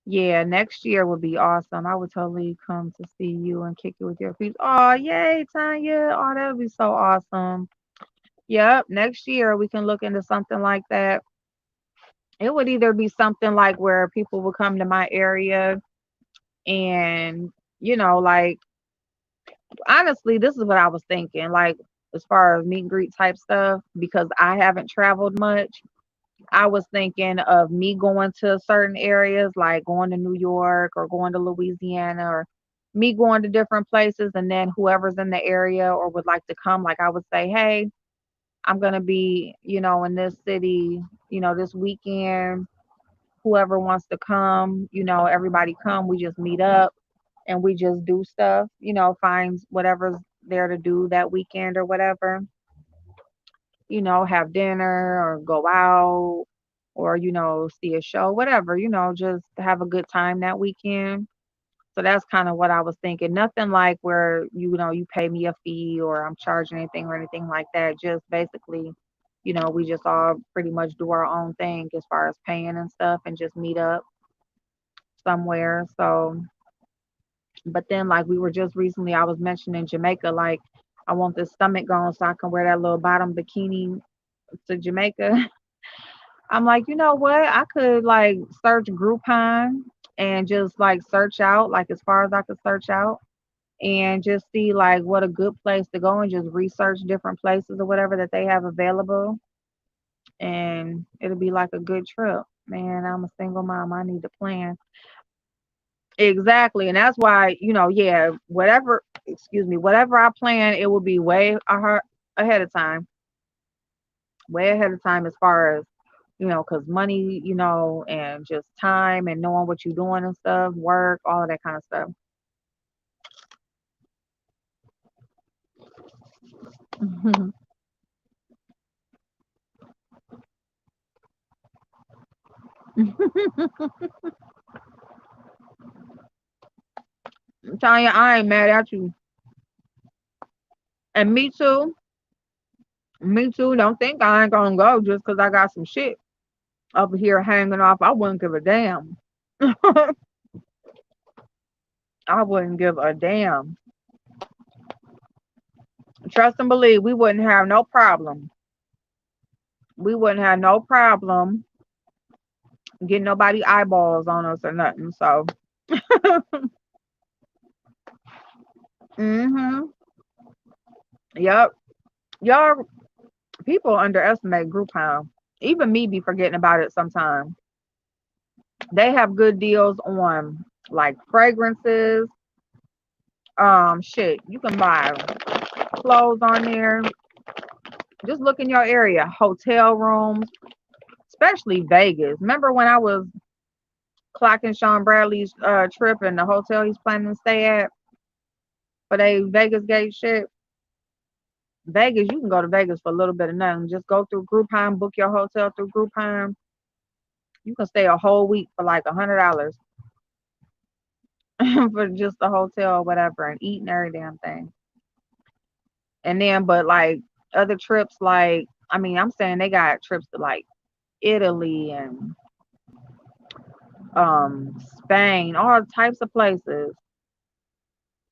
Yeah, next year would be awesome. I would totally come to see you and kick it with your feet. Oh, yay, Tanya. Oh, that would be so awesome. Yep, next year we can look into something like that. It would either be something like where people would come to my area and, like, honestly, this is what I was thinking, like, as far as meet and greet type stuff, because I haven't traveled much. I was thinking of me going to certain areas, like going to New York or going to Louisiana or me going to different places. And then whoever's in the area or would like to come, like I would say, hey, I'm going to be, in this city, this weekend. Whoever wants to come, everybody come. We just meet up and we just do stuff, find whatever's there to do that weekend or whatever, have dinner or go out or, see a show, whatever, just have a good time that weekend. So that's kind of what I was thinking. Nothing like where, you pay me a fee or I'm charging anything or anything like that. Just basically, we just all pretty much do our own thing as far as paying and stuff and just meet up somewhere. So, but then like we were just recently, I was mentioning Jamaica, like I want this stomach gone so I can wear that little bottom bikini to Jamaica. I'm like, you know what? I could like search Groupon and just like search out, like as far as I could search out, and just see like what a good place to go and just research different places or whatever that they have available. And it'll be like a good trip. Man, I'm a single mom. I need to plan. Exactly. And that's why, yeah, whatever, excuse me, whatever I plan, it will be ahead of time, way ahead of time as far as, because money, and just time and knowing what you're doing and stuff, work, all of that kind of stuff. I'm telling you, I ain't mad at you. And me too. Me too. Don't think I ain't gonna go just 'cause I got some shit over here hanging off. I wouldn't give a damn. I wouldn't give a damn. Trust and believe, we wouldn't have no problem. We wouldn't have no problem getting nobody eyeballs on us or nothing. So, mhm, yep. Y'all, people underestimate Groupon. Even me be forgetting about it sometimes. They have good deals on like fragrances. Shit, you can buy clothes on there. Just look in your area, hotel rooms, especially Vegas. Remember when I was clocking Sean Bradley's trip and the hotel he's planning to stay at for they Vegas gate shit? Vegas, you can go to Vegas for a little bit of nothing. Just go through Groupon, book your hotel through Groupon. You can stay a whole week for like $100 for just the hotel or whatever and eat and every damn thing. And then, but like other trips, like, I mean, I'm saying they got trips to like Italy and Spain, all types of places.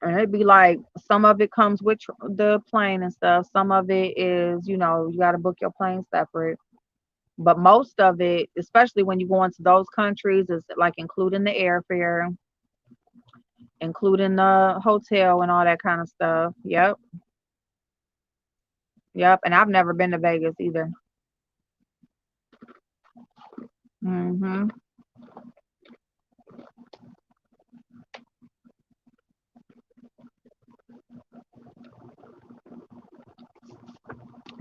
And it'd be like some of it comes with the plane and stuff. Some of it is, you got to book your plane separate. But most of it, especially when you go into those countries, is like including the airfare, including the hotel and all that kind of stuff. Yep, yep. And I've never been to Vegas either. Mhm.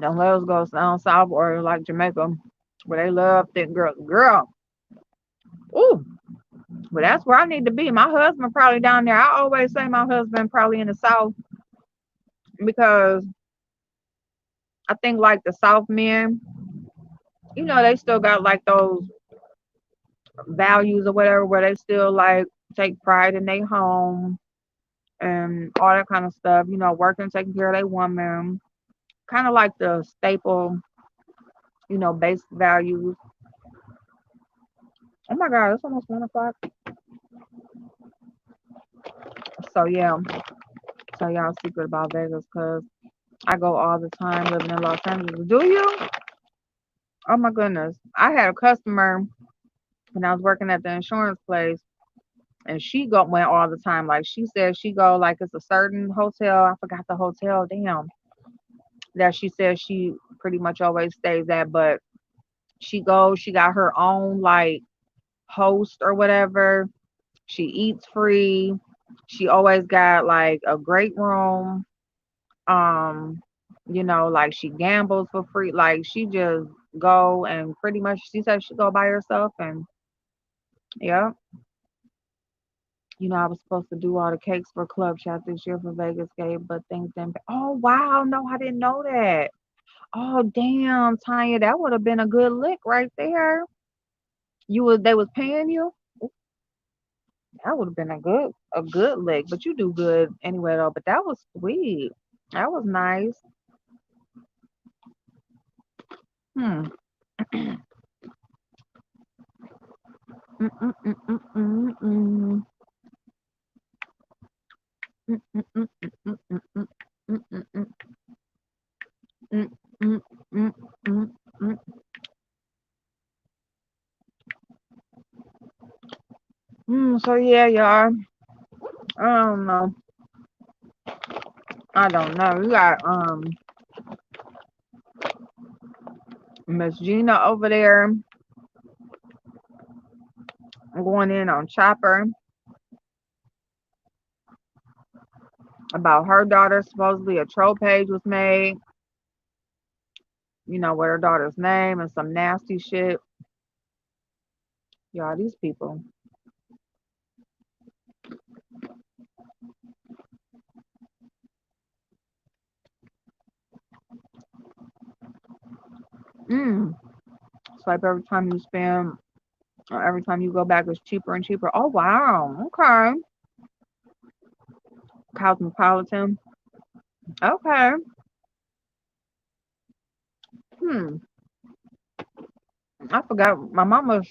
Don't let us go down south or like Jamaica, where they love thick girls. Girl, ooh, but that's where I need to be. My husband probably down there. I always say my husband probably in the south because I think like the South men, they still got like those values or whatever where they still like take pride in their home and all that kind of stuff, working, taking care of their woman. Kind of like the staple, basic values. Oh my God, it's almost 1 o'clock. So yeah, so y'all secret about Vegas because I go all the time living in Los Angeles. Do you? Oh my goodness. I had a customer when I was working at the insurance place and she went all the time. Like she said she go like it's a certain hotel. I forgot the hotel, damn. That she says she pretty much always stays at, but she goes, she got her own like host or whatever. She eats free. She always got like a great room. Um, like she gambles for free. Like she just go and pretty much she said she go by herself and yeah. I was supposed to do all the cakes for Club Chat this year for Vegas Gate, but things didn't. Oh wow, no, I didn't know that. Oh damn, Tanya, that would have been a good lick right there. They was paying you. That would have been a good lick, but you do good anyway though. But that was sweet. That was nice. Hmm. Mm, mm, mm, mm, mm, mm. Mm, mm, mm, mm, mm, mm, mm, mm, mm, mm, mm, mm, mm, mm. So yeah, y'all. I don't know. I don't know. We got Miss Gina over there going in on Chopper about her daughter. Supposedly a troll page was made, with her daughter's name and some nasty shit. Y'all, these people. Mm. It's like every time you spend, or every time you go back, it's cheaper and cheaper. Oh wow. Okay. Cosmopolitan. Okay. Hmm. I forgot. My mama.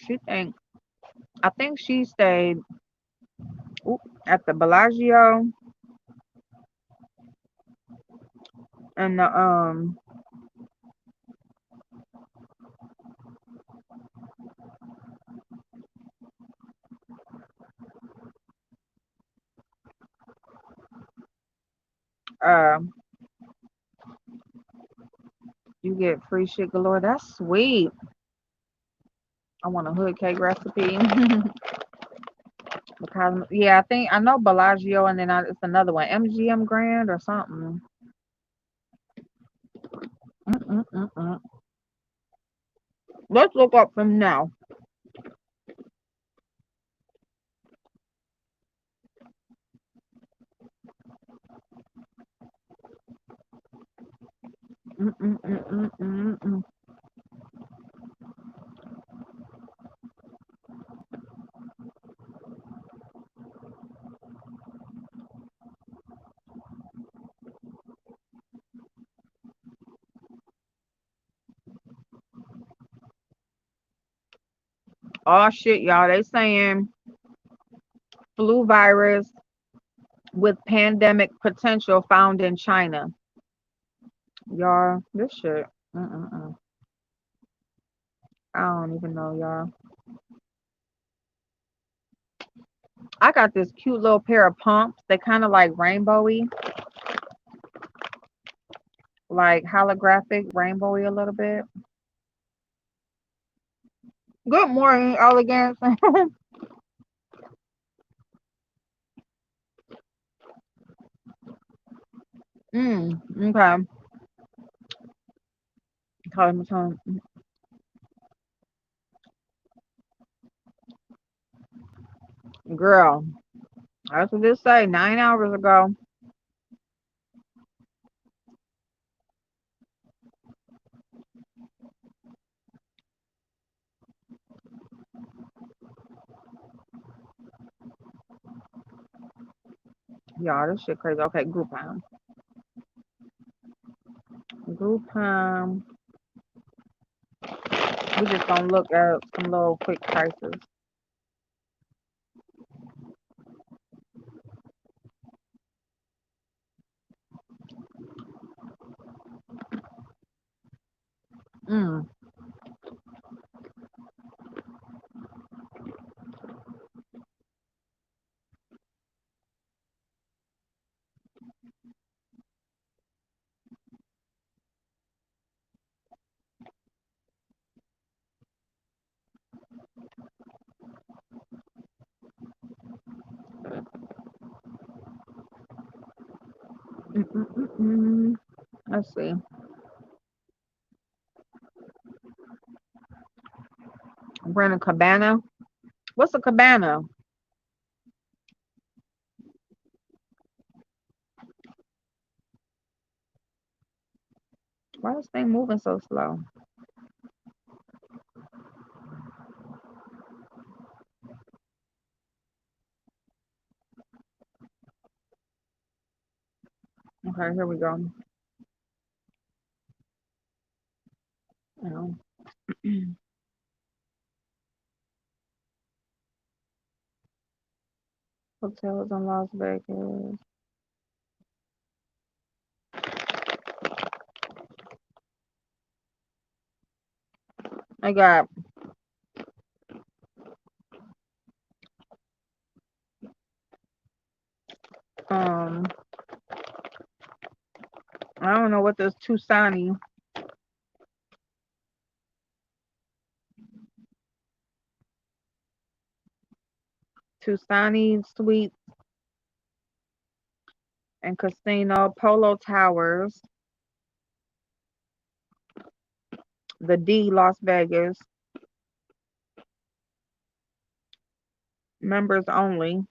I think she stayed at the Bellagio and the uh. You get free shit galore. That's sweet. I want a hood cake recipe. Because yeah, I know Bellagio, and then it's another one, MGM Grand or something. Mm-mm-mm-mm. Let's look up from now. Mm-mm-mm-mm-mm-mm. Oh shit, y'all. They saying flu virus with pandemic potential found in China. Y'all, this shit. Mm-mm-mm. I don't even know, y'all. I got this cute little pair of pumps. They kind of like rainbowy, like holographic, rainbowy a little bit. Good morning, elegance. Okay. Call me time. Girl, that's what this say 9 hours ago. Y'all, this shit crazy. Okay, Groupon. Groupon. We just gonna look at some little quick prices. Mm. Mm. Let's see. Rent a cabana. What's a cabana? Why is this thing moving so slow? Okay, here we go. Oh. Hotels in Las Vegas. I got this Tusani Suites and Casino, Polo Towers, the D Las Vegas, members only,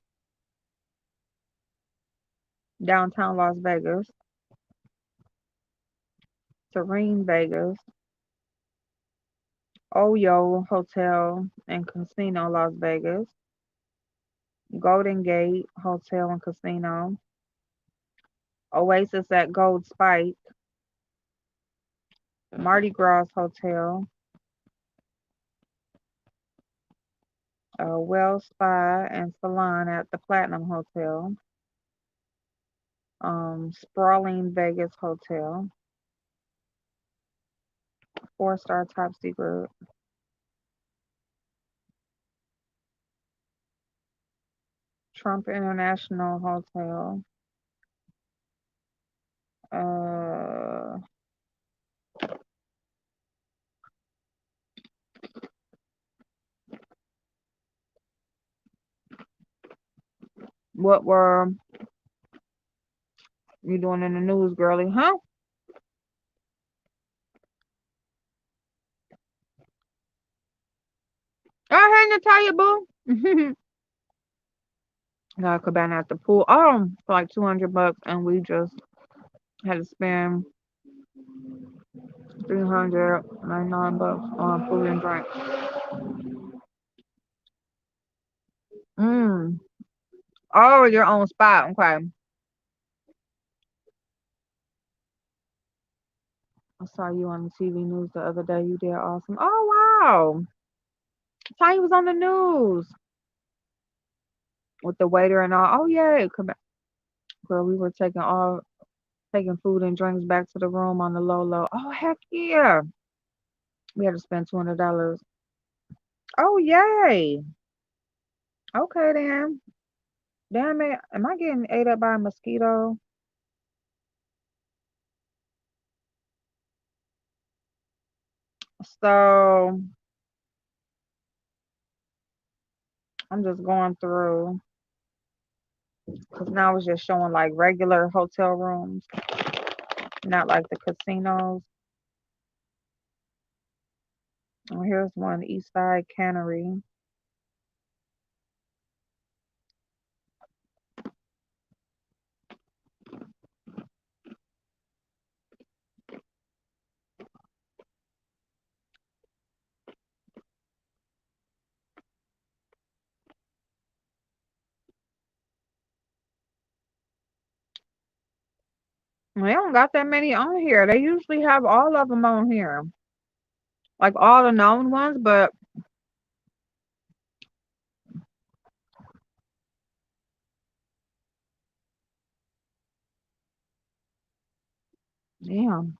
downtown Las Vegas, Serene Vegas, Oyo Hotel and Casino Las Vegas, Golden Gate Hotel and Casino, Oasis at Gold Spike, Mardi Gras Hotel, Well Spa and Salon at the Platinum Hotel, Sprawling Vegas Hotel, 4-star top secret, Trump International Hotel, uh, what were you doing in the news, girly? Huh? Oh, hey, Natalia, boo. Got a cabana at the pool. For like $200, and we just had to spend $399 on food and drink. Mm. Oh, your own spot. Okay. I saw you on the TV news the other day. You did awesome. Oh wow. Tanya was on the news with the waiter and all. Oh yeah. Girl, we were taking food and drinks back to the room on the low low. Oh heck yeah. We had to spend $200. Oh yay. Okay then. Damn it. Am I getting ate up by a mosquito? So I'm just going through because now it's just showing like regular hotel rooms, not like the casinos. Oh, here's one, East Side Cannery. They don't got that many on here. They usually have all of them on here, like all the known ones. But damn,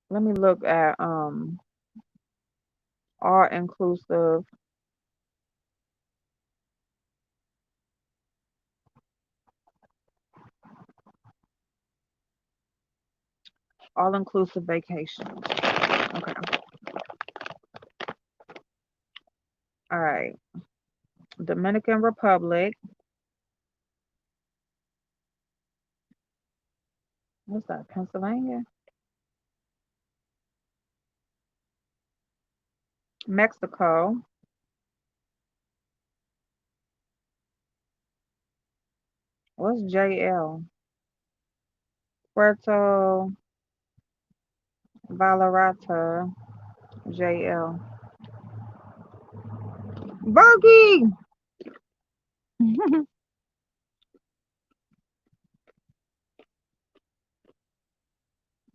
let me look at all inclusive. All inclusive vacations. Okay. All right. Dominican Republic. What's that? Pennsylvania? Mexico. What's JL? Puerto Vallarta. JL. Berkey.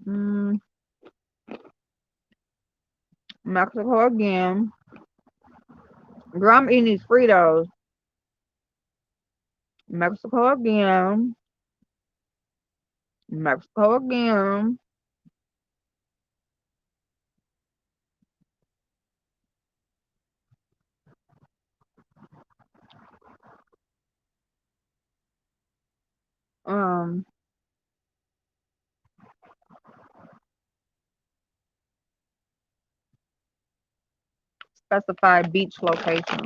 mm, Mexico again. Girl, I'm eating these Fritos. Mexico again. Mexico again. Um, Specify beach location.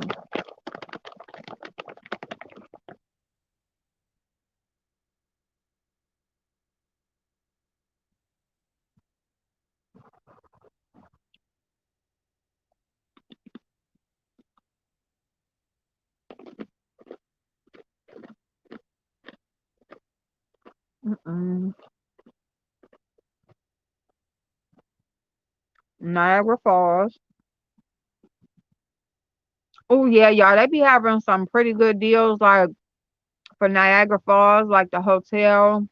Mm-mm. Niagara Falls. Oh yeah, y'all. They be having some pretty good deals, like for Niagara Falls, like the hotel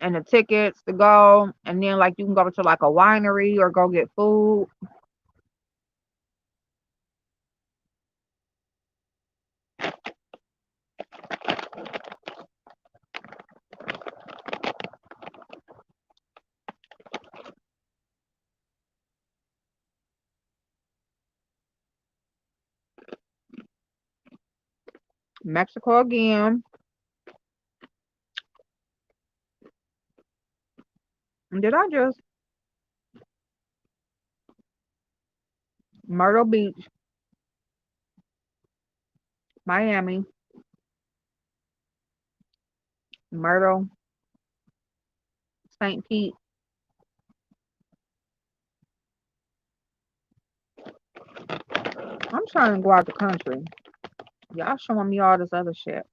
and the tickets to go, and then like you can go to like a winery or go get food. Mexico again. And did I just Myrtle Beach, Miami, Myrtle, St. Pete? I'm trying to go out the country. Y'all showing me all this other shit.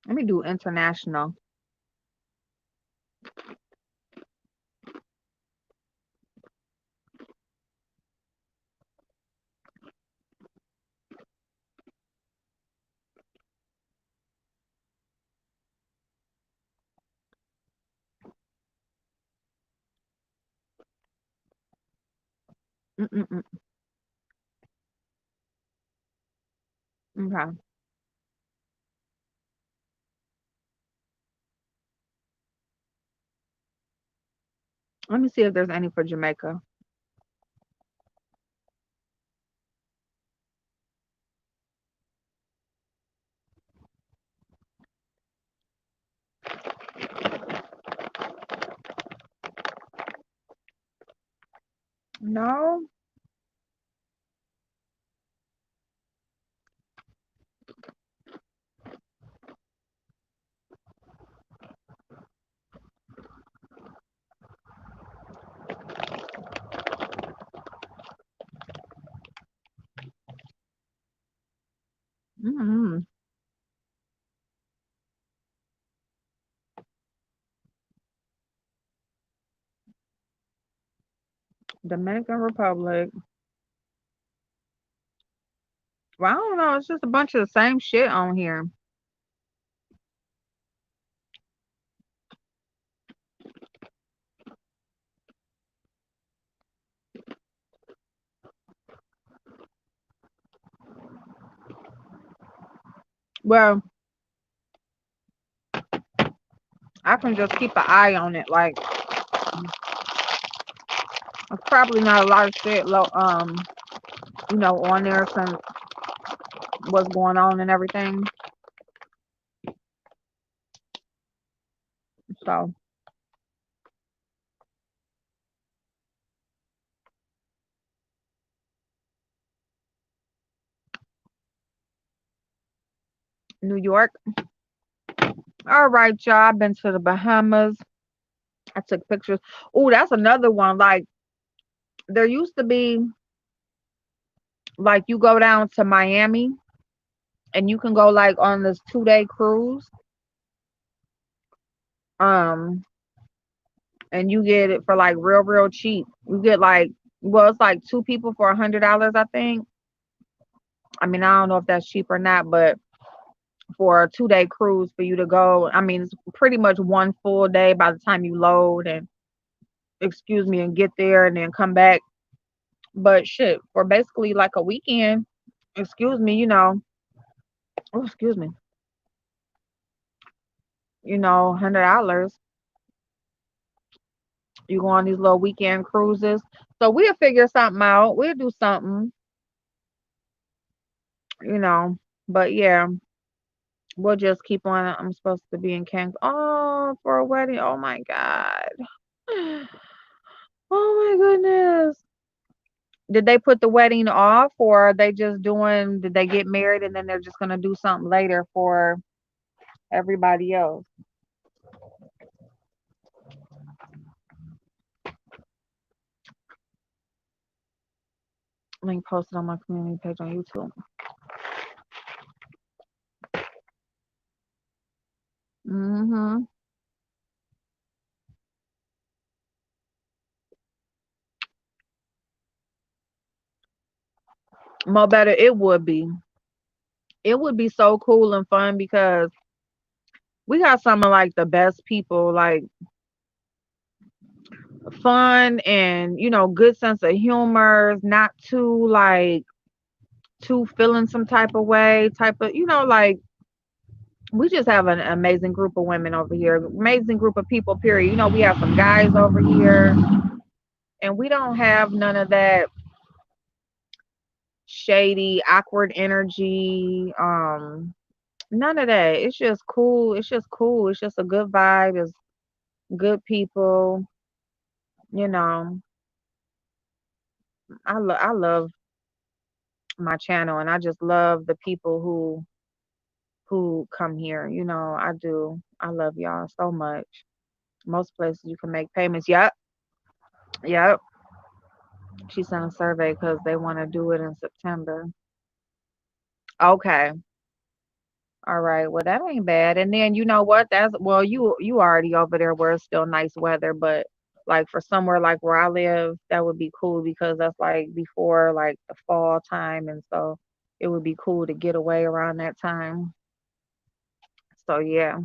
Let me do international. Mm-mm-mm. Okay. Let me see if there's any for Jamaica. No. Mm-mm. Dominican Republic. Well, I don't know. It's just a bunch of the same shit on here. Well, I can just keep an eye on it. Like, it's probably not a lot of shit, on there since what's going on and everything. So, New York. All right, y'all. I've been to the Bahamas. I took pictures. Oh, that's another one. Like, there used to be, like, you go down to Miami and you can go, like, on this 2-day cruise. Um, and you get it for, like, real, real cheap. You get, like, well, it's like two people for $100, I think. I mean, I don't know if that's cheap or not, but for a 2-day cruise for you to go, I mean, it's pretty much one full day by the time you load and, excuse me, and get there and then come back. But shit, for basically like a weekend, excuse me, oh, excuse me, $100. You go on these little weekend cruises. So we'll figure something out. We'll do something, you know. But yeah, we'll just keep on. I'm supposed to be in Cancun. Oh, for a wedding. Oh my God. Oh my goodness. Did they put the wedding off, or are they just doing, did they get married and then they're just gonna do something later for everybody else? Link posted on my community page on YouTube. Mm-hmm. Mo better, it would be. It would be so cool and fun because we got some of like the best people, like fun and good sense of humor, not too like too feeling some type of way, type of like we just have an amazing group of women over here, amazing group of people, period. We have some guys over here, and we don't have none of that shady, awkward energy. None of that. It's just cool. It's just cool. It's just a good vibe. It's good people. You know, I love my channel, and I just love the people who come here. I do. I love y'all so much. Most places you can make payments. Yep, yep. She sent a survey because they want to do it in September. Okay. All right. Well, that ain't bad. And then you know what? That's well, you already over there where it's still nice weather, but like for somewhere like where I live, that would be cool because that's like before like the fall time, and so it would be cool to get away around that time. So yeah.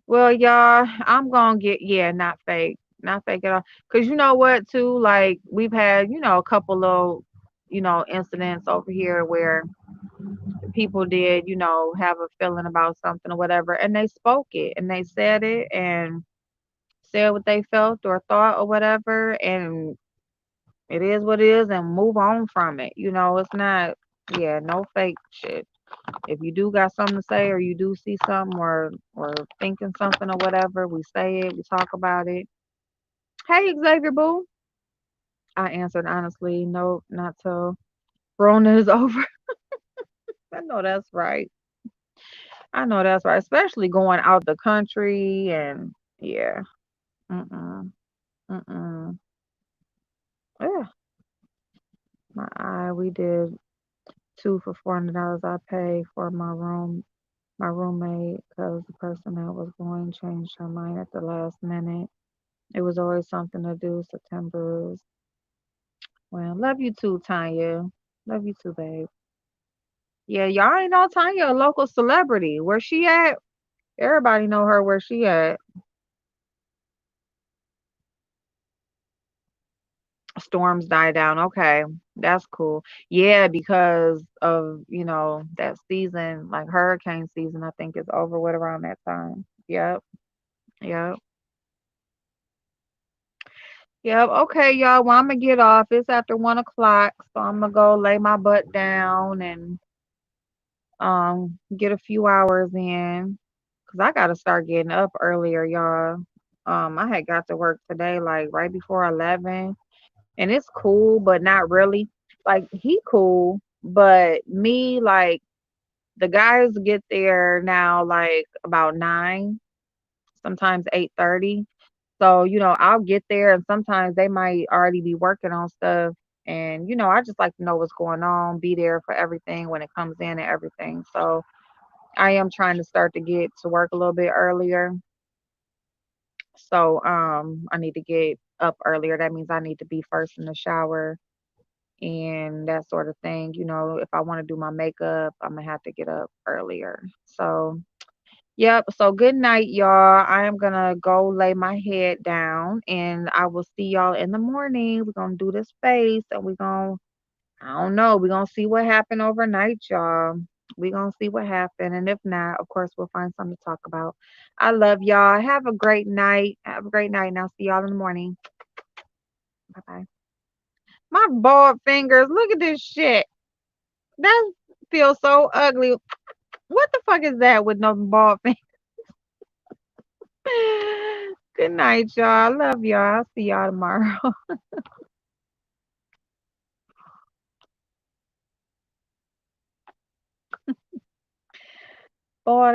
Well, y'all, I'm gonna get, yeah, not fake, not fake at all. Cause you know what too, like we've had a couple of incidents over here where people did have a feeling about something or whatever, and they spoke it and they said it and said what they felt or thought or whatever, and it is what it is, and move on from it. It's not, yeah, no fake shit. If you do got something to say or you do see something or thinking something or whatever, we say it, we talk about it. Hey, Xavier Boo. I answered honestly, nope, not till Rona is over. I know that's right. I know that's right. Especially going out the country and yeah. Mm-mm. Mm-mm. Yeah. My eye. We did two for $400. I paid for my roommate, because the person that was going changed her mind at the last minute. It was always something to do. September is, well, love you too, Tanya. Love you too, babe. Yeah, y'all ain't know Tanya, a local celebrity. Where she at? Everybody know her where she at. Storms die down. Okay. That's cool. Yeah, because of, that season, like hurricane season, I think is over with around that time. Yep. Yep. Yep. Okay, y'all. Well, I'm gonna get off. It's after 1 o'clock, so I'm gonna go lay my butt down and get a few hours in. Cause I gotta start getting up earlier, y'all. I had got to work today like right before 11, and it's cool, but not really. Like he cool, but me, like the guys get there now like about 9, sometimes 8:30. So, I'll get there and sometimes they might already be working on stuff. And, I just like to know what's going on, be there for everything when it comes in and everything. So I am trying to start to get to work a little bit earlier. So I need to get up earlier. That means I need to be first in the shower and that sort of thing. If I want to do my makeup, I'm gonna have to get up earlier. So yep. So good night, y'all. I am gonna go lay my head down and I will see y'all in the morning. We're gonna do this face and we're gonna, I don't know, we're gonna see what happened overnight, y'all. we gonna see what happened. And if not, of course, we'll find something to talk about. I love y'all. Have a great night. Have a great night. And I'll see y'all in the morning. Bye bye. My bald fingers. Look at this shit. That feels so ugly. What the fuck is that with no bald fingers? Good night, y'all. I love y'all. I'll see y'all tomorrow. Boy,